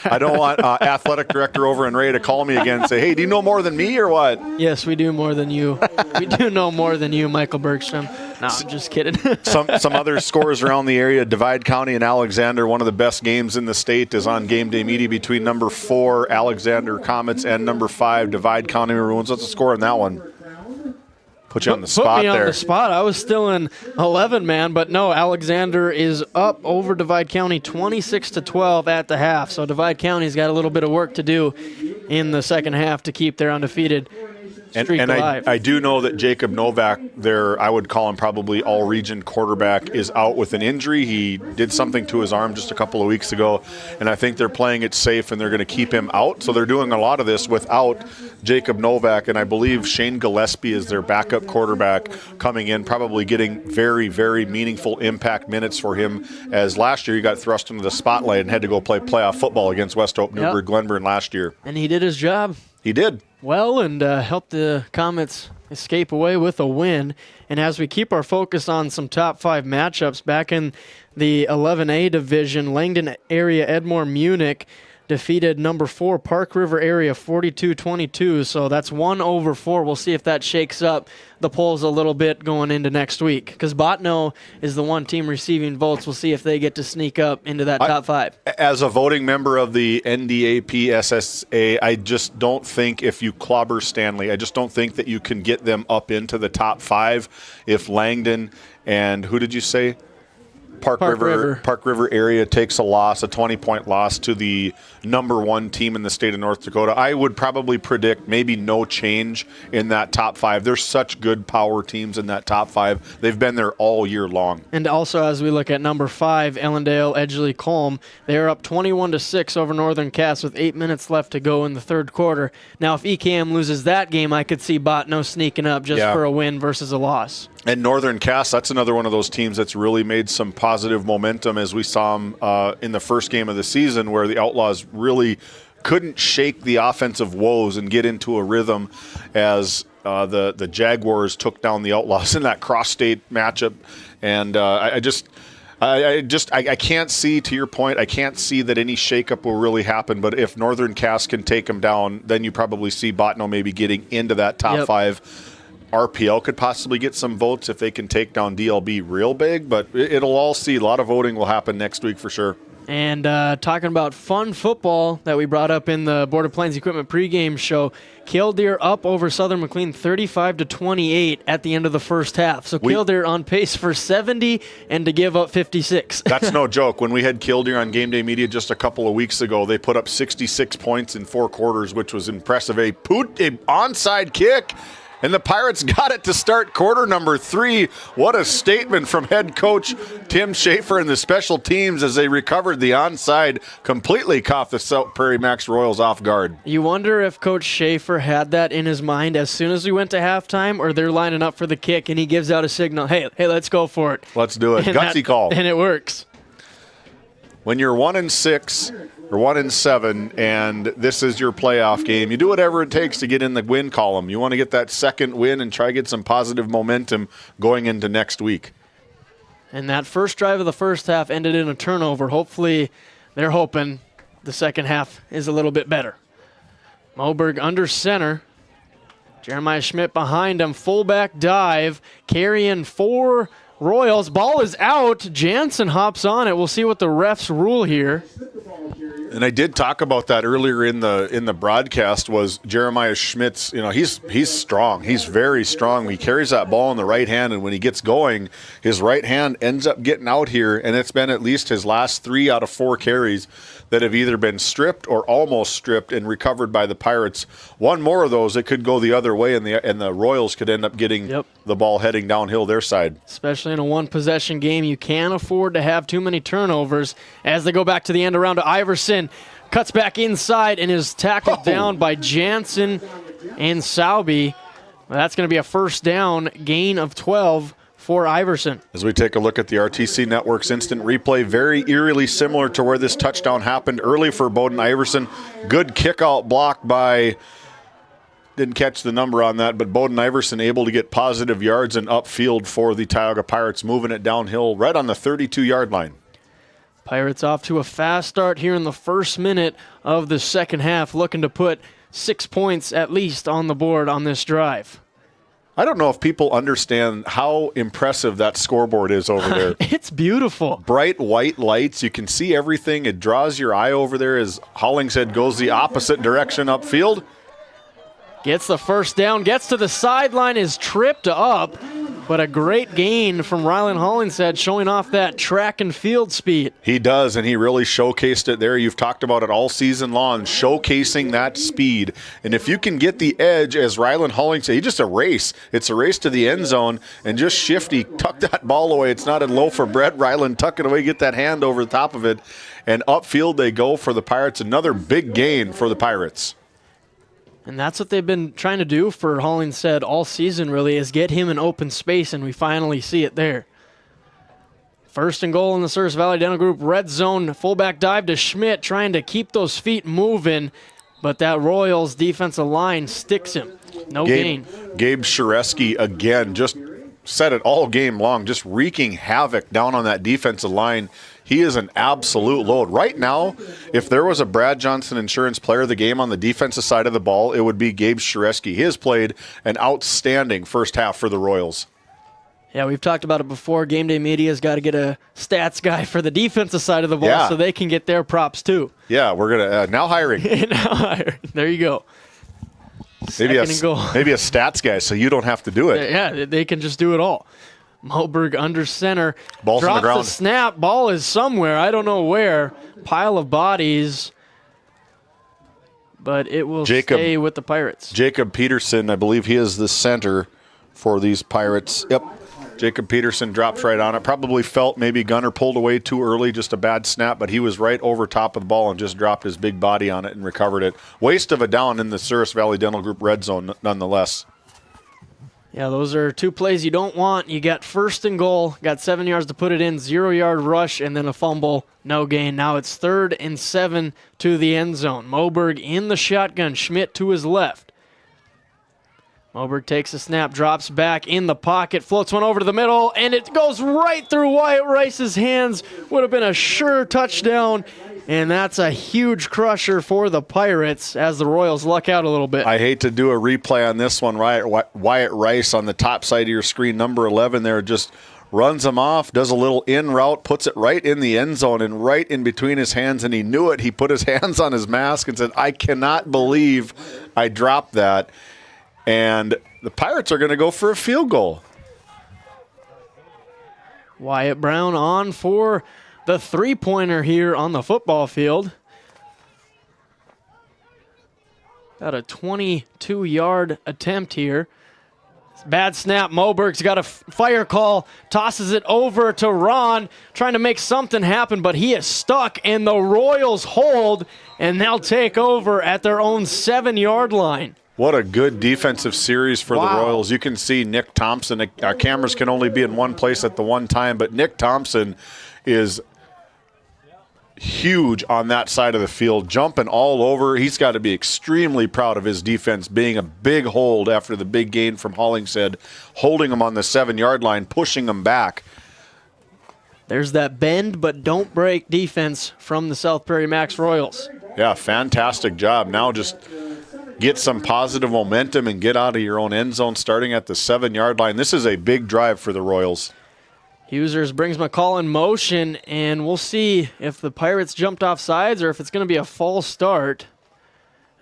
I don't want athletic director over in Ray to call me again and say, hey, do you know more than me or what? Yes, we do more than you. We do know more than you, Michael Bergstrom. No, I'm just kidding. Some other scores around the area. Divide County and Alexander, one of the best games in the state, is on Game Day Media between number 4, Alexander Comets, and number 5, Divide County Maroons. What's the score on that one? Put you on the spot there. Put me on the spot. I was still in 11, man, but no, Alexander is up over Divide County 26-12 at the half. So Divide County's got a little bit of work to do in the second half to keep their undefeated streak alive. I do know that Jacob Novak, I would call him probably all-region quarterback, is out with an injury. He did something to his arm just a couple of weeks ago, and I think they're playing it safe, and they're going to keep him out. So they're doing a lot of this without Jacob Novak, and I believe Shane Gillespie is their backup quarterback coming in, probably getting very, very meaningful impact minutes for him, as last year he got thrust into the spotlight and had to go play playoff football against West Hope Newburgh Glenburn last year. And he did his job. He did. Well, and helped the Comets escape away with a win. And as we keep our focus on some top 5 matchups, back in the 11A division, Langdon area Edmore Munich defeated number 4 Park River area 42-22. So that's 1/4. We'll see if that shakes up the polls a little bit going into next week, because Botno is the one team receiving votes. We'll see if they get to sneak up into that top 5. As a voting member of the NDAP SSA, I just don't think if you clobber Stanley, I just don't think that you can get them up into the top 5 if Langdon and who did you say? Park River area takes a loss, a 20-point loss to the number 1 team in the state of North Dakota. I would probably predict maybe no change in that top 5. There's such good power teams in that top 5. They've been there all year long. And also, as we look at number 5, Ellendale Edgeley Colm, they're up 21-6 over Northern Cass with 8 minutes left to go in the third quarter. Now, if EKM loses that game, I could see Botno sneaking up just for a win versus a loss. And Northern Cass, that's another one of those teams that's really made some positive momentum, as we saw them in the first game of the season, where the Outlaws really couldn't shake the offensive woes and get into a rhythm as the Jaguars took down the Outlaws in that cross-state matchup. And I can't see, to your point, I can't see that any shakeup will really happen. But if Northern Cass can take them down, then you probably see Botno maybe getting into that top 5. RPL could possibly get some votes if they can take down DLB real big, but it'll all see. A lot of voting will happen next week for sure. And talking about fun football that we brought up in the Border Plains Equipment pregame show, Killdeer up over Southern McLean 35-28 at the end of the first half. So Killdeer on pace for 70 and to give up 56. That's no joke. When we had Killdeer on Game Day Media just a couple of weeks ago, they put up 66 points in 4 quarters, which was impressive. A onside kick. And the Pirates got it to start quarter number 3. What a statement from head coach Tim Schaefer and the special teams as they recovered the onside, completely caught the Prairie-Max Royals off guard. You wonder if Coach Schaefer had that in his mind as soon as we went to halftime, or they're lining up for the kick and he gives out a signal, hey, let's go for it. Let's do it. Gutsy call. And it works. when you're 1-6 or 1-7 and this is your playoff game, you do whatever it takes to get in the win column. You want to get that second win and try to get some positive momentum going into next week. And that first drive of the first half ended in a turnover. Hopefully, they're hoping the second half is a little bit better. Moberg under center. Jeremiah Schmidt behind him. Fullback dive. Carrying for Royals. Ball is out. Jansen hops on it. We'll see what the refs rule here. And I did talk about that earlier in the broadcast. Was Jeremiah Schmidt's, he's strong. He's very strong. He carries that ball in the right hand, and when he gets going, his right hand ends up getting out here, and it's been at least his last 3 out of 4 carries that have either been stripped or almost stripped and recovered by the Pirates. One more of those, it could go the other way, and the Royals could end up getting the ball heading downhill their side. Especially in a one-possession game, you can't afford to have too many turnovers. As they go back to the end around to Iverson, cuts back inside and is tackled down by Jansen and Sauby. Well, that's going to be a first down, gain of 12 for Iverson. As we take a look at the RTC Network's instant replay, very eerily similar to where this touchdown happened early for Bowden Iverson. Good kick-out block by, didn't catch the number on that, but Bowden Iverson able to get positive yards and upfield for the Tioga Pirates, moving it downhill right on the 32-yard line. Pirates off to a fast start here in the first minute of the second half, looking to put 6 points at least on the board on this drive. I don't know if people understand how impressive that scoreboard is over there. It's beautiful. Bright white lights. You can see everything. It draws your eye over there as Hollingshead goes the opposite direction upfield. Gets the first down, gets to the sideline, is tripped up, but a great gain from Rylan Hollingshead, showing off that track and field speed. He does, and he really showcased it there. You've talked about it all season long, showcasing that speed. And if you can get the edge, as Rylan Hollingshead, he just a race. It's a race to the end zone, and just shifty, tuck that ball away. It's not a loaf of bread. Rylan, tuck it away, get that hand over the top of it, and upfield they go for the Pirates. Another big gain for the Pirates. And that's what they've been trying to do for Hollingshead all season, really, is get him in open space, and we finally see it there. First and goal in the Service Valley Dental Group red zone. Fullback dive to Schmidt, trying to keep those feet moving, but that Royals defensive line sticks him. No gain. Gabe Shareski, again, just said it all game long, just wreaking havoc down on that defensive line. He is an absolute load. Right now, if there was a Brad Johnson Insurance Player of the Game on the defensive side of the ball, it would be Gabe Shareski. He has played an outstanding first half for the Royals. Yeah, we've talked about it before. Game Day Media's got to get a stats guy for the defensive side of the ball so they can get their props too. Yeah, we're going to now hiring. There you go. Maybe a stats guy so you don't have to do it. Yeah, they can just do it all. Moberg under center. Ball's on the ground. Drops the snap. Ball is somewhere. I don't know where. Pile of bodies. But it will stay with the Pirates. Jacob Peterson, I believe he is the center for these Pirates. Yep. Jacob Peterson drops right on it. Probably felt maybe Gunner pulled away too early, just a bad snap, but he was right over top of the ball and just dropped his big body on it and recovered it. Waste of a down in the Service Valley Dental Group red zone nonetheless. Yeah, those are two plays you don't want. You got first and goal, got 7 yards to put it in, 0-yard rush, and then a fumble, no gain. Now it's 3rd and 7 to the end zone. Moberg in the shotgun, Schmidt to his left. Moberg takes a snap, drops back in the pocket, floats one over to the middle, and it goes right through Wyatt Rice's hands. Would have been a sure touchdown, and that's a huge crusher for the Pirates as the Royals luck out a little bit. I hate to do a replay on this one. Wyatt Rice on the top side of your screen, number 11 there, just runs him off, does a little in route, puts it right in the end zone and right in between his hands, and he knew it. He put his hands on his mask and said, I cannot believe I dropped that. And the Pirates are going to go for a field goal. Wyatt Brown on for the three-pointer here on the football field. Got a 22-yard attempt here. Bad snap. Moberg's got a fire call. Tosses it over to Ron, trying to make something happen, but he is stuck, and the Royals hold, and they'll take over at their own 7-yard line. What a good defensive series for the Royals. You can see Nick Thompson. Our cameras can only be in one place at the one time, but Nick Thompson is huge on that side of the field, jumping all over. He's got to be extremely proud of his defense, being a big hold after the big gain from Hollingshead, holding him on the 7-yard line, pushing him back. There's that bend but don't break defense from the South Prairie-Max Royals. Yeah, fantastic job. Now just get some positive momentum and get out of your own end zone starting at the 7-yard line. This is a big drive for the Royals. Husers brings McCall in motion, and we'll see if the Pirates jumped off sides or if it's going to be a false start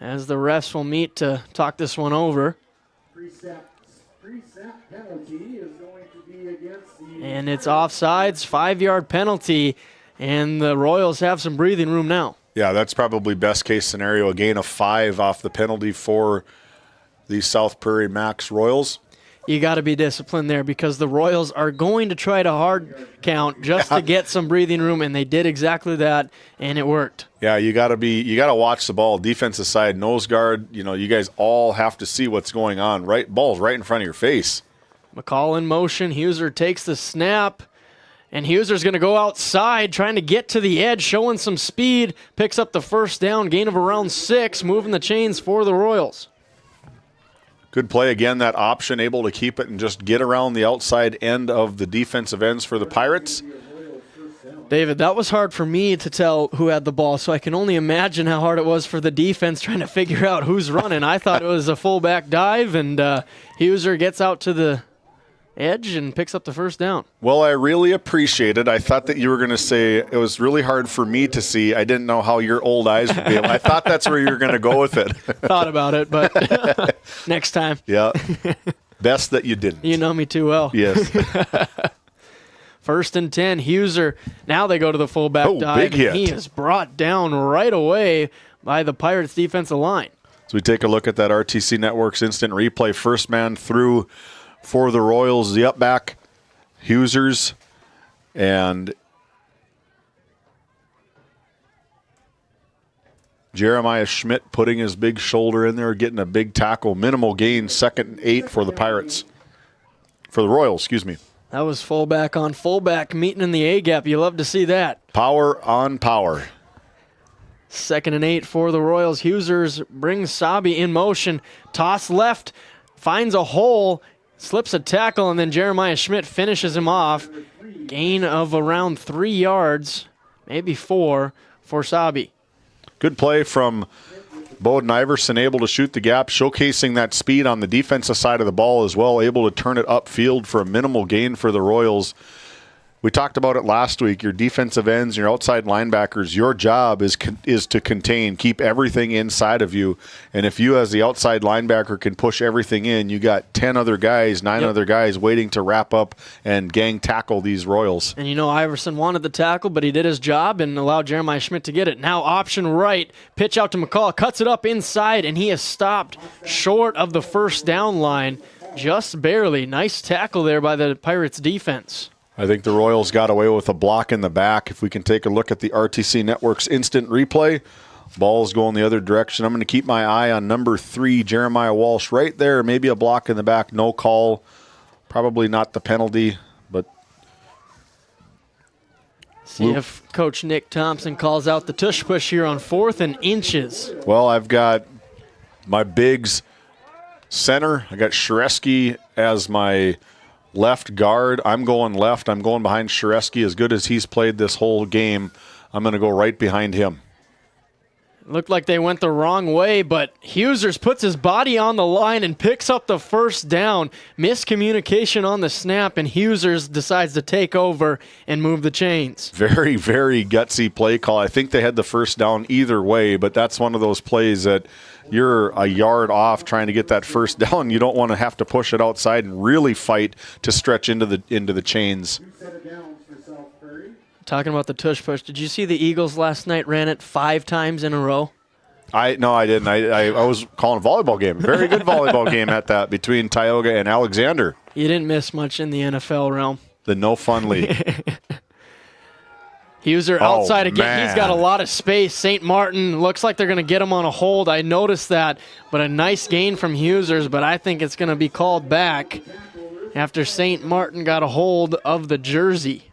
as the refs will meet to talk this one over. Penalty is going to be against the... And it's offsides, 5-yard penalty, and the Royals have some breathing room now. Yeah, that's probably best case scenario, a gain of 5 off the penalty for the South Prairie-Max Royals. You got to be disciplined there because the Royals are going to try to hard count just to get some breathing room, and they did exactly that, and it worked. Yeah, you got to watch the ball. Defensive side, nose guard, you guys all have to see what's going on. Ball's right in front of your face. McCall in motion. Huser takes the snap, and Huser's going to go outside trying to get to the edge, showing some speed, picks up the first down, gain of around 6, moving the chains for the Royals. Good play again, that option, able to keep it and just get around the outside end of the defensive ends for the Pirates. David, that was hard for me to tell who had the ball, so I can only imagine how hard it was for the defense trying to figure out who's running. I thought it was a fullback dive, and Huser gets out to the edge and picks up the first down. Well, I really appreciate it. I thought that you were going to say it was really hard for me to see. I didn't know how your old eyes would be able. I thought that's where you were going to go with it. Thought about it, but next time. Yeah. Best that you didn't. You know me too well. Yes. 1st and 10, Huser. Now they go to the fullback dive. Big hit. He is brought down right away by the Pirates defensive line. So we take a look at that RTC Network's instant replay. First man through for the Royals, the up back, Husers, and Jeremiah Schmidt putting his big shoulder in there, getting a big tackle. Minimal gain, 2nd and 8 for the Pirates. For the Royals, excuse me. That was fullback on fullback meeting in the A-gap. You love to see that. Power on power. 2nd and 8 for the Royals. Husers brings Sabi in motion. Toss left, finds a hole, slips a tackle, and then Jeremiah Schmidt finishes him off. Gain of around 3 yards, maybe 4 for Sabi. Good play from Bowden Iverson, able to shoot the gap, showcasing that speed on the defensive side of the ball as well, able to turn it upfield for a minimal gain for the Royals. We talked about it last week. Your defensive ends, your outside linebackers, your job is to contain, keep everything inside of you. And if you as the outside linebacker can push everything in, you got 10 other guys, 9 other guys waiting to wrap up and gang tackle these Royals. And Iverson wanted the tackle, but he did his job and allowed Jeremiah Schmidt to get it. Now option right, pitch out to McCall, cuts it up inside, and he is stopped short of the first down line, just barely. Nice tackle there by the Pirates defense. I think the Royals got away with a block in the back. If we can take a look at the RTC Network's instant replay, ball's going the other direction. I'm going to keep my eye on number 3, Jeremiah Walsh, right there. Maybe a block in the back, no call. Probably not the penalty, but... See if Coach Nick Thompson calls out the tush push here on 4th and inches. Well, I've got my bigs center. I got Shareski as my left guard. I'm going left. I'm going behind Shareski. As good as he's played this whole game, I'm going to go right behind him. Looked like they went the wrong way, but Husers puts his body on the line and picks up the first down. Miscommunication on the snap, and Husers decides to take over and move the chains. Very, very gutsy play call. I think they had the first down either way, but that's one of those plays that you're a yard off trying to get that first down. You don't want to have to push it outside and really fight to stretch into the chains. Talking about the tush push, did you see the Eagles last night ran it 5 times in a row? No, I didn't. I was calling a volleyball game. Very good volleyball game at that between Tioga and Alexander. You didn't miss much in the NFL realm. The No Fun League. Huser outside again. Man. He's got a lot of space. St. Martin looks like they're going to get him on a hold. I noticed that, but a nice gain from Husers, but I think it's going to be called back after St. Martin got a hold of the jersey.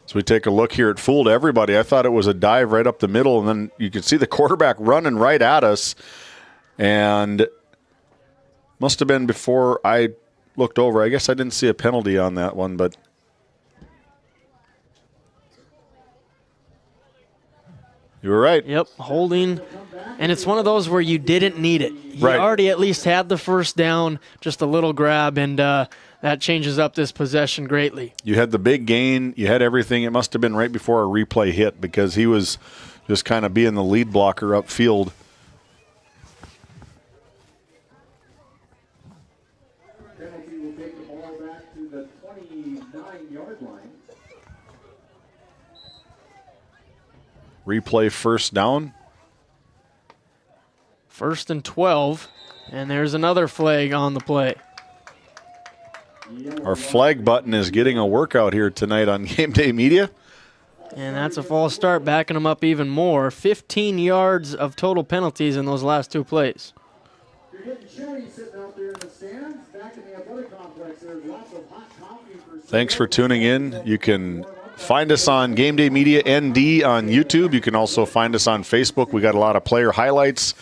So we take a look here. It fooled everybody. I thought it was a dive right up the middle, and then you could see the quarterback running right at us. And must have been before I looked over. I guess I didn't see a penalty on that one, but you were right. Yep, holding. And it's one of those where you didn't need it. He Right. already at least had the first down, just a little grab, and that changes up this possession greatly. You had the big gain. You had everything. It must have been right before a replay hit because he was just kind of being the lead blocker upfield. Penalty will take the ball back to the 29-yard line. Replay first down. 1st and 12, and there's another flag on the play. Our flag button is getting a workout here tonight on Game Day Media. And that's a false start, backing them up even more. 15 yards of total penalties in those last 2 plays. You're getting chilly sitting out there in the stands. Back in the athletic complex, there's lots of hot coffee for Thanks for tuning in. You can find us on Game Day Media ND on YouTube. You can also find us on Facebook. We got a lot of player highlights,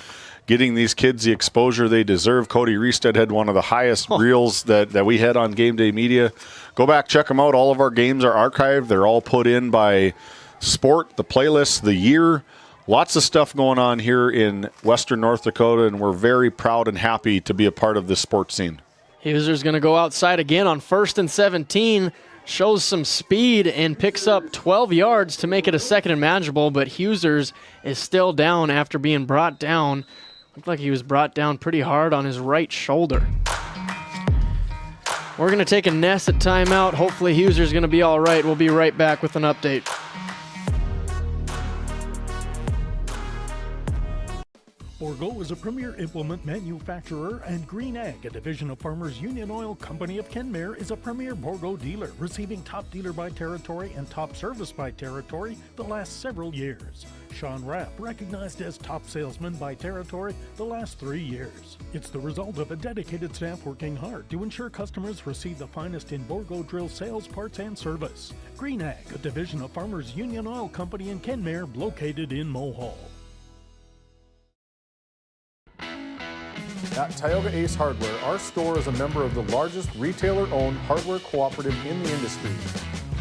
getting these kids the exposure they deserve. Cody Riestead had one of the highest reels that we had on Game Day Media. Go back, check them out. All of our games are archived. They're all put in by sport, the playlist, the year. Lots of stuff going on here in Western North Dakota, and we're very proud and happy to be a part of this sports scene. Huser's going to go outside again on 1st and 17. Shows some speed and picks up 12 yards to make it a 2nd and manageable, but Huser's is still down after being brought down. Looked like he was brought down pretty hard on his right shoulder. We're going to take a Nesset timeout. Hopefully Huser's going to be all right. We'll be right back with an update. Bourgault is a premier implement manufacturer, and Green Ag, a division of Farmers Union Oil Company of Kenmare, is a premier Bourgault dealer, receiving top dealer by territory and top service by territory the last several years. Sean Rapp, recognized as top salesman by territory the last 3 years. It's the result of a dedicated staff working hard to ensure customers receive the finest in Bourgault drill sales, parts, and service. Green Ag, a division of Farmers Union Oil Company in Kenmare, located in Mohall. At Tioga Ace Hardware, our store is a member of the largest retailer-owned hardware cooperative in the industry.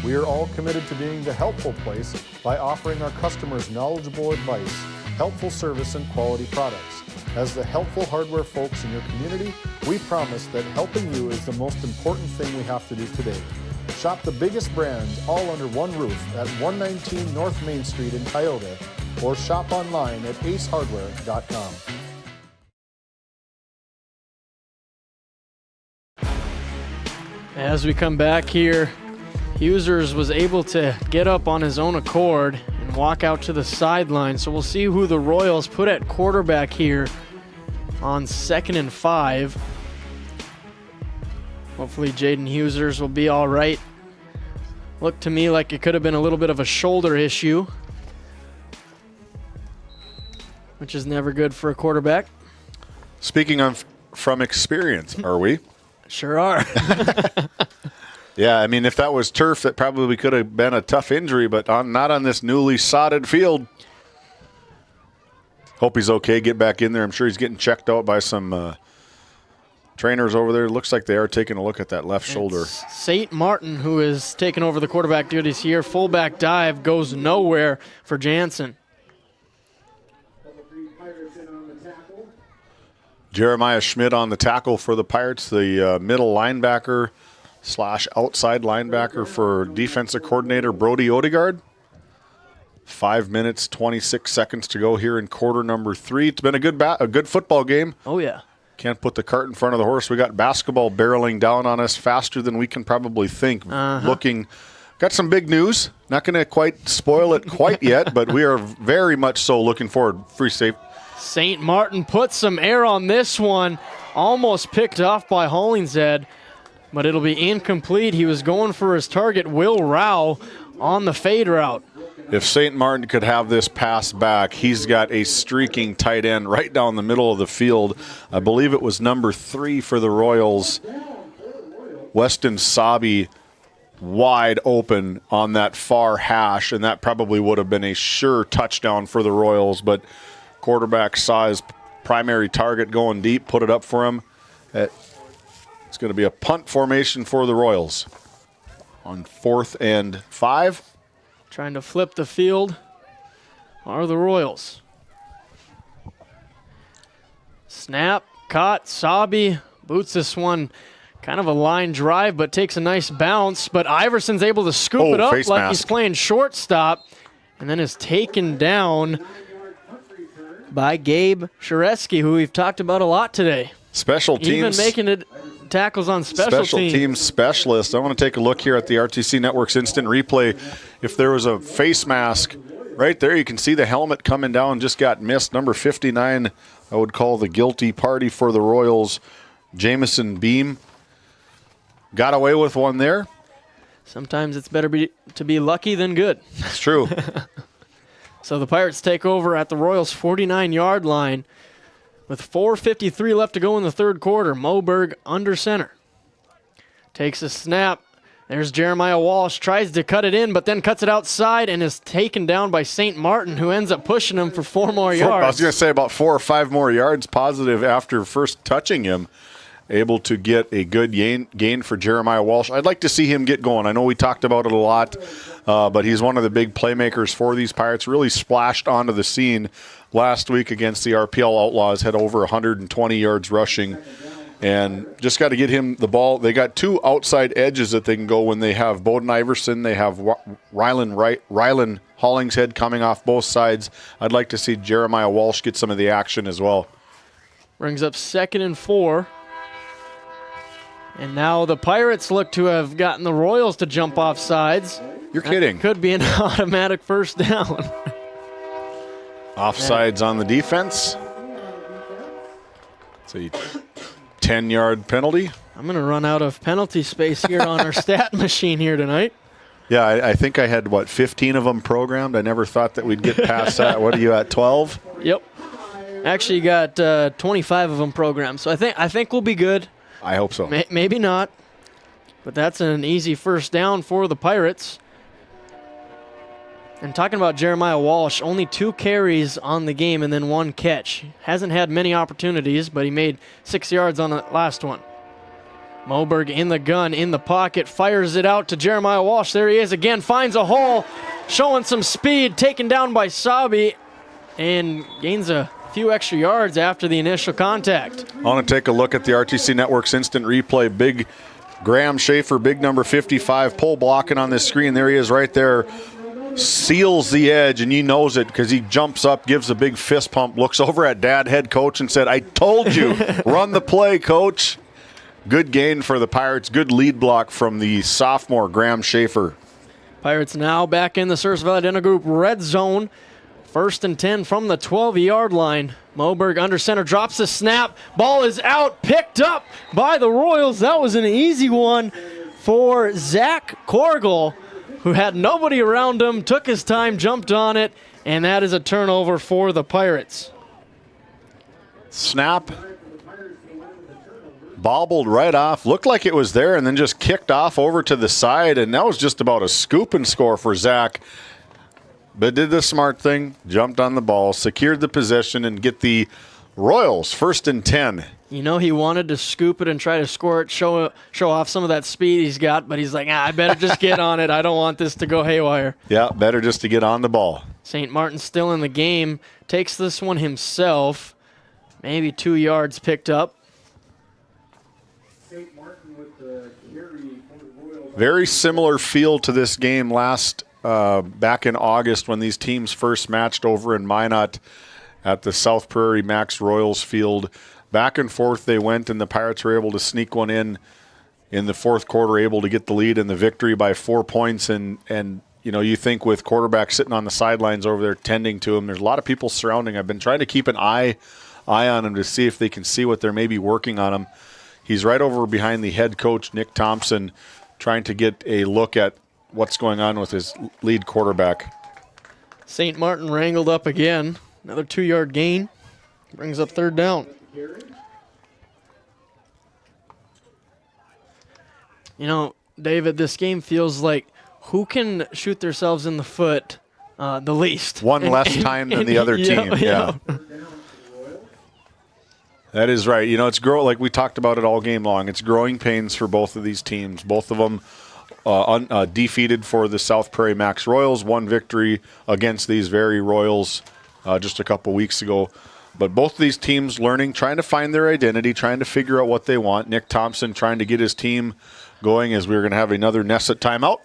We are all committed to being the helpful place by offering our customers knowledgeable advice, helpful service, and quality products. As the helpful hardware folks in your community, we promise that helping you is the most important thing we have to do today. Shop the biggest brands all under one roof at 119 North Main Street in Tioga, or shop online at acehardware.com. As we come back here, Husers was able to get up on his own accord and walk out to the sideline. So we'll see who the Royals put at quarterback here on 2nd and 5. Hopefully Jaden Husers will be all right. Looked to me like it could have been a little bit of a shoulder issue, which is never good for a quarterback. Speaking of from experience, are we? Sure are. Yeah, I mean, if that was turf, that probably could have been a tough injury, but not on this newly sodded field. Hope he's okay. Get back in there. I'm sure he's getting checked out by some trainers over there. Looks like they are taking a look at that left shoulder. St. Martin, who is taking over the quarterback duties here. Fullback dive goes nowhere for Jansen. Jeremiah Schmidt on the tackle for the Pirates, the middle linebacker / outside linebacker for defensive coordinator Brody Odegaard. 5 minutes, 26 seconds to go here in quarter number 3. It's been a good football game. Oh, yeah. Can't put the cart in front of the horse. We got basketball barreling down on us faster than we can probably think. Got some big news. Not going to quite spoil it quite yet, but we are very much so looking forward. Free safe. St. Martin put some air on this one. Almost picked off by Hollingshead, but it'll be incomplete. He was going for his target, Will Rao, on the fade route. If St. Martin could have this pass back, he's got a streaking tight end right down the middle of the field. I believe it was number 3 for the Royals. Weston Sabi wide open on that far hash, and that probably would have been a sure touchdown for the Royals, but quarterback saw his primary target going deep, put it up for him. It's going to be a punt formation for the Royals on 4th and 5. Trying to flip the field are the Royals. Snap, caught, Sabi boots this one. Kind of a line drive, but takes a nice bounce. But Iverson's able to scoop it up like he's playing shortstop, and then is taken down by Gabe Shareski, who we've talked about a lot today. Special teams. Even making it tackles on special teams specialist. I want to take a look here at the RTC Network's instant replay. If there was a face mask right there, you can see the helmet coming down, just got missed. Number 59, I would call the guilty party for the Royals. Jamison Beam got away with one there. Sometimes it's better to be lucky than good. It's true. So the Pirates take over at the Royals' 49-yard line with 4:53 left to go in the third quarter. Moberg under center. Takes a snap. There's Jeremiah Walsh. Tries to cut it in, but then cuts it outside and is taken down by St. Martin, who ends up pushing him for 4 more yards. I was going to say about 4 or 5 more yards positive after first touching him. Able to get a good gain for Jeremiah Walsh. I'd like to see him get going. I know we talked about it a lot, but he's one of the big playmakers for these Pirates. Really splashed onto the scene last week against the RPL Outlaws. Had over 120 yards rushing, and just got to get him the ball. They got 2 outside edges that they can go when they have Bowden Iverson. They have Rylan Hollingshead coming off both sides. I'd like to see Jeremiah Walsh get some of the action as well. Brings up 2nd and 4. And now the Pirates look to have gotten the Royals to jump off sides. You're kidding. That could be an automatic first down. Offsides on the defense. It's a 10-yard penalty. I'm going to run out of penalty space here on our stat machine here tonight. Yeah, I think I had, 15 of them programmed? I never thought that we'd get past that. What are you at, 12? Yep. Actually, you got 25 of them programmed, so I think we'll be good. I hope so. Maybe not, but that's an easy first down for the Pirates. And talking about Jeremiah Walsh, only 2 carries on the game and then 1 catch. Hasn't had many opportunities, but he made 6 yards on the last one. Moberg in the gun, in the pocket, fires it out to Jeremiah Walsh. There he is again, finds a hole, showing some speed, taken down by Sabi, and gains a few extra yards after the initial contact. I want to take a look at the RTC Network's instant replay. Big Graham Schaefer, big number 55, pull blocking on this screen. There he is right there. Seals the edge, and he knows it because he jumps up, gives a big fist pump, looks over at Dad, head coach, and said, I told you, run the play, coach. Good gain for the Pirates. Good lead block from the sophomore Graham Schaefer. Pirates now back in the Service Valley Dental Group red zone. 1st and 10 from the 12-yard line. Moberg under center, drops the snap. Ball is out, picked up by the Royals. That was an easy one for Zach Korgel, who had nobody around him, took his time, jumped on it, and that is a turnover for the Pirates. Snap. Bobbled right off. Looked like it was there and then just kicked off over to the side, and that was just about a scoop and score for Zach. But did the smart thing, jumped on the ball, secured the possession, and get the Royals 1st and 10. You know he wanted to scoop it and try to score it, show off some of that speed he's got, but he's like, I better just get on it. I don't want this to go haywire. Yeah, better just to get on the ball. St. Martin still in the game, takes this one himself. Maybe 2 yards picked up. St. Martin with the carry for the Royals. Very similar feel to this game back in August when these teams first matched over in Minot at the South Prairie-Max Royals field. Back and forth they went, and the Pirates were able to sneak one in the 4th quarter, able to get the lead and the victory by 4 points. And you think with quarterback sitting on the sidelines over there tending to him, there's a lot of people surrounding. I've been trying to keep an eye on him to see if they can see what they're maybe working on him. He's right over behind the head coach, Nick Thompson, trying to get a look at what's going on with his lead quarterback. St. Martin wrangled up again. Another 2-yard gain. Brings up 3rd down. David, this game feels like who can shoot themselves in the foot the least. One less time than the other team. Yeah. That is right. You know, it's like we talked about it all game long. It's growing pains for both of these teams. Both of them defeated for the South Prairie-Max Royals. One victory against these very Royals just a couple weeks ago. But both of these teams learning, trying to find their identity, trying to figure out what they want. Nick Thompson trying to get his team going as we're going to have another Nesset timeout.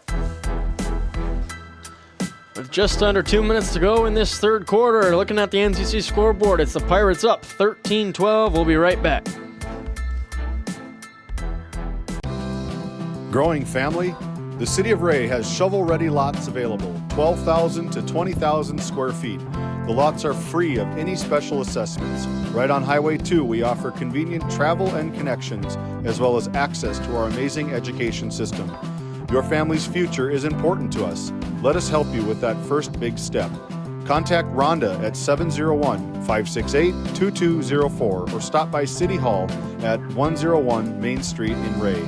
With just under 2 minutes to go in this third quarter, looking at the NCC scoreboard, it's the Pirates up 13-12. We'll be right back. Growing family, the City of Ray has shovel-ready lots available, 12,000 to 20,000 square feet. The lots are free of any special assessments. Right on Highway 2, we offer convenient travel and connections, as well as access to our amazing education system. Your family's future is important to us. Let us help you with that first big step. Contact Rhonda at 701-568-2204 or stop by City Hall at 101 Main Street in Ray.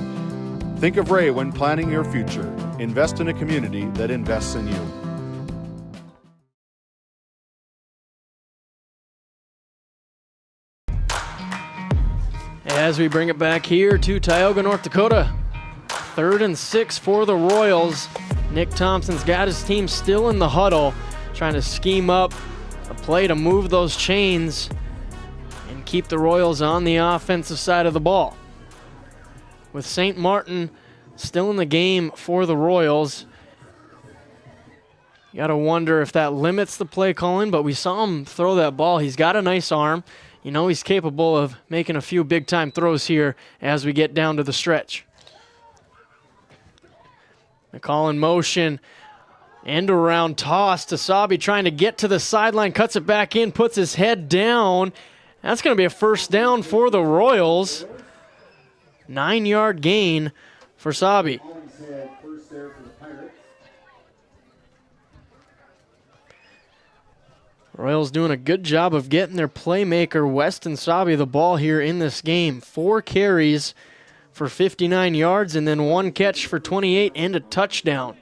Think of Ray when planning your future. Invest in a community that invests in you. As we bring it back here to Tioga, North Dakota, 3rd and 6 for the Royals. Nick Thompson's got his team still in the huddle, trying to scheme up a play to move those chains and keep the Royals on the offensive side of the ball. With St. Martin still in the game for the Royals, you got to wonder if that limits the play calling, but we saw him throw that ball. He's got a nice arm. You know he's capable of making a few big-time throws here as we get down to the stretch. McCall in motion, end around toss to Sabi trying to get to the sideline, cuts it back in, puts his head down. That's going to be a first down for the Royals. 9-yard gain for Sabi. Royals doing a good job of getting their playmaker Weston Sabi the ball here in this game. 4 carries for 59 yards and then 1 catch for 28 and a touchdown.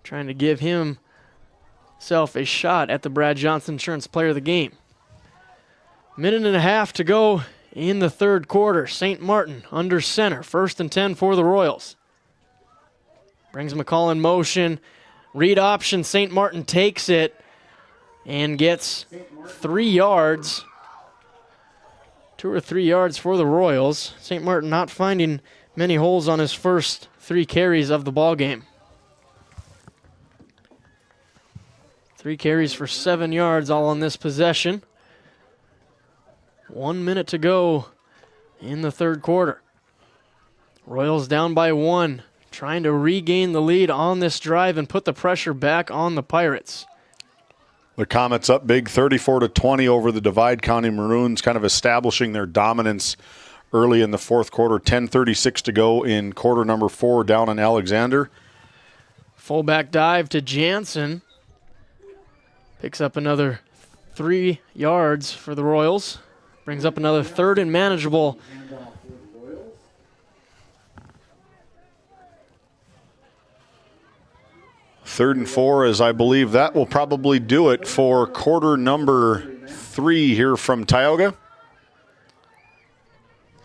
Trying to give himself a shot at the Brad Johnson Insurance Player of the Game. 1.5 minutes to go in the third quarter. St. Martin under center. 1st and 10 for the Royals. Brings McCall in motion. Read option. St. Martin takes it and gets 3 yards. 2 or 3 yards for the Royals. St. Martin not finding many holes on his first 3 carries of the ball game. 3 carries for 7 yards all on this possession. 1 minute to go in the third quarter. Royals down by 1, trying to regain the lead on this drive and put the pressure back on the Pirates. The Comets up big, 34-20 over the Divide County Maroons, kind of establishing their dominance early in the fourth quarter. 10:36 to go in quarter number 4 down in Alexander. Fullback dive to Jansen. Picks up another 3 yards for the Royals. Brings up another 3rd and manageable. Third and 4, as I believe that will probably do it for quarter number 3 here from Tioga.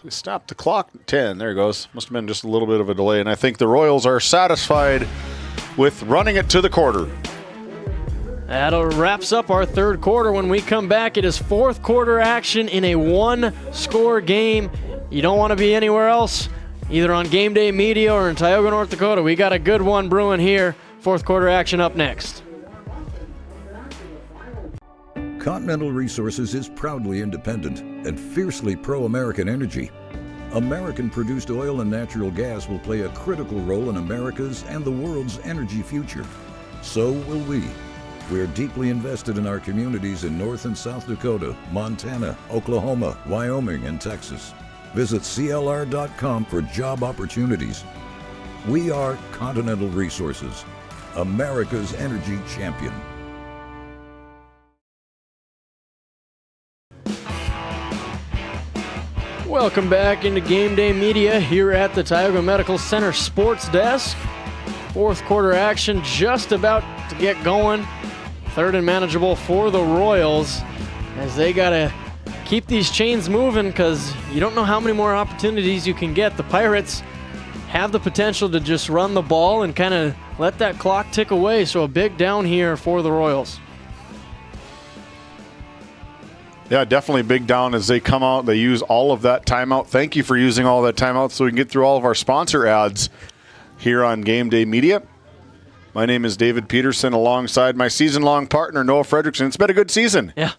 Stop the clock at 10. There it goes. Must have been just a little bit of a delay. And I think the Royals are satisfied with running it to the quarter. That wraps up our third quarter. When we come back, it is fourth quarter action in a 1-score game. You don't want to be anywhere else, either on Game Day Media or in Tioga, North Dakota. We got a good one brewing here. Fourth quarter action up next. Continental Resources is proudly independent and fiercely pro-American energy. American-produced oil and natural gas will play a critical role in America's and the world's energy future. So will we. We are deeply invested in our communities in North and South Dakota, Montana, Oklahoma, Wyoming, and Texas. Visit CLR.com for job opportunities. We are Continental Resources, America's energy champion. Welcome back into Game Day Media here at the Tioga Medical Center Sports Desk. Fourth quarter action just about to get going. Third and manageable for the Royals as they got to keep these chains moving because you don't know how many more opportunities you can get. The Pirates have the potential to just run the ball and kind of let that clock tick away. So a big down here for the Royals. Yeah, definitely big down as they come out. They use all of that timeout. Thank you for using all that timeout so we can get through all of our sponsor ads here on Game Day Media. My name is David Peterson alongside my season-long partner, Noah Fredrickson. It's been a good season. Yeah.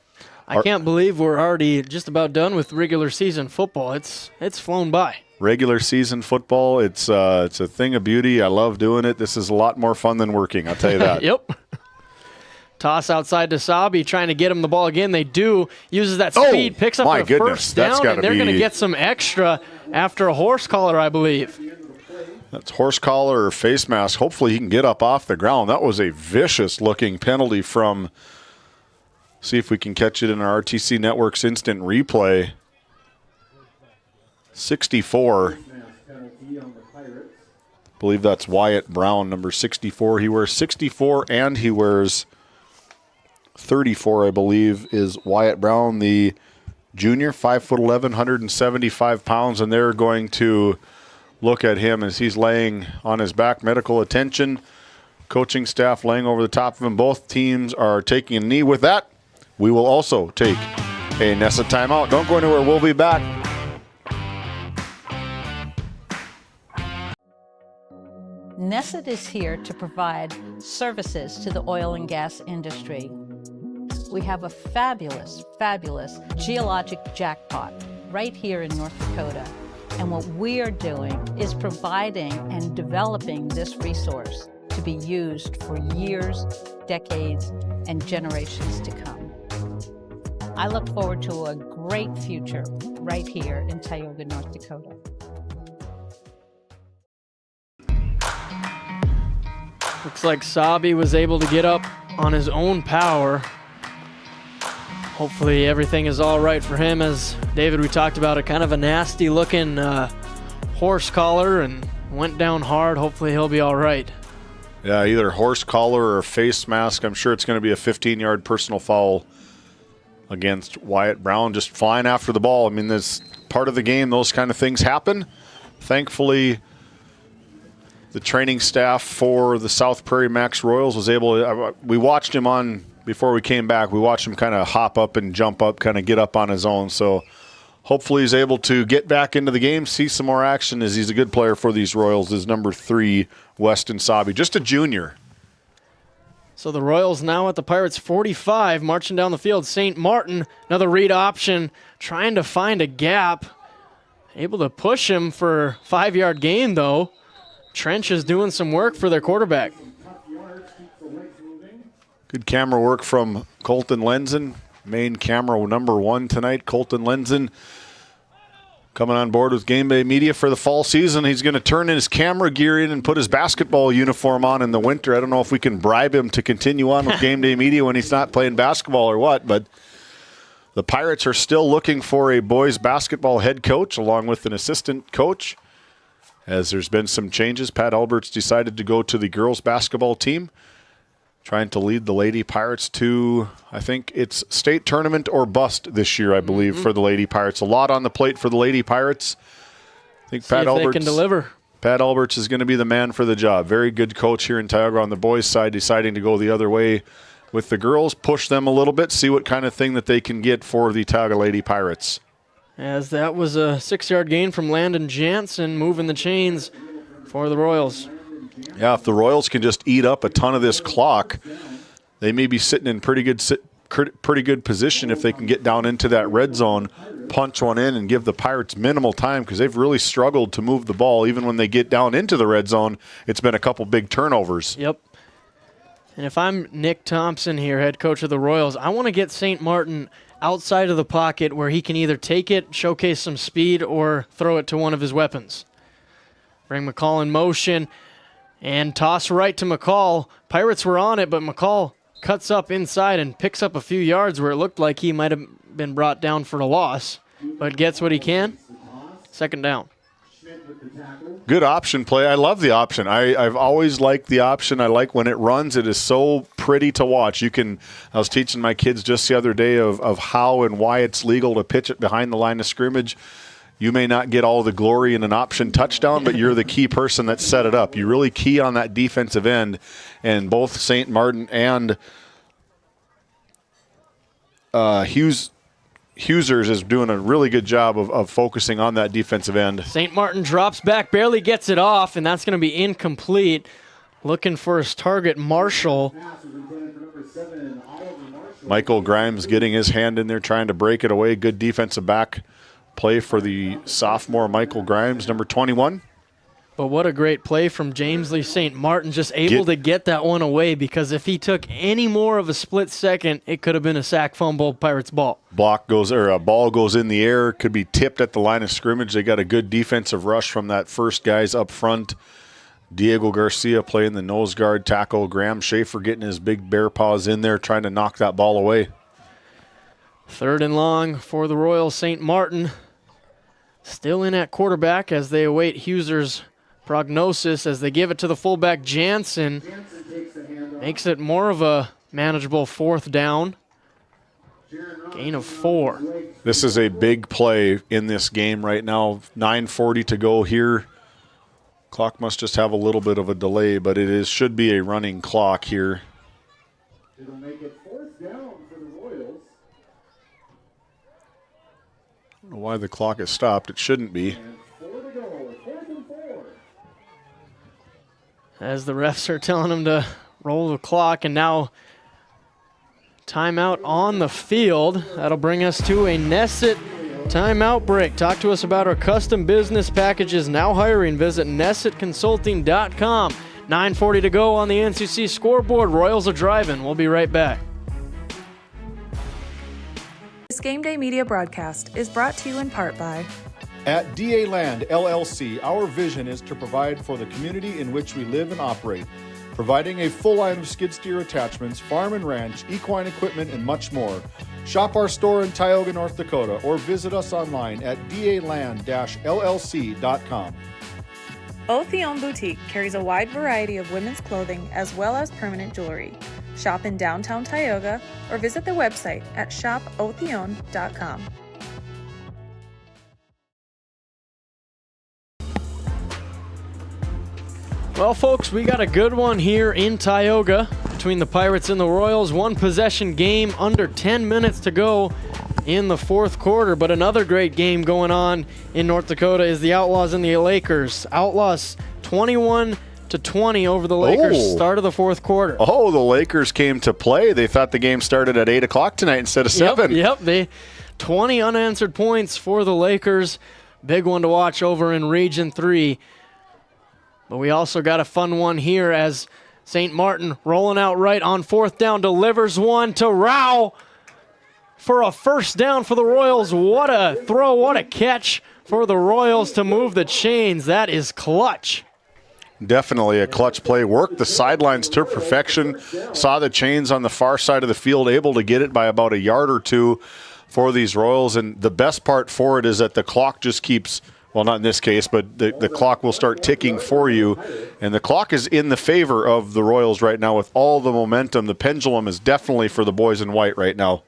I can't believe we're already just about done with regular season football. It's flown by. Regular season football, it's a thing of beauty. I love doing it. This is a lot more fun than working, I'll tell you that. Yep. Toss outside to Sabi, trying to get him the ball again. They do. Uses that speed, picks up a first down, and they're going to get some extra after a horse collar, I believe. That's horse collar or face mask. Hopefully he can get up off the ground. That was a vicious-looking penalty from, see if we can catch it in our RTC Network's instant replay. 64. I believe that's Wyatt Brown, number 64. He wears 64 and he wears 34, I believe, is Wyatt Brown, the junior, 5'11", 175 pounds, and they're going to look at him as he's laying on his back. Medical attention, coaching staff laying over the top of him. Both teams are taking a knee. With that, we will also take a NESA timeout. Don't go anywhere. We'll be back. NESA is here to provide services to the oil and gas industry. We have a fabulous, fabulous geologic jackpot right here in North Dakota. And what we are doing is providing and developing this resource to be used for years, decades, and generations to come. I look forward to a great future right here in Tioga, North Dakota. Looks like Sabi was able to get up on his own power. Hopefully everything is all right for him. As David, we talked about a kind of a nasty looking horse collar and went down hard. Hopefully he'll be all right. Yeah, either horse collar or face mask. I'm sure it's going to be a 15-yard personal foul against Wyatt Brown, just flying after the ball. I mean, this part of the game, those kind of things happen. Thankfully, the training staff for the South Prairie-Max Royals was able to, we watched him on, before we came back, we watched him kind of hop up and jump up, kind of get up on his own. So hopefully he's able to get back into the game, see some more action, as he's a good player for these Royals, is number 3, Weston Sabi, just a junior. So the Royals now at the Pirates 45, marching down the field. St. Martin, another read option, trying to find a gap. Able to push him for 5-yard gain, though. Trench is doing some work for their quarterback. Good camera work from Colton Lenzen, main camera number 1 tonight. Colton Lenzen coming on board with Game Day Media for the fall season. He's going to turn his camera gear in and put his basketball uniform on in the winter. I don't know if we can bribe him to continue on with Game Day Media when he's not playing basketball or what, but the Pirates are still looking for a boys basketball head coach along with an assistant coach. As there's been some changes, Pat Alberts decided to go to the girls basketball team, trying to lead the Lady Pirates to, I think it's state tournament or bust this year, I believe, for the Lady Pirates. A lot on the plate for the Lady Pirates. I think Pat Alberts can deliver. Pat Alberts is going to be the man for the job. Very good coach here in Tioga on the boys' side, deciding to go the other way with the girls, push them a little bit, see what kind of thing that they can get for the Tioga Lady Pirates. As that was a 6-yard gain from Landon Jansen, moving the chains for the Royals. Yeah, if the Royals can just eat up a ton of this clock, they may be sitting in pretty good position if they can get down into that red zone, punch one in, and give the Pirates minimal time, because they've really struggled to move the ball. Even when they get down into the red zone, it's been a couple big turnovers. Yep. And if I'm Nick Thompson here, head coach of the Royals, I want to get St. Martin outside of the pocket where he can either take it, showcase some speed, or throw it to one of his weapons. Bring McCall in motion and toss right to McCall. Pirates were on it, but McCall cuts up inside and picks up a few yards where it looked like he might have been brought down for a loss, but gets what he can. second down. Good option play. I love the option. I've always liked the option. I like when it runs. It is so pretty to watch. I was teaching my kids just the other day of how and why it's legal to pitch it behind the line of scrimmage. You may not get all the glory in an option touchdown, but you're the key person that set it up. You really key on that defensive end, and both St. Martin and Huesers is doing a really good job of focusing on that defensive end. St. Martin drops back, barely gets it off, and that's going to be incomplete. Looking for his target, Marshall. Michael Grimes getting his hand in there, trying to break it away. Good defensive back play for the sophomore Michael Grimes, number 21. But what a great play from James Lee St. Martin, just able to get that one away, because if he took any more of a split second, it could have been a sack fumble, Pirates ball. A ball goes in the air, could be tipped at the line of scrimmage. They got a good defensive rush from that first guys up front. Diego Garcia playing the nose guard tackle. Graham Schaefer getting his big bear paws in there, trying to knock that ball away. Third and long for the Royals. St. Martin still in at quarterback as they await Huesers' prognosis as they give it to the fullback Jansen. Makes it more of a manageable fourth down. Gain of 4. This is a big play in this game right now. 9:40 to go here. Clock must just have a little bit of a delay, but should be a running clock here. It'll make it fourth down for the Royals. I don't know why the clock is stopped. It shouldn't be. As the refs are telling them to roll the clock, and now timeout on the field. That'll bring us to a Nesset timeout break. Talk to us about our custom business packages now hiring. Visit nessetconsulting.com. 9:40 to go on the NCC scoreboard. Royals are driving. We'll be right back. This Game Day Media broadcast is brought to you in part by At DA Land LLC, our vision is to provide for the community in which we live and operate, providing a full line of skid steer attachments, farm and ranch, equine equipment, and much more. Shop our store in Tioga, North Dakota, or visit us online at daland-llc.com. Othion Boutique carries a wide variety of women's clothing as well as permanent jewelry. Shop in downtown Tioga or visit their website at shopothion.com. Well, folks, we got a good one here in Tioga between the Pirates and the Royals. One possession game, under 10 minutes to go in the fourth quarter. But another great game going on in North Dakota is the Outlaws and the Lakers. Outlaws 21-20 over the Lakers. Start of the fourth quarter. Oh, the Lakers came to play. They thought the game started at 8 o'clock tonight instead of 7. Yep. They 20 unanswered points for the Lakers. Big one to watch over in Region 3. But we also got a fun one here as St. Martin rolling out right on fourth down, delivers one to Rao for a first down for the Royals. What a throw, what a catch for the Royals to move the chains. That is clutch. Definitely a clutch play. Worked the sidelines to perfection. Saw the chains on the far side of the field, able to get it by about a yard or two for these Royals. And the best part for it is that the clock just keeps, well, not in this case, but the clock will start ticking for you. And the clock is in the favor of the Royals right now with all the momentum. The pendulum is definitely for the boys in white right now.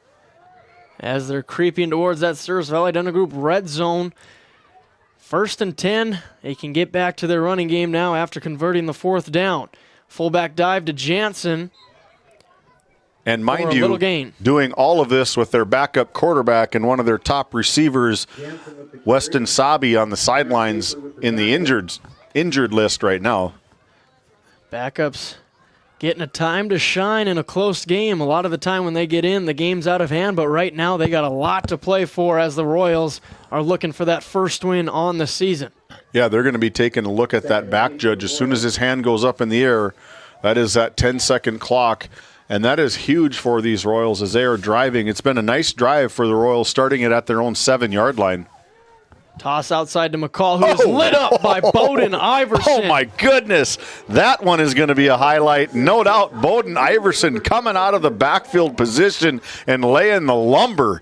As they're creeping towards that Service Valley Dental Group red zone. 1st and 10. They can get back to their running game now after converting the fourth down. Fullback dive to Jansen. And mind you, doing all of this with their backup quarterback and one of their top receivers, Weston Sabi, on the sidelines in the injured list right now. Backups getting a time to shine in a close game. A lot of the time when they get in, the game's out of hand, but right now they got a lot to play for as the Royals are looking for that first win on the season. Yeah, they're going to be taking a look at that back judge as soon as his hand goes up in the air. That is that 10-second clock. And that is huge for these Royals as they are driving. It's been a nice drive for the Royals, starting it at their own 7-yard line. Toss outside to McCall, who is lit up by Bowden Iverson. Oh, my goodness. That one is going to be a highlight. No doubt, Bowden Iverson coming out of the backfield position and laying the lumber.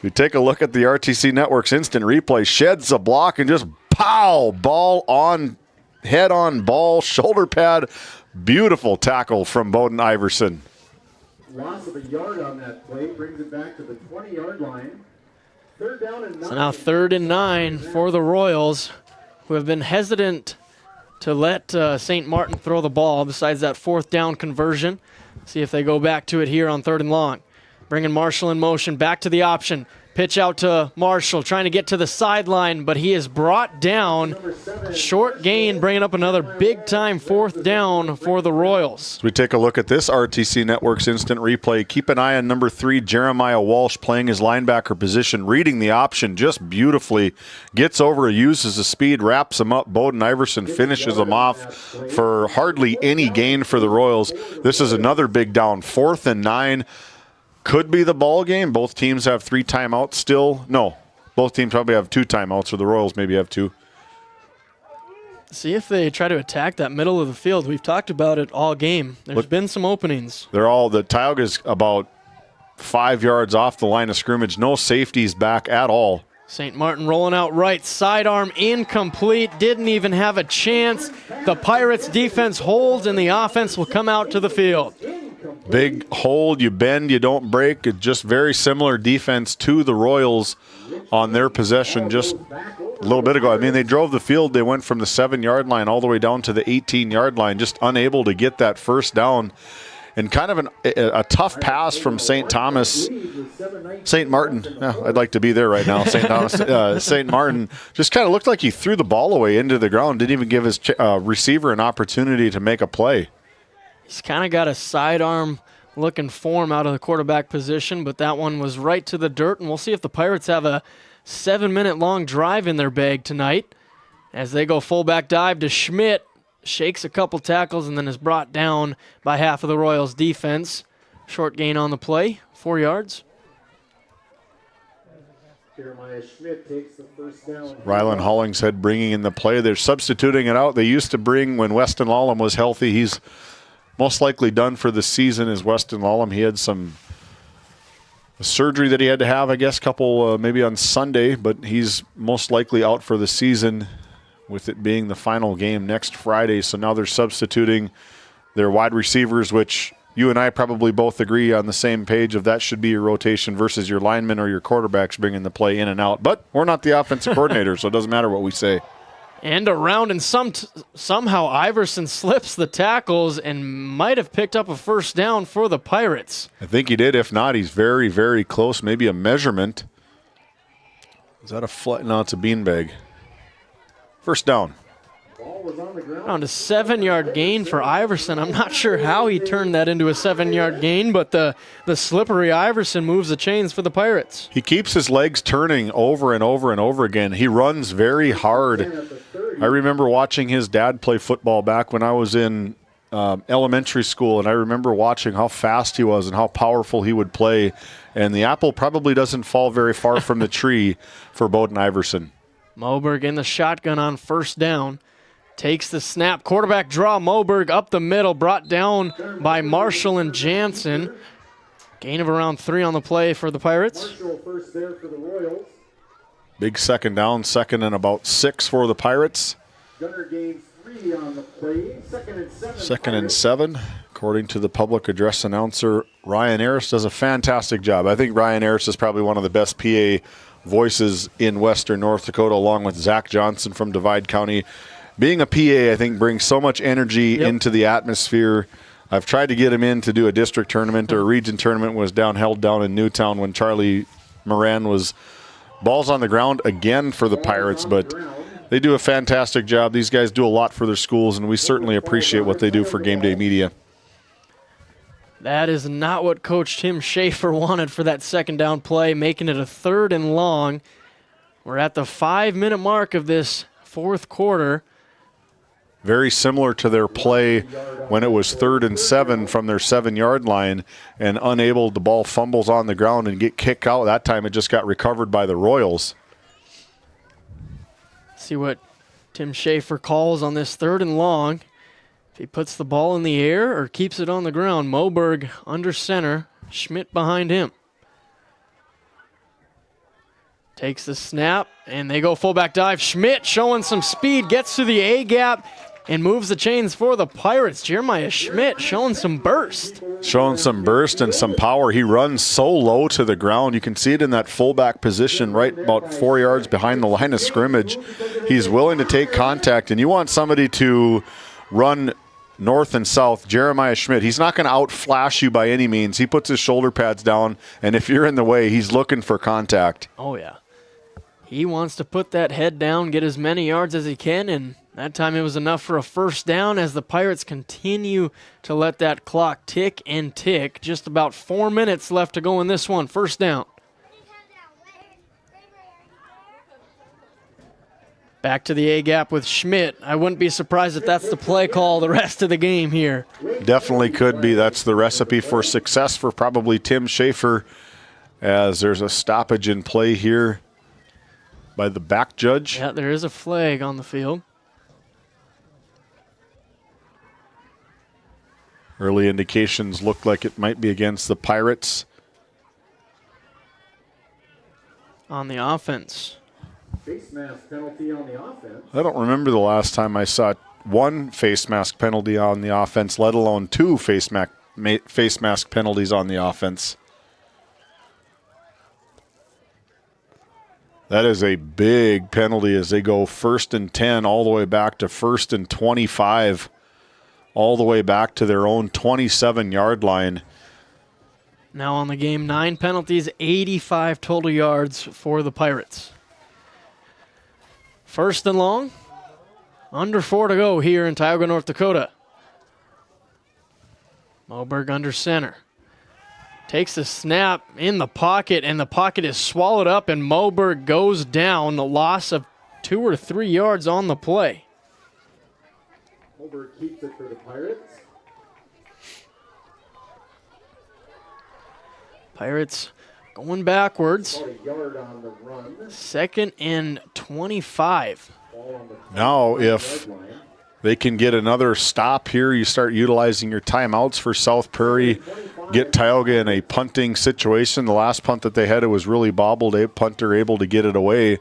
We take a look at the RTC Network's instant replay. Sheds a block and just pow! Ball on, head on ball, shoulder pad. Beautiful tackle from Bowden Iverson. Loss of a yard on that play brings it back to the 20-yard line. Third down and 9. So now 3rd and 9 for the Royals, who have been hesitant to let St. Martin throw the ball besides that 4th down conversion. See if they go back to it here on 3rd and long. Bringing Marshall in motion, back to the option. Pitch out to Marshall, trying to get to the sideline, but he is brought down. Short gain, bringing up another big-time 4th down for the Royals. As we take a look at this RTC Network's instant replay, keep an eye on number 3, Jeremiah Walsh, playing his linebacker position, reading the option just beautifully. Gets over, uses the speed, wraps him up. Bowden Iverson finishes him off for hardly any gain for the Royals. This is another big down, 4th and 9. Could be the ball game. Both teams have 3 timeouts still. No, both teams probably have 2 timeouts, or the Royals maybe have 2. See if they try to attack that middle of the field. We've talked about it all game. There's been some openings. The Tioga's about 5 yards off the line of scrimmage. No safeties back at all. St. Martin rolling out right, sidearm incomplete, didn't even have a chance. The Pirates defense holds and the offense will come out to the field. Big hold, you bend, you don't break. It's just very similar defense to the Royals on their possession just a little bit ago. I mean, they drove the field. They went from the 7-yard line all the way down to the 18-yard line, just unable to get that first down. And kind of a tough pass from St. Martin. I'd like to be there right now. St. Martin just kind of looked like he threw the ball away into the ground, didn't even give his receiver an opportunity to make a play. He's kind of got a sidearm looking form out of the quarterback position, but that one was right to the dirt, and we'll see if the Pirates have a 7-minute long drive in their bag tonight as they go fullback dive to Schmidt. Shakes a couple tackles and then is brought down by half of the Royals defense. Short gain on the play, 4 yards. Jeremiah Schmidt takes the first down. Rylan Hollingshead bringing in the play. They're substituting it out. They used to bring when Weston Lallam was healthy. He's most likely done for the season as Weston Lallam. He had some surgery that he had to have, I guess, maybe on Sunday, but he's most likely out for the season, with it being the final game next Friday. So now they're substituting their wide receivers, which you and I probably both agree on the same page of that should be your rotation versus your linemen or your quarterbacks bringing the play in and out. But we're not the offensive coordinator, so it doesn't matter what we say. And around, and somehow Iverson slips the tackles and might have picked up a first down for the Pirates. I think he did. If not, he's very, very close. Maybe a measurement. Is that a flat? No, it's a beanbag. First down. Around a 7-yard gain for Iverson. I'm not sure how he turned that into a 7-yard gain, but the slippery Iverson moves the chains for the Pirates. He keeps his legs turning over and over and over again. He runs very hard. I remember watching his dad play football back when I was in elementary school, and I remember watching how fast he was and how powerful he would play. And the apple probably doesn't fall very far from the tree for Bowden Iverson. Moberg in the shotgun on first down. Takes the snap. Quarterback draw. Moberg up the middle. Brought down by Marshall and Jansen. Gain of around 3 on the play for the Pirates. Marshall first there for the Royals. Big second down. Second and about 6 for the Pirates. Gunner gains 3 on the play. Second and 7. According to the public address announcer, Ryan Harris does a fantastic job. I think Ryan Harris is probably one of the best PA voices in western North Dakota, along with Zach Johnson from Divide County. Being a PA, I think, brings so much energy into the atmosphere. I've tried to get him in to do a district tournament or a region tournament, held down in Newtown when Charlie Moran was balls on the ground again for the Pirates, but they do a fantastic job. These guys do a lot for their schools, and we certainly appreciate what they do for Game Day Media. That is not what Coach Tim Schaefer wanted for that second down play, making it a 3rd and long. We're at the 5-minute mark of this fourth quarter. Very similar to their play when it was 3rd and 7 from their 7-yard line, and unable, the ball fumbles on the ground and get kicked out. That time it just got recovered by the Royals. See what Tim Schaefer calls on this 3rd and long. If he puts the ball in the air or keeps it on the ground. Moberg under center, Schmidt behind him. Takes the snap, and they go fullback dive. Schmidt showing some speed, gets to the A-gap, and moves the chains for the Pirates. Jeremiah Schmidt showing some burst. Showing some burst and some power. He runs so low to the ground. You can see it in that fullback position right about 4 yards behind the line of scrimmage. He's willing to take contact, and you want somebody to run north and south. Jeremiah Schmidt, he's not going to outflash you by any means. He puts his shoulder pads down, and if you're in the way, he's looking for contact. Oh, yeah. He wants to put that head down, get as many yards as he can, and that time it was enough for a first down as the Pirates continue to let that clock tick and tick. Just about 4 minutes left to go in this one. First down. Back to the A-gap with Schmidt. I wouldn't be surprised if that's the play call the rest of the game here. Definitely could be. That's the recipe for success for probably Tim Schaefer, as there's a stoppage in play here by the back judge. Yeah, there is a flag on the field. Early indications look like it might be against the Pirates. On the offense. Face mask penalty on the offense. I don't remember the last time I saw one face mask penalty on the offense, let alone two face mask penalties on the offense. That is a big penalty as they go 1st and 10 all the way back to 1st and 25, all the way back to their own 27-yard line. Now on the game, 9 penalties, 85 total yards for the Pirates. 1st and long, under 4 to go here in Tioga, North Dakota. Moberg under center. Takes the snap in the pocket, and the pocket is swallowed up, and Moberg goes down. The loss of 2 or 3 yards on the play. Moberg keeps it for the Pirates. Pirates going backwards. About a yard on the run. 2nd and 25. Now, if they can get another stop here, you start utilizing your timeouts for South Prairie. Get Tioga in a punting situation. The last punt that they had, it was really bobbled. A punter able to get it away.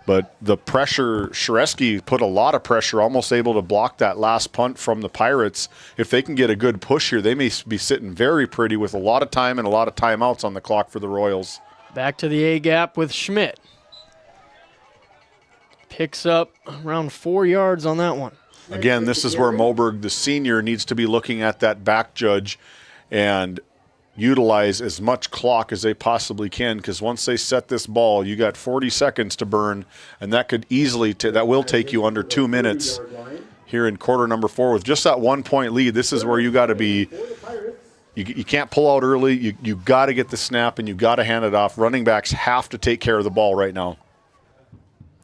But the pressure, Shareski put a lot of pressure, almost able to block that last punt from the Pirates. If they can get a good push here, they may be sitting very pretty with a lot of time and a lot of timeouts on the clock for the Royals. Back to the A-gap with Schmidt. Picks up around 4 yards on that one. Again, this is where Moberg, the senior, needs to be looking at that back judge and utilize as much clock as they possibly can, because once they set this ball, you got 40 seconds to burn, and that could easily, that will take you under 2 minutes here in quarter number 4 with just that 1 point lead. This is where you got to be, you can't pull out early. You got to get the snap, and you got to hand it off. Running backs have to take care of the ball right now.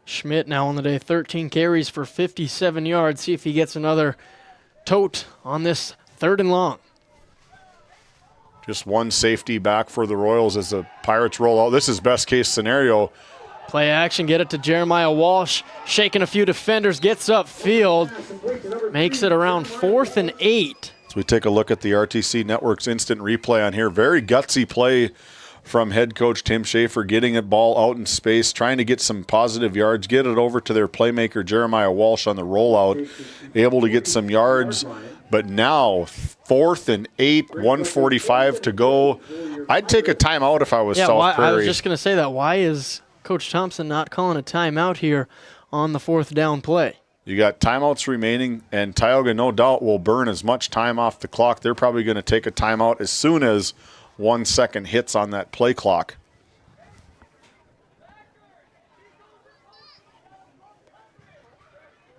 Schmidt now on the day, 13 carries for 57 yards. See if he gets another tote on this 3rd and long. Just one safety back for the Royals as the Pirates roll out. This is best case scenario. Play action, get it to Jeremiah Walsh. Shaking a few defenders, gets upfield. Makes it around 4th and 8. So we take a look at the RTC Network's instant replay on here. Very gutsy play from head coach Tim Schaefer, getting a ball out in space, trying to get some positive yards, get it over to their playmaker Jeremiah Walsh on the rollout, able to get some yards. But now, 4th and 8, 1:45 to go. I'd take a timeout if I was South Prairie. I was just going to say that. Why is Coach Thompson not calling a timeout here on the 4th down play? You got timeouts remaining, and Tioga no doubt will burn as much time off the clock. They're probably going to take a timeout as soon as 1 second hits on that play clock.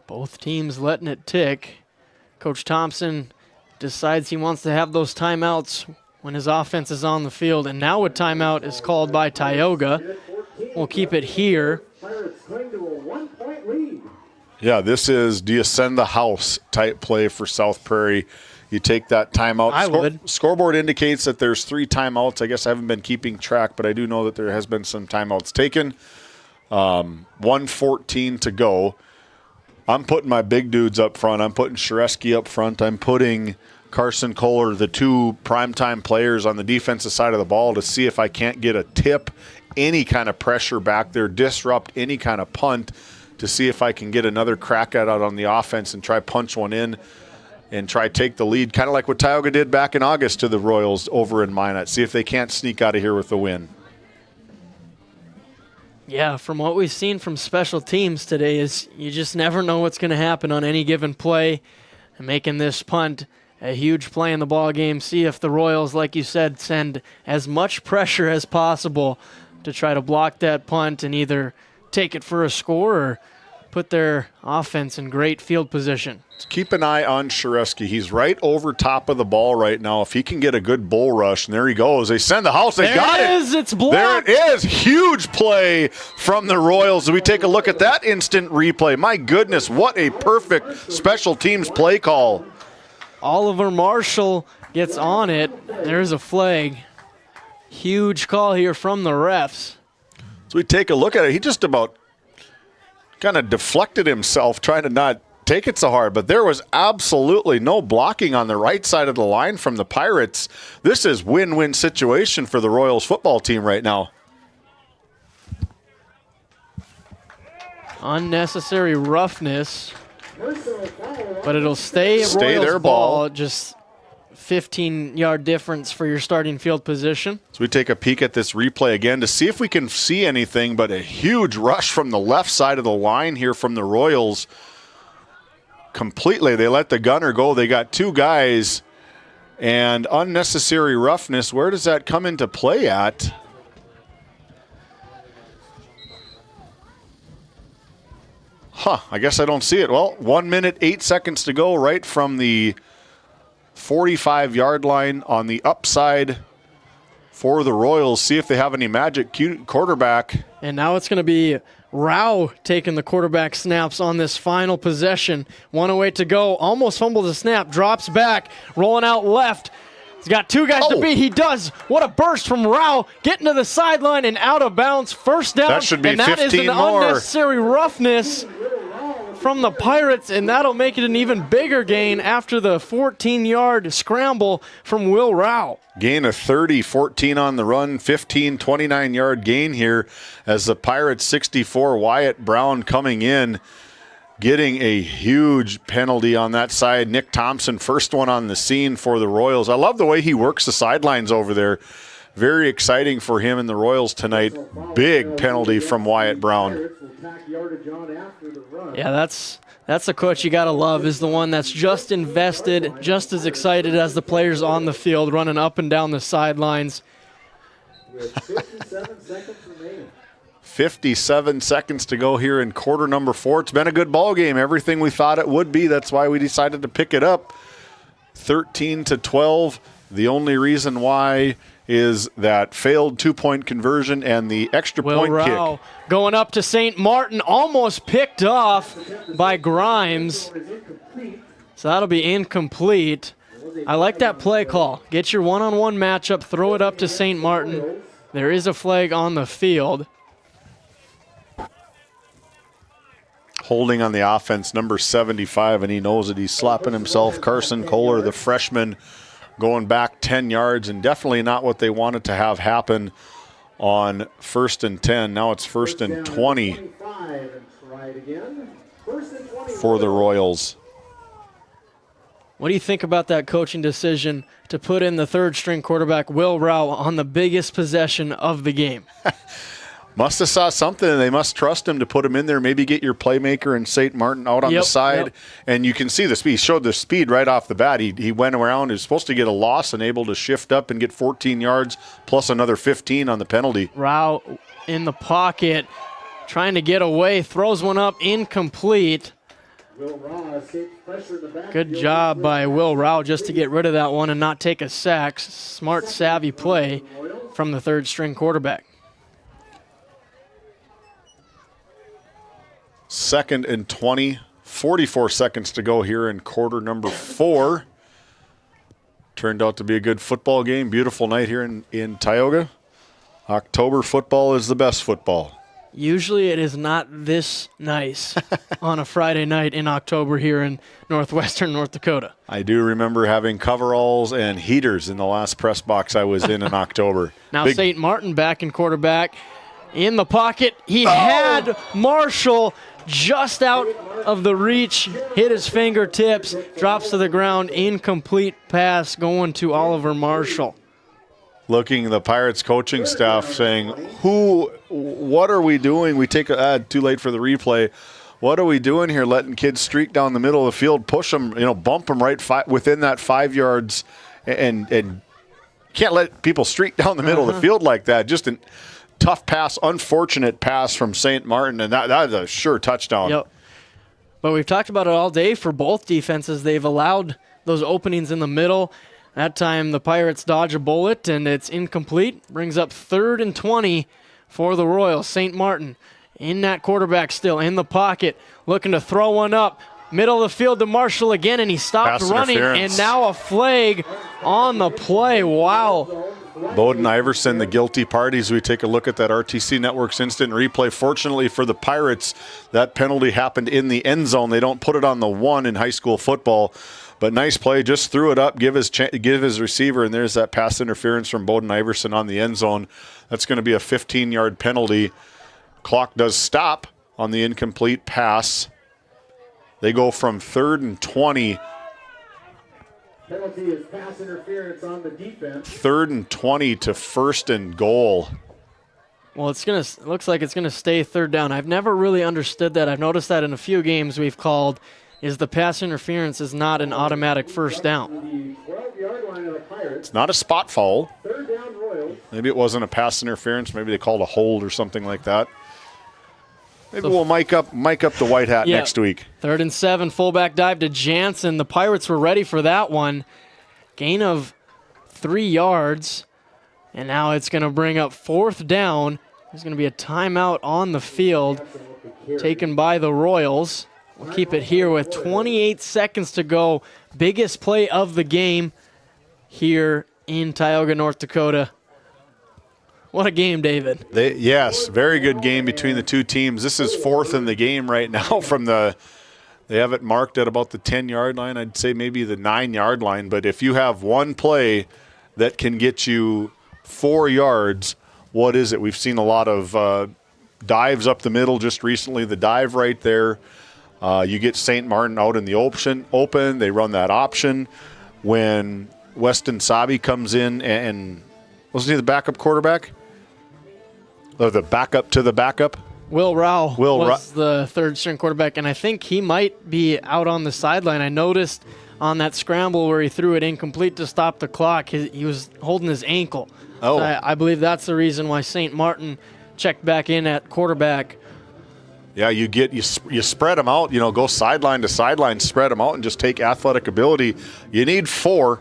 Both teams letting it tick. Coach Thompson decides he wants to have those timeouts when his offense is on the field, and now a timeout is called by Tioga. We'll keep it here. Yeah, this is do you send the house type play for South Prairie. You take that timeout. I would. Scoreboard indicates that there's 3 timeouts. I guess I haven't been keeping track, but I do know that there has been some timeouts taken. 1:14 to go. I'm putting my big dudes up front. I'm putting Shareski up front. I'm putting Carson Kohler, the 2 primetime players on the defensive side of the ball, to see if I can't get a tip any kind of pressure back there, disrupt any kind of punt to see if I can get another crack at it on the offense and try punch one in and try take the lead, kind of like what Tioga did back in August to the Royals over in Minot. See if they can't sneak out of here with the win. Yeah, from what we've seen from special teams today is you just never know what's going to happen on any given play. And making this punt a huge play in the ball game. See if the Royals, like you said, send as much pressure as possible to try to block that punt and either take it for a score or put their offense in great field position. Keep an eye on Shareski. He's right over top of the ball right now. If he can get a good bull rush, and there he goes. They send the house. They got it. There it is. It's blocked. There it is. Huge play from the Royals. We take a look at that instant replay. My goodness, what a perfect special teams play call. Oliver Marshall gets on it. There's a flag. Huge call here from the refs. So we take a look at it. He just about kind of deflected himself trying to not take it so hard, but there was absolutely no blocking on the right side of the line from the Pirates. This is win-win situation for the Royals football team right now. Unnecessary roughness, but it'll stay Royals their ball. Just 15-yard difference for your starting field position. So we take a peek at this replay again to see if we can see anything, but a huge rush from the left side of the line here from the Royals. Completely, they let the gunner go. They got two guys, and unnecessary roughness. Where does that come into play at? I guess I don't see it. Well, 1 minute, 8 seconds to go right from the 45-yard line on the upside for the Royals. See if they have any magic quarterback. And now it's going to be Rao taking the quarterback snaps on this final possession. 1:08 to go. Almost fumbles the snap. Drops back. Rolling out left. He's got two guys to beat. He does. What a burst from Rao. Getting to the sideline and out of bounds. First down. That should be and 15 that is an more. Unnecessary roughness from the Pirates, and that'll make it an even bigger gain after the 14-yard scramble from Will Rao. Gain of 30, 14 on the run, 15, 29-yard gain here as the Pirates 64, Wyatt Brown coming in, getting a huge penalty on that side. Nick Thompson, first one on the scene for the Royals. I love the way he works the sidelines over there. Very exciting for him and the Royals tonight. Big penalty from Wyatt Brown. Yeah, that's the coach you got to love, is the one that's just invested, just as excited as the players on the field, running up and down the sidelines. 57 seconds to go here in quarter number 4. It's been a good ball game. Everything we thought it would be. That's why we decided to pick it up. 13-12. The only reason why is that failed two-point conversion and the extra point kick. Going up to St. Martin, almost picked off by Grimes. So that'll be incomplete. I like that play call. Get your one-on-one matchup, throw it up to St. Martin. There is a flag on the field. Holding on the offense, number 75, and he knows that he's slapping himself. Carson Kohler, the freshman, going back 10 yards, and definitely not what they wanted to have happen on 1st and 10. Now it's 1st and 20 for the Royals. What do you think about that coaching decision to put in the third-string quarterback, Will Rao, on the biggest possession of the game? Must have saw something, and they must trust him to put him in there. Maybe get your playmaker and St. Martin out on the side. And you can see the speed. He showed the speed right off the bat. He went around. He was supposed to get a loss and able to shift up and get 14 yards plus another 15 on the penalty. Rao in the pocket, trying to get away. Throws one up, incomplete. Good job by Will Rao just to get rid of that one and not take a sack. Smart, savvy play from the third-string quarterback. 2nd and 20, 44 seconds to go here in quarter number 4. Turned out to be a good football game. Beautiful night here in Tioga. October football is the best football. Usually it is not this nice on a Friday night in October here in northwestern North Dakota. I do remember having coveralls and heaters in the last press box I was in October. Now St. Martin back in quarterback. in the pocket. He had Marshall just out of the reach, hit his fingertips, drops to the ground, incomplete pass going to Oliver Marshall. Looking at the Pirates coaching staff saying, what are we doing? We take too late for the replay. What are we doing here, letting kids streak down the middle of the field, push them, bump them right within that 5 yards, and can't let people streak down the middle of the field like that. Just a tough pass, unfortunate pass from St. Martin, and that is a sure touchdown. Yep. But we've talked about it all day for both defenses. They've allowed those openings in the middle. That time the Pirates dodge a bullet, and it's incomplete. Brings up 3rd and 20 for the Royals. St. Martin in that quarterback still in the pocket, looking to throw one up. Middle of the field to Marshall again, and he stopped running, and now a flag on the play. Wow. Bowden Iverson, the guilty parties. We take a look at that RTC Network's instant replay. Fortunately for the Pirates, that penalty happened in the end zone. They don't put it on the 1 in high school football. But nice play, just threw it up, give his receiver, and there's that pass interference from Bowden Iverson on the end zone. That's going to be a 15-yard penalty. Clock does stop on the incomplete pass. They go from 3rd and 20. Penalty is pass interference on the defense. 3rd and 20 to 1st and goal. Well, looks like it's gonna stay 3rd down. I've never really understood that. I've noticed that in a few games we've called, is the pass interference is not an automatic 1st down. It's not a spot foul. Maybe it wasn't a pass interference. Maybe they called a hold or something like that. Maybe we'll mic up the white hat next week. 3rd and 7, fullback dive to Jansen. The Pirates were ready for that one. Gain of 3 yards. And now it's going to bring up 4th down. There's going to be a timeout on the field taken by the Royals. We'll keep it here with 28 seconds to go. Biggest play of the game here in Tioga, North Dakota. What a game, David. Yes, very good game between the two teams. This is 4th in the game right now they have it marked at about the 10-yard line. I'd say maybe the 9-yard line. But if you have one play that can get you 4 yards, what is it? We've seen a lot of dives up the middle just recently. The dive right there. You get St. Martin out in the open. They run that option. When Weston Sabi comes in and wasn't he the backup quarterback? Or the backup to the backup? Will Rao was the 3rd-string quarterback, and I think he might be out on the sideline. I noticed on that scramble where he threw it incomplete to stop the clock, he was holding his ankle. Oh. So I believe that's the reason why St. Martin checked back in at quarterback. Yeah, you spread them out, go sideline to sideline, spread them out, and just take athletic ability. You need 4.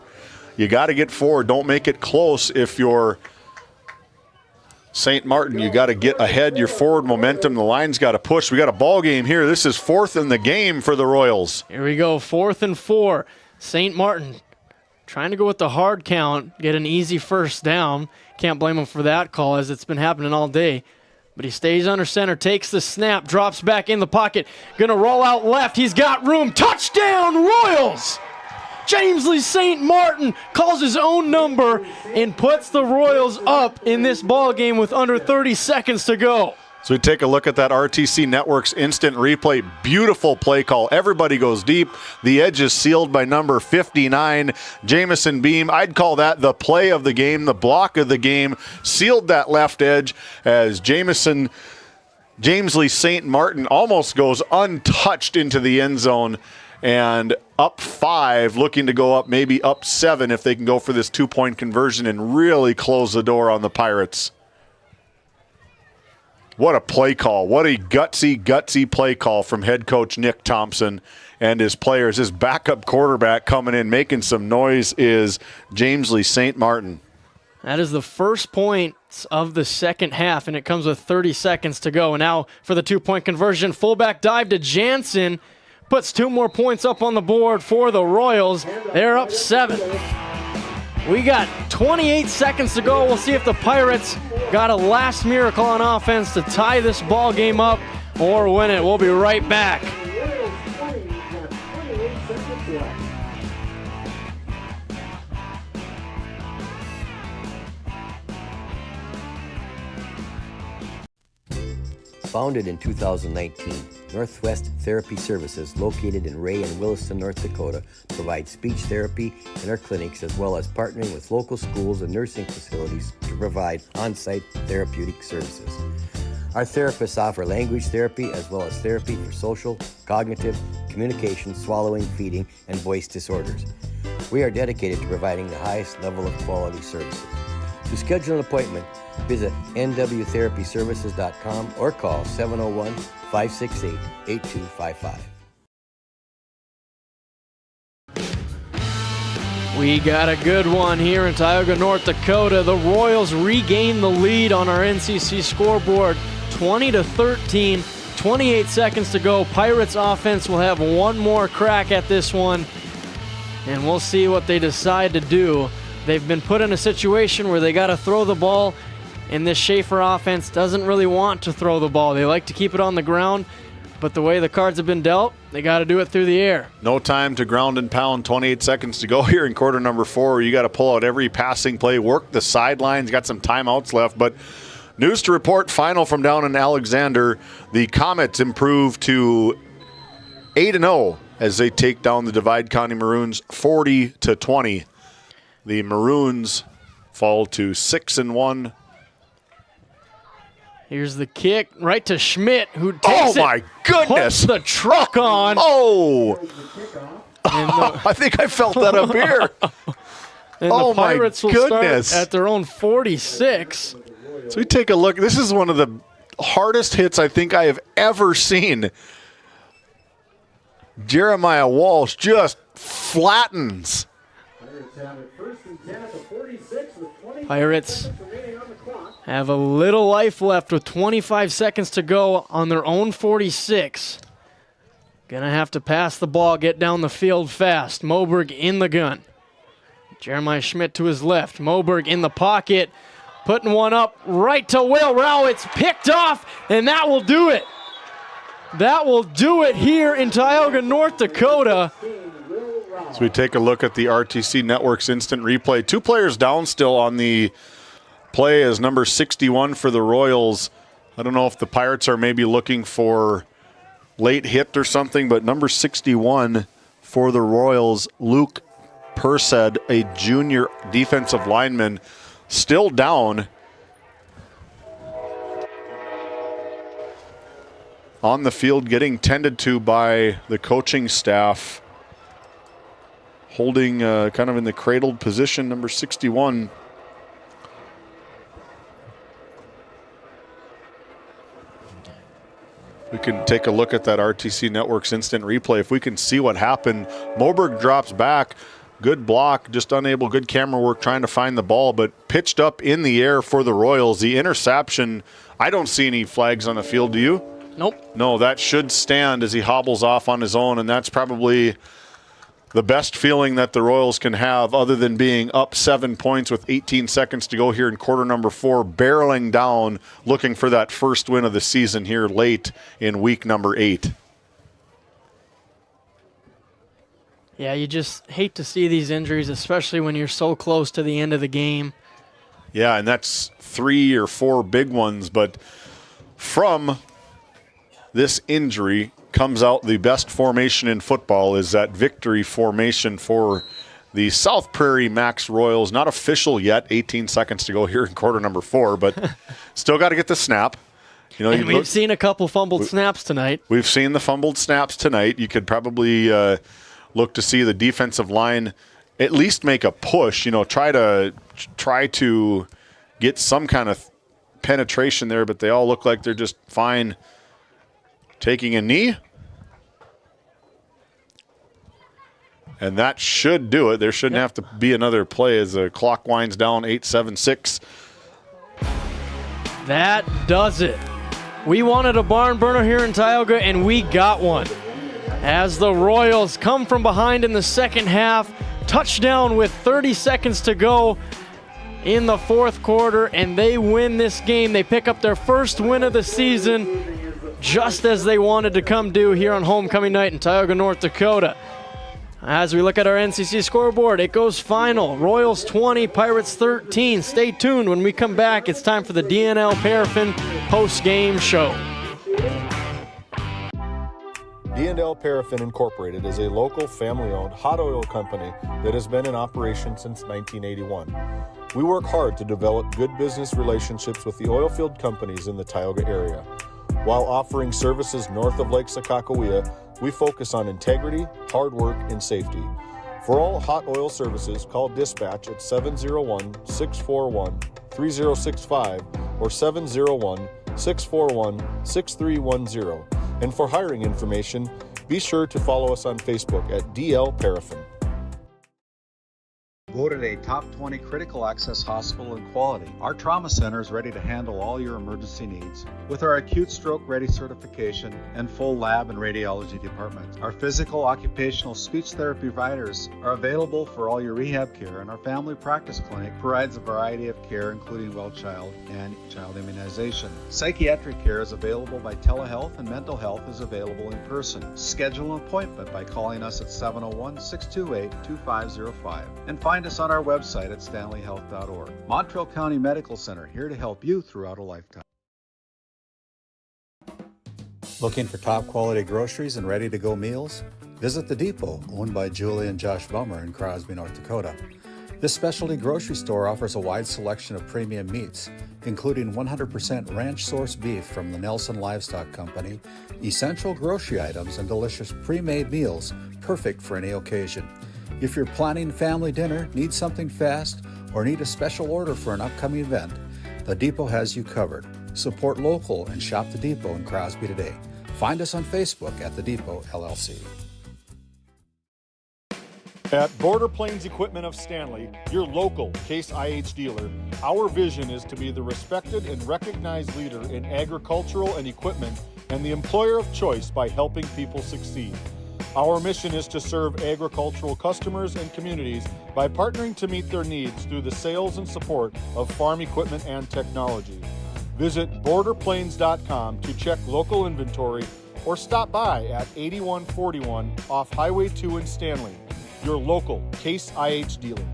You got to get 4. Don't make it close. If you're St. Martin, you got to get ahead. Your forward momentum, the line's got to push. We got a ball game here. This is 4th in the game for the Royals. Here we go, 4th and 4. St. Martin trying to go with the hard count, get an easy 1st down. Can't blame him for that call, as it's been happening all day. But he stays under center, takes the snap, drops back in the pocket. Gonna roll out left. He's got room. Touchdown, Royals! Jamesley St. Martin calls his own number and puts the Royals up in this ball game with under 30 seconds to go. So we take a look at that RTC Network's instant replay. Beautiful play call. Everybody goes deep. The edge is sealed by number 59, Jamison Beam. I'd call that the play of the game, the block of the game. Sealed that left edge as Jamesley St. Martin almost goes untouched into the end zone. And up 5, looking to go up, maybe up 7 if they can go for this 2-point conversion and really close the door on the Pirates. What a play call. What a gutsy play call from head coach Nick Thompson and his players. His backup quarterback coming in, making some noise, is Jamesley St. Martin. That is the first points of the second half, and it comes with 30 seconds to go. And now for the 2-point conversion, fullback dive to Jansen. Puts 2 more points up on the board for the Royals. They're up 7. We got 28 seconds to go. We'll see if the Pirates got a last miracle on offense to tie this ball game up or win it. We'll be right back. Founded in 2019, Northwest Therapy Services, located in Ray and Williston, North Dakota, provides speech therapy in our clinics as well as partnering with local schools and nursing facilities to provide on-site therapeutic services. Our therapists offer language therapy as well as therapy for social, cognitive, communication, swallowing, feeding, and voice disorders. We are dedicated to providing the highest level of quality services. To schedule an appointment, visit nwtherapyservices.com or call 701-568-8255. We got a good one here in Tioga, North Dakota. The Royals regain the lead on our NCC scoreboard, 20-13, 28 seconds to go. Pirates offense will have one more crack at this one, and we'll see what they decide to do. They've been put in a situation where they got to throw the ball, and this Schaefer offense doesn't really want to throw the ball. They like to keep it on the ground, but the way the cards have been dealt, they got to do it through the air. No time to ground and pound. 28 seconds to go here in quarter number 4. You got to pull out every passing play, work the sidelines. Got some timeouts left, but news to report, final from down in Alexander. The Comets improve to 8-0 as they take down the Divide County Maroons 40-20. The Maroons fall to 6-1. Here's the kick right to Schmidt, who takes Oh my goodness! Puts the truck on. Oh! I think I felt that up here. And oh the Pirates my will goodness! start at their own 46. So we take a look. This is one of the hardest hits I think I have ever seen. Jeremiah Walsh just flattens. Pirates have a little life left with 25 seconds to go on their own 46. Gonna have to pass the ball, get down the field fast. Moberg in the gun. Jeremiah Schmidt to his left. Moberg in the pocket, putting one up right to Will Rao. It's picked off, and that will do it. That will do it here in Tioga, North Dakota. So we take a look at the RTC Network's instant replay. 2 players down still on the play as number 61 for the Royals. I don't know if the Pirates are maybe looking for late hit or something, but number 61 for the Royals, Luke Persed, a junior defensive lineman, still down. On the field, getting tended to by the coaching staff. Holding kind of in the cradled position, number 61. We can take a look at that RTC Network's instant replay. If we can see what happened, Moberg drops back. Good block, just unable, good camera work trying to find the ball, but pitched up in the air for the Royals. The interception, I don't see any flags on the field, do you? Nope. No, that should stand as he hobbles off on his own, and that's probably the best feeling that the Royals can have other than being up 7 points with 18 seconds to go here in quarter number 4, barreling down, looking for that first win of the season here late in week number 8. Yeah, you just hate to see these injuries, especially when you're so close to the end of the game. Yeah, and that's 3 or 4 big ones, but from this injury comes out the best formation in football is that victory formation for the South Prairie-Max Royals. Not official yet, 18 seconds to go here in quarter number 4, but still got to get the snap. You know, and we've seen a couple fumbled snaps tonight. We've seen the fumbled snaps tonight. You could probably look to see the defensive line at least make a push, you know, try to get some kind of penetration there, but they all look like they're just fine taking a knee. And that should do it. There shouldn't have to be another play as the clock winds down, 8:76. That does it. We wanted a barn burner here in Tioga, and we got one. As the Royals come from behind in the second half, touchdown with 30 seconds to go in the fourth quarter, and they win this game. They pick up their first win of the season, just as they wanted to come do here on homecoming night in Tioga, North Dakota. As we look at our NCC scoreboard, it goes final. Royals 20, Pirates 13. Stay tuned. When we come back, it's time for the DNL Paraffin post-game show. D&L Paraffin Incorporated is a local family-owned hot oil company that has been in operation since 1981. We work hard to develop good business relationships with the oilfield companies in the Tioga area. While offering services north of Lake Sakakawea, we focus on integrity, hard work, and safety. For all hot oil services, call dispatch at 701-641-3065 or 701-641-6310. And for hiring information, be sure to follow us on Facebook at DL Paraffin. Voted a top 20 critical access hospital in quality, our trauma center is ready to handle all your emergency needs with our acute stroke ready certification and full lab and radiology department. Our physical occupational speech therapy providers are available for all your rehab care, and our family practice clinic provides a variety of care including well child and child immunization. Psychiatric care is available by telehealth, and mental health is available in person. Schedule an appointment by calling us at 701-628-2505 and find us on our website at stanleyhealth.org. Montreal County Medical Center, here to help you throughout a lifetime. Looking for top quality groceries and ready to go meals? Visit The Depot, owned by Julie and Josh Bummer in Crosby, North Dakota. This specialty grocery store offers a wide selection of premium meats, including 100% ranch source beef from the Nelson Livestock Company, essential grocery items, and delicious pre-made meals perfect for any occasion. If you're planning family dinner, need something fast, or need a special order for an upcoming event, The Depot has you covered. Support local and shop The Depot in Crosby today. Find us on Facebook at The Depot LLC. At Border Plains Equipment of Stanley, your local Case IH dealer, our vision is to be the respected and recognized leader in agricultural and equipment and the employer of choice by helping people succeed. Our mission is to serve agricultural customers and communities by partnering to meet their needs through the sales and support of farm equipment and technology. Visit borderplains.com to check local inventory or stop by at 8141 off Highway 2 in Stanley, your local Case IH dealer.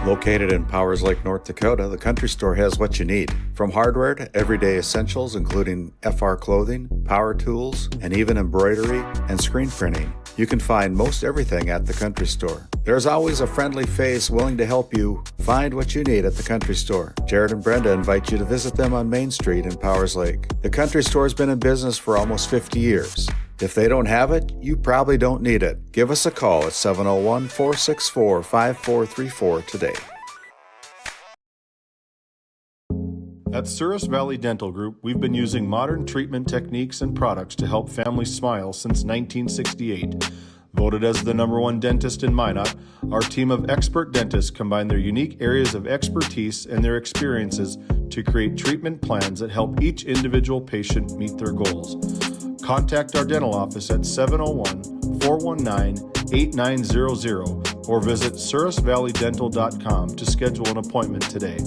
Located in Powers Lake, North Dakota, the Country Store has what you need. From hardware to everyday essentials, including FR clothing, power tools, and even embroidery and screen printing. You can find most everything at the Country Store. There's always a friendly face willing to help you find what you need at the Country Store. Jared and Brenda invite you to visit them on Main Street in Powers Lake. The Country Store has been in business for almost 50 years. If they don't have it, you probably don't need it. Give us a call at 701-464-5434 today. At Souris Valley Dental Group, we've been using modern treatment techniques and products to help families smile since 1968. Voted as the #1 dentist in Minot, our team of expert dentists combine their unique areas of expertise and their experiences to create treatment plans that help each individual patient meet their goals. Contact our dental office at 701-419-8900 or visit sourisvalleydental.com to schedule an appointment today.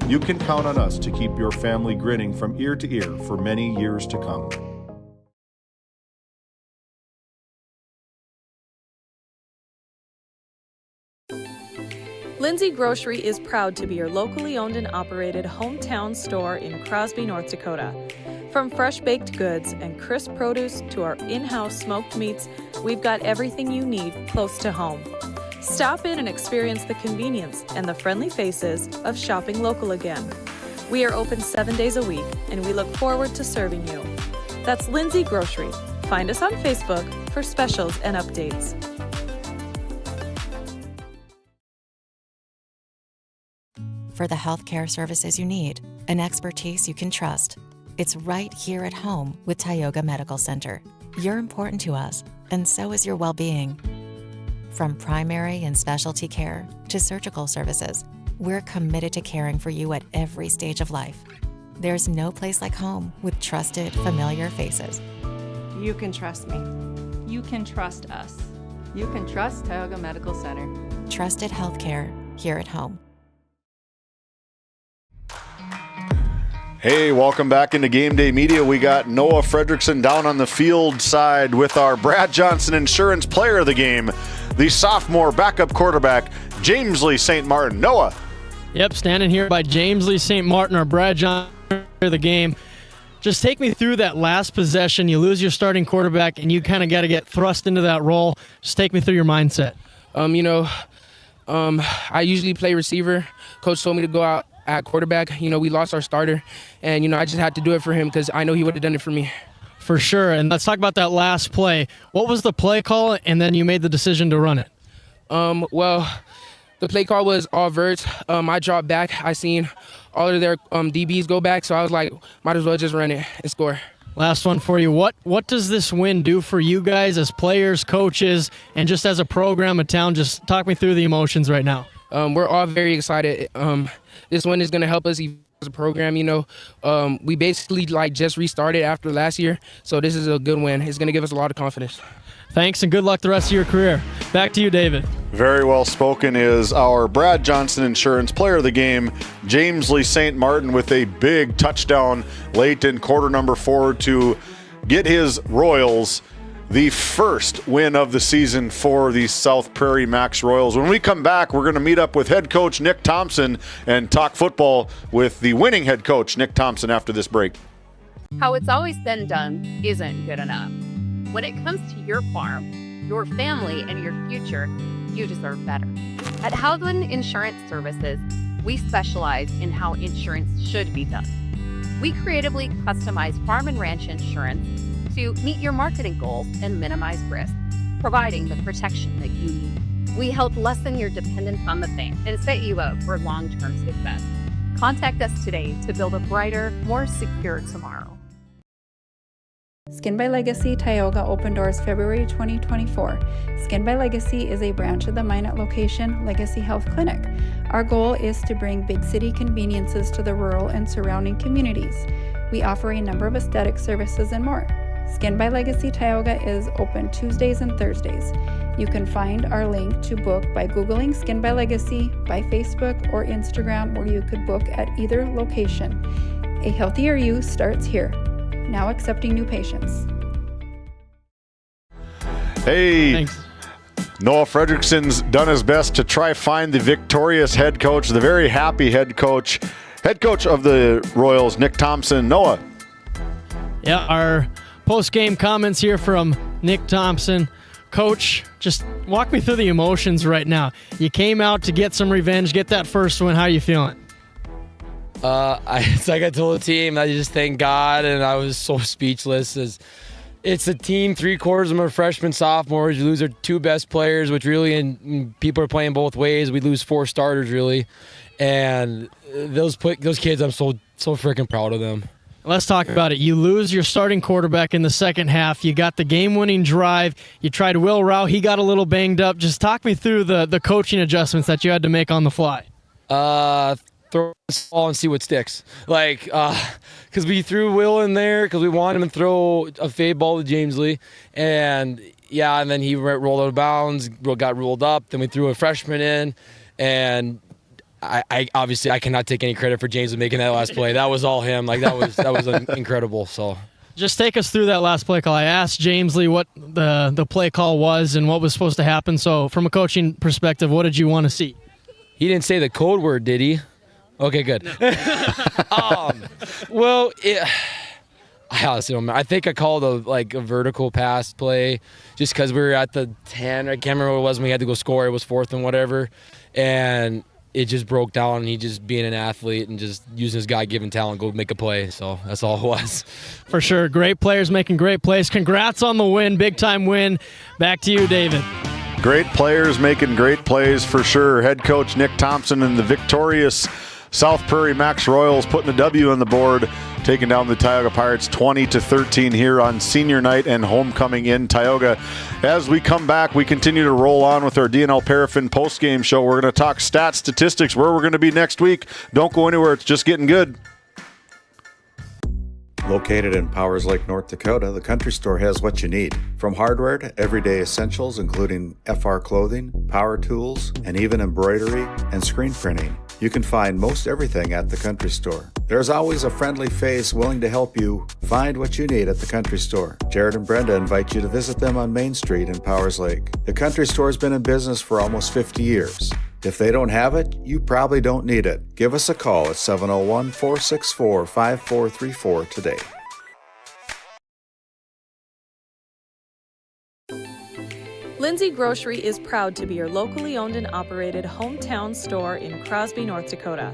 You can count on us to keep your family grinning from ear to ear for many years to come. Lindsay Grocery is proud to be your locally owned and operated hometown store in Crosby, North Dakota. From fresh baked goods and crisp produce to our in-house smoked meats, we've got everything you need close to home. Stop in and experience the convenience and the friendly faces of shopping local again. We are open 7 days a week, and we look forward to serving you. That's Lindsay Grocery. Find us on Facebook for specials and updates. For the healthcare services you need, an expertise you can trust, it's right here at home with Tioga Medical Center. You're important to us, and so is your well-being. From primary and specialty care to surgical services, we're committed to caring for you at every stage of life. There's no place like home with trusted, familiar faces. You can trust me. You can trust us. You can trust Tioga Medical Center. Trusted healthcare here at home. Hey, welcome back into Game Day Media. We got Noah Fredrickson down on the field side with our Brad Johnson Insurance Player of the Game, the sophomore backup quarterback, James Lee St. Martin. Noah. Yep, standing here by James Lee St. Martin, our Brad Johnson Player of the Game. Just take me through that last possession. You lose your starting quarterback, and you kind of got to get thrust into that role. Just take me through your mindset. I usually play receiver. Coach told me to go out at quarterback. We lost our starter, and, I just had to do it for him because I know he would have done it for me. For sure. And let's talk about that last play. What was the play call, and then you made the decision to run it? Well, the play call was all verts. I dropped back. I seen all of their DBs go back, so I was like, might as well just run it and score. Last one for you. What does this win do for you guys as players, coaches, and just as a program of town? Just talk me through the emotions right now. We're all very excited. This win is going to help us as a program. We basically just restarted after last year, so this is a good win. It's going to give us a lot of confidence. Thanks, and good luck the rest of your career. Back to you, David. Very well spoken is our Brad Johnson Insurance player of the game, James Lee St. Martin, with a big touchdown late in quarter number 4 to get his Royals the first win of the season for the South Prairie-Max Royals. When we come back, we're going to meet up with head coach Nick Thompson and talk football with the winning head coach, Nick Thompson, after this break. How it's always been done isn't good enough. When it comes to your farm, your family, and your future, you deserve better. At Howland Insurance Services, we specialize in how insurance should be done. We creatively customize farm and ranch insurance to meet your marketing goals and minimize risk, providing the protection that you need. We help lessen your dependence on the bank and set you up for long-term success. Contact us today to build a brighter, more secure tomorrow. Skin by Legacy Tioga opened doors February 2024. Skin by Legacy is a branch of the Minot location Legacy Health Clinic. Our goal is to bring big city conveniences to the rural and surrounding communities. We offer a number of aesthetic services and more. Skin by Legacy Tioga is open Tuesdays and Thursdays. You can find our link to book by Googling Skin by Legacy, by Facebook or Instagram, where you could book at either location. A healthier you starts here. Now accepting new patients. Hey, thanks. Noah Fredrickson's done his best to try find the victorious head coach, the very happy head coach of the Royals, Nick Thompson. Noah. Yeah, our post-game comments here from Nick Thompson. Coach, just walk me through the emotions right now. You came out to get some revenge, get that first win. How are you feeling? It's like I told the team, I just thank God, and I was so speechless. It's a team, 3/4 of them are freshmen, sophomores. You lose our 2 best players, which really, and people are playing both ways. We lose 4 starters, really. And those kids, I'm so freaking proud of them. Let's talk about it. You lose your starting quarterback in the second half. You got the game-winning drive. You tried Will Rao. He got a little banged up. Just talk me through the coaching adjustments that you had to make on the fly. Throw the ball and see what sticks. Because we threw Will in there because we wanted him to throw a fade ball to James Lee. And then he rolled out of bounds, got ruled up. Then we threw a freshman in. And I obviously cannot take any credit for James making that last play. That was all him. That was incredible. So just take us through that last play call. I asked James Lee what the play call was and what was supposed to happen. So from a coaching perspective, what did you want to see? He didn't say the code word, did he? Okay, good. No. I honestly don't remember. I think I called a vertical pass play just because we were at the 10. I can't remember what it was when we had to go score. It was 4th and whatever. And it just broke down, and he just being an athlete and just using his God-given talent, go make a play. So that's all it was. For sure. Great players making great plays. Congrats on the win. Big-time win. Back to you, David. Great players making great plays for sure. Head coach Nick Thompson and the victorious South Prairie-Max Royals putting a W on the board, taking down the Tioga Pirates 20-13 here on senior night and homecoming in Tioga. As we come back, we continue to roll on with our DNL Paraffin postgame show. We're going to talk stats, statistics, where we're going to be next week. Don't go anywhere. It's just getting good. Located in Powers Lake, North Dakota, the Country Store has what you need. From hardware to everyday essentials, including FR clothing, power tools, and even embroidery and screen printing. You can find most everything at the Country Store. There's always a friendly face willing to help you find what you need at the Country Store. Jared and Brenda invite you to visit them on Main Street in Powers Lake. The Country Store has been in business for almost 50 years. If they don't have it, you probably don't need it. Give us a call at 701-464-5434 today. Lindsay Grocery is proud to be your locally owned and operated hometown store in Crosby, North Dakota.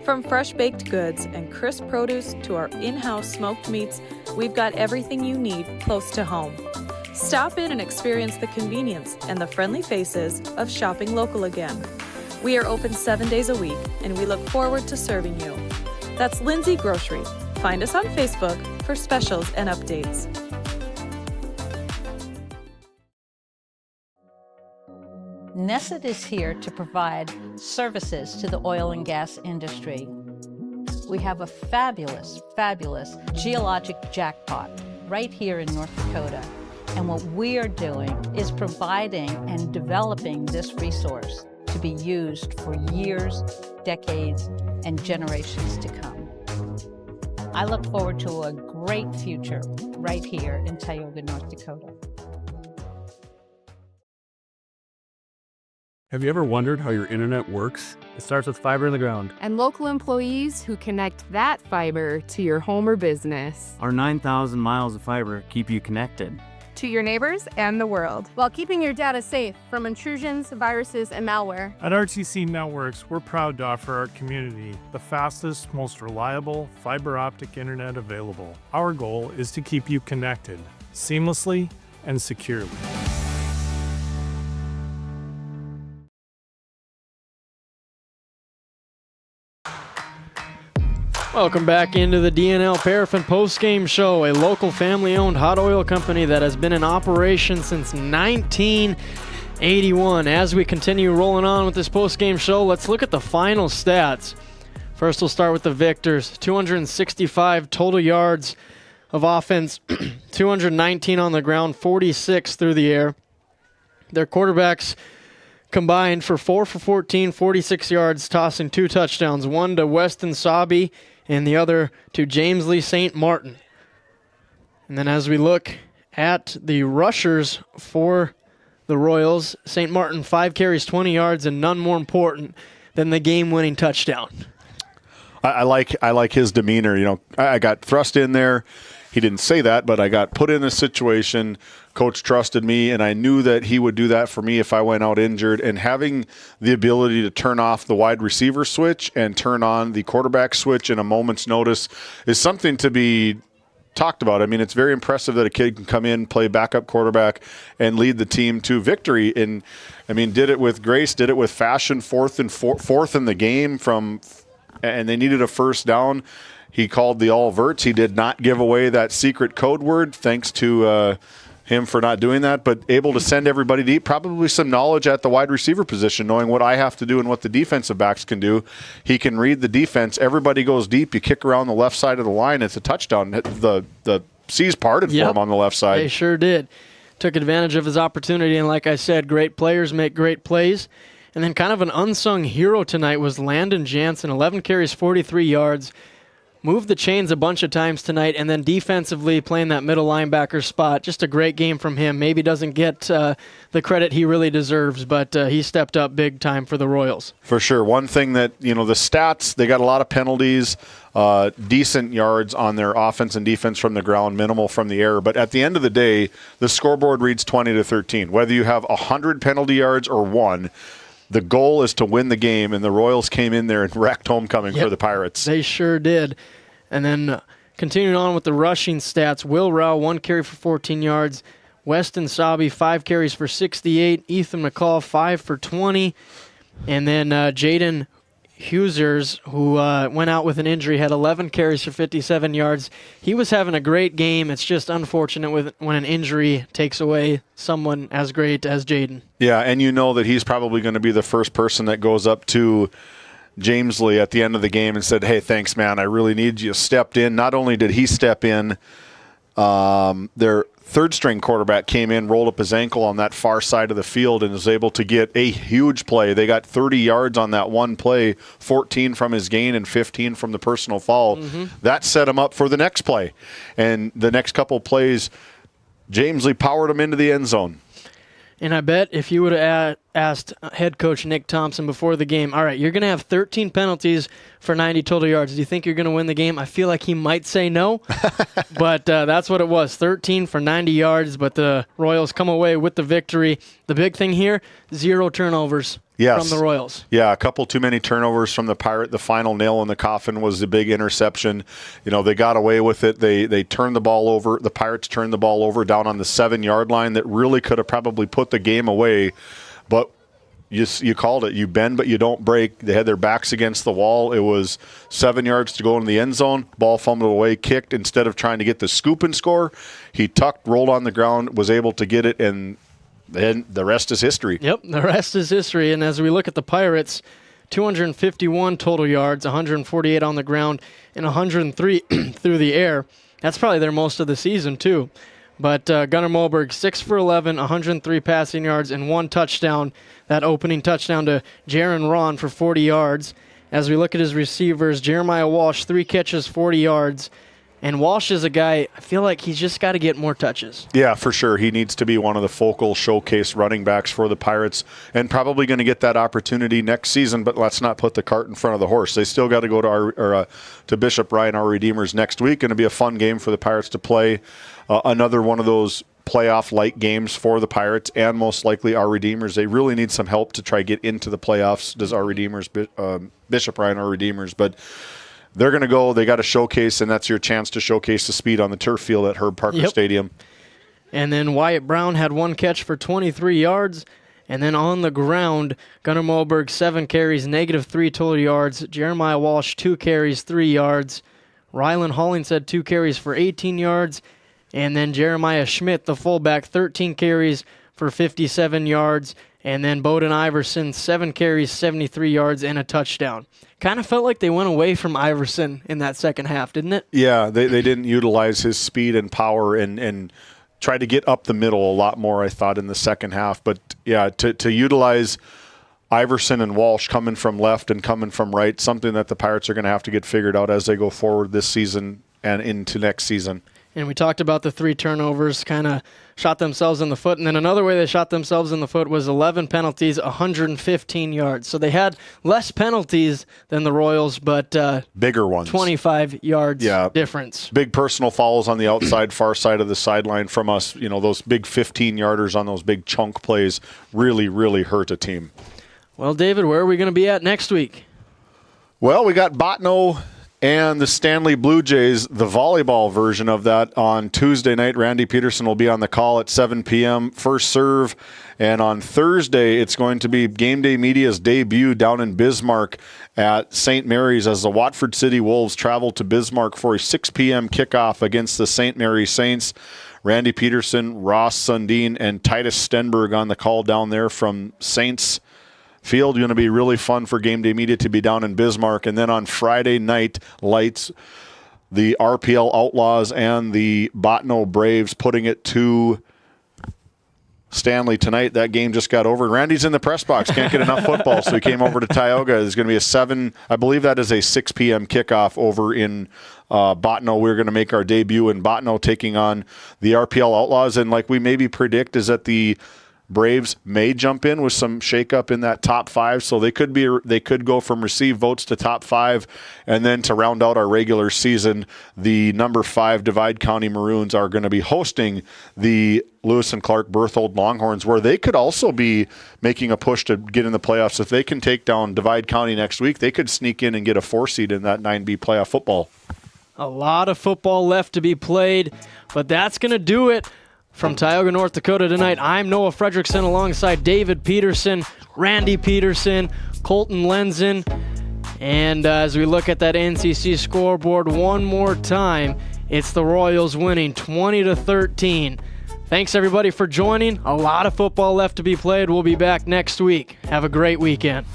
From fresh baked goods and crisp produce to our in-house smoked meats, we've got everything you need close to home. Stop in and experience the convenience and the friendly faces of shopping local again. We are open 7 days a week, and we look forward to serving you. That's Lindsay Grocery. Find us on Facebook for specials and updates. Nesset is here to provide services to the oil and gas industry. We have a fabulous, fabulous geologic jackpot right here in North Dakota. And what we are doing is providing and developing this resource to be used for years, decades, and generations to come. I look forward to a great future right here in Tioga, North Dakota. Have you ever wondered how your internet works? It starts with fiber in the ground. And local employees who connect that fiber to your home or business. Our 9,000 miles of fiber keep you connected to your neighbors and the world, while keeping your data safe from intrusions, viruses, and malware. At RTC Networks, we're proud to offer our community the fastest, most reliable fiber optic internet available. Our goal is to keep you connected seamlessly and securely. Welcome back into the DNL Paraffin postgame show, a local family-owned hot oil company that has been in operation since 1981. As we continue rolling on with this postgame show, let's look at the final stats. First, we'll start with the victors. 265 total yards of offense, 219 on the ground, 46 through the air. Their quarterbacks combined for 4 for 14, 46 yards, tossing 2 touchdowns, one to Weston Sabi and the other to James Lee St. Martin. And then as we look at the rushers for the Royals, St. Martin, 5 carries, 20 yards, and none more important than the game-winning touchdown. I like his demeanor. You know, I got thrust in there. He didn't say that, but I got put in a situation. Coach trusted me, and I knew that he would do that for me if I went out injured. And having the ability to turn off the wide receiver switch and turn on the quarterback switch in a moment's notice is something to be talked about. I mean, it's very impressive that a kid can come in, play backup quarterback, and lead the team to victory. And I mean, did it with grace, did it with fashion. Fourth in the game and they needed a first down. He called the all verts. He did not give away that secret code word, thanks to him for not doing that, but able to send everybody deep. Probably some knowledge at the wide receiver position, knowing what I have to do and what the defensive backs can do. He can read the defense. Everybody goes deep. You kick around the left side of the line. It's a touchdown. The seas parted for him on the left side. They sure did. Took advantage of his opportunity, and like I said, great players make great plays. And then kind of an unsung hero tonight was Landon Jansen, 11 carries, 43 yards. Moved the chains a bunch of times tonight, and then defensively playing that middle linebacker spot. Just a great game from him. Maybe doesn't get the credit he really deserves, but he stepped up big time for the Royals. For sure. One thing that, the stats, they got a lot of penalties, decent yards on their offense and defense from the ground, minimal from the air. But at the end of the day, the scoreboard reads 20-13. Whether you have 100 penalty yards or 1, the goal is to win the game, and the Royals came in there and wrecked homecoming for the Pirates. They sure did. And then continuing on with the rushing stats, Will Rao, 1 carry for 14 yards. Weston Sabi, 5 carries for 68. Ethan McCall, 5 for 20. And then Jaden Husers, who went out with an injury, had 11 carries for 57 yards. He was having a great game. It's just unfortunate when an injury takes away someone as great as Jaden. Yeah, and you know that he's probably going to be the first person that goes up to James Lee at the end of the game and said, hey, thanks, man. I really need you. Stepped in. Not only did he step in, their third-string quarterback came in, rolled up his ankle on that far side of the field, and was able to get a huge play. They got 30 yards on that one play, 14 from his gain and 15 from the personal foul. That set him up for the next play. And the next couple plays, James Lee powered him into the end zone. And I bet if you would have asked head coach Nick Thompson before the game, all right, you're going to have 13 penalties for 90 total yards. Do you think you're going to win the game? I feel like he might say no, but that's what it was, 13 for 90 yards, but the Royals come away with the victory. The big thing here, 0 turnovers. Yes. From the Royals. Yeah, a couple too many turnovers from the Pirate. The final nail in the coffin was the big interception. They got away with it. They turned the ball over. The Pirates turned the ball over down on the 7-yard line that really could have probably put the game away. But you called it. You bend, but you don't break. They had their backs against the wall. It was 7 yards to go in the end zone. Ball fumbled away, kicked. Instead of trying to get the scoop and score, he tucked, rolled on the ground, was able to get it, and then the rest is history. Yep, the rest is history. And as we look at the Pirates, 251 total yards, 148 on the ground, and 103 through the air. That's probably their most of the season, too. But Gunnar Moberg, 6 for 11, 103 passing yards, and 1 touchdown. That opening touchdown to Jaron Ron for 40 yards. As we look at his receivers, Jeremiah Walsh, 3 catches, 40 yards. And Walsh is a guy, I feel like he's just got to get more touches. Yeah, for sure. He needs to be one of the focal showcase running backs for the Pirates, and probably going to get that opportunity next season, but let's not put the cart in front of the horse. They still got to go to Bishop Ryan, our Redeemers, next week. Going to be a fun game for the Pirates to play. Another one of those playoff-like games for the Pirates, and most likely our Redeemers. They really need some help to try to get into the playoffs, does our Redeemers, Bishop Ryan, our Redeemers. But they're going to go. They got to showcase, and that's your chance to showcase the speed on the turf field at Herb Parker Stadium. And then Wyatt Brown had 1 catch for 23 yards. And then on the ground, Gunnar Moberg, 7 carries, -3 total yards. Jeremiah Walsh, 2 carries, 3 yards. Rylan Hollingshead, 2 carries for 18 yards. And then Jeremiah Schmidt, the fullback, 13 carries for 57 yards. And then Bowden Iverson, 7 carries, 73 yards, and a touchdown. Kind of felt like they went away from Iverson in that second half, didn't it? Yeah, they didn't utilize his speed and power and try to get up the middle a lot more, I thought, in the second half. But, yeah, to utilize Iverson and Walsh coming from left and coming from right, something that the Pirates are going to have to get figured out as they go forward this season and into next season. And we talked about the 3 turnovers, kind of shot themselves in the foot. And then another way they shot themselves in the foot was 11 penalties, 115 yards. So they had less penalties than the Royals, but bigger ones. 25 yards difference. Big personal fouls on the outside, far side of the sideline from us. Those big 15-yarders on those big chunk plays really, really hurt a team. Well, David, where are we going to be at next week? Well, we got Botno and the Stanley Blue Jays, the volleyball version of that, on Tuesday night. Randy Peterson will be on the call at 7 p.m. First serve. And on Thursday, it's going to be GameDay Media's debut down in Bismarck at St. Mary's as the Watford City Wolves travel to Bismarck for a 6 p.m. kickoff against the St. Mary Saints. Randy Peterson, Ross Sundin, and Titus Stenberg on the call down there from Saints Field. Going to be really fun for GameDay Media to be down in Bismarck. And then on Friday night lights, the RPL Outlaws and the Botno Braves putting it to Stanley tonight. That game just got over. Randy's in the press box. Can't get enough football, so he came over to Tioga. There's going to be a 7, I believe that is a 6 p.m. kickoff over in Botno. We're going to make our debut in Botno taking on the RPL Outlaws. And like we maybe predict is that the Braves may jump in with some shakeup in that top 5, so they could go from receive votes to top 5, and then to round out our regular season, the number 5 Divide County Maroons are going to be hosting the Lewis and Clark Berthold Longhorns, where they could also be making a push to get in the playoffs. If they can take down Divide County next week, they could sneak in and get a 4 seed in that 9B playoff football. A lot of football left to be played, but that's going to do it. From Tioga, North Dakota tonight, I'm Noah Fredrickson alongside David Peterson, Randy Peterson, Colton Lenzen. And as we look at that NCC scoreboard one more time, it's the Royals winning 20-13. Thanks, everybody, for joining. A lot of football left to be played. We'll be back next week. Have a great weekend.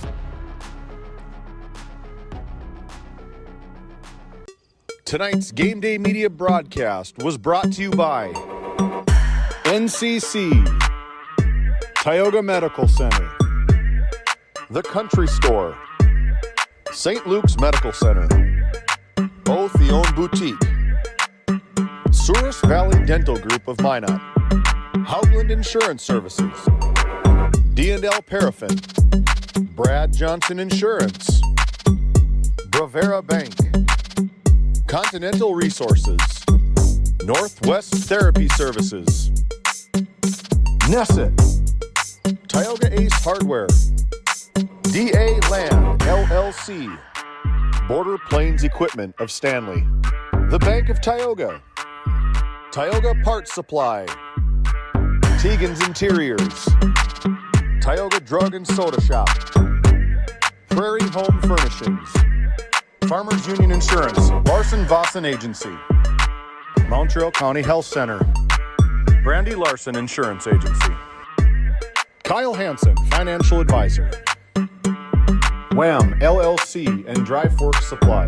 Tonight's Game Day Media broadcast was brought to you by NCC, Tioga Medical Center, The Country Store, St. Luke's Medical Center, Both the Own Boutique, Souris Valley Dental Group of Minot, Haugland Insurance Services, D&L Paraffin, Brad Johnson Insurance, Bravera Bank, Continental Resources, Northwest Therapy Services, Nesset, Tioga Ace Hardware, DA Land LLC, Border Plains Equipment of Stanley, the Bank of Tioga, Tioga Parts Supply, Tegan's Interiors, Tioga Drug and Soda Shop, Prairie Home Furnishings, Farmers Union Insurance, Larson Vossen Agency, Montreal County Health Center, Brandy Larson Insurance Agency, Kyle Hansen, Financial Advisor, Wham LLC and Dry Fork Supply,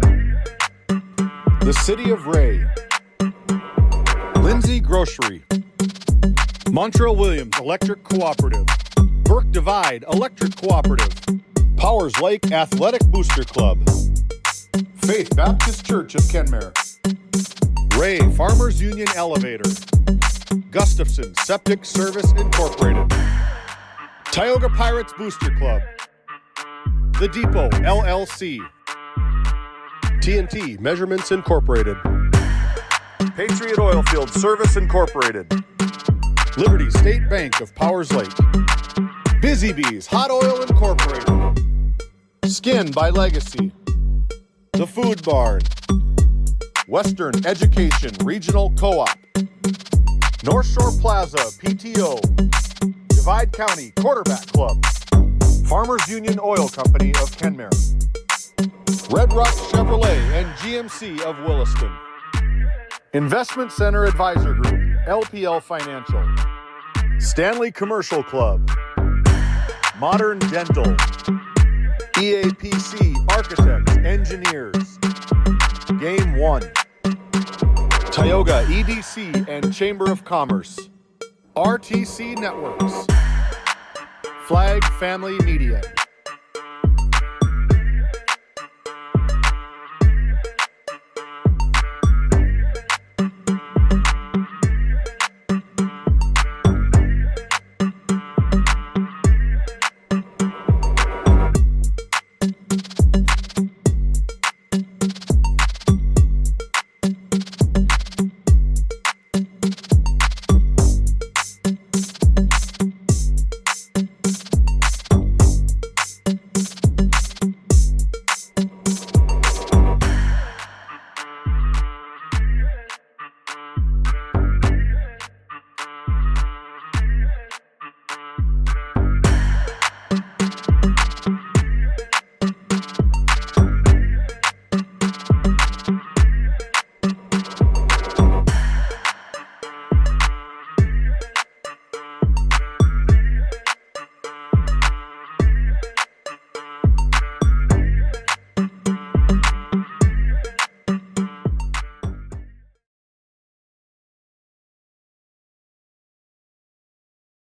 the City of Ray, Lindsay Grocery, Montreal Williams Electric Cooperative, Burke Divide Electric Cooperative, Powers Lake Athletic Booster Club, Faith Baptist Church of Kenmare, Ray Farmers Union Elevator, Gustafson Septic Service Incorporated, Tioga Pirates Booster Club, The Depot LLC, TNT Measurements Incorporated, Patriot Oilfield Service Incorporated, Liberty State Bank of Powers Lake, Busy Bees Hot Oil Incorporated, Skin by Legacy, The Food Barn, Western Education Regional Co-op, North Shore Plaza PTO, Divide County Quarterback Club, Farmers Union Oil Company of Kenmare, Red Rock Chevrolet and GMC of Williston, Investment Center Advisor Group, LPL Financial, Stanley Commercial Club, Modern Dental, EAPC Architects, Engineers, Game 1, Tioga EDC and Chamber of Commerce, RTC Networks, Flag Family Media.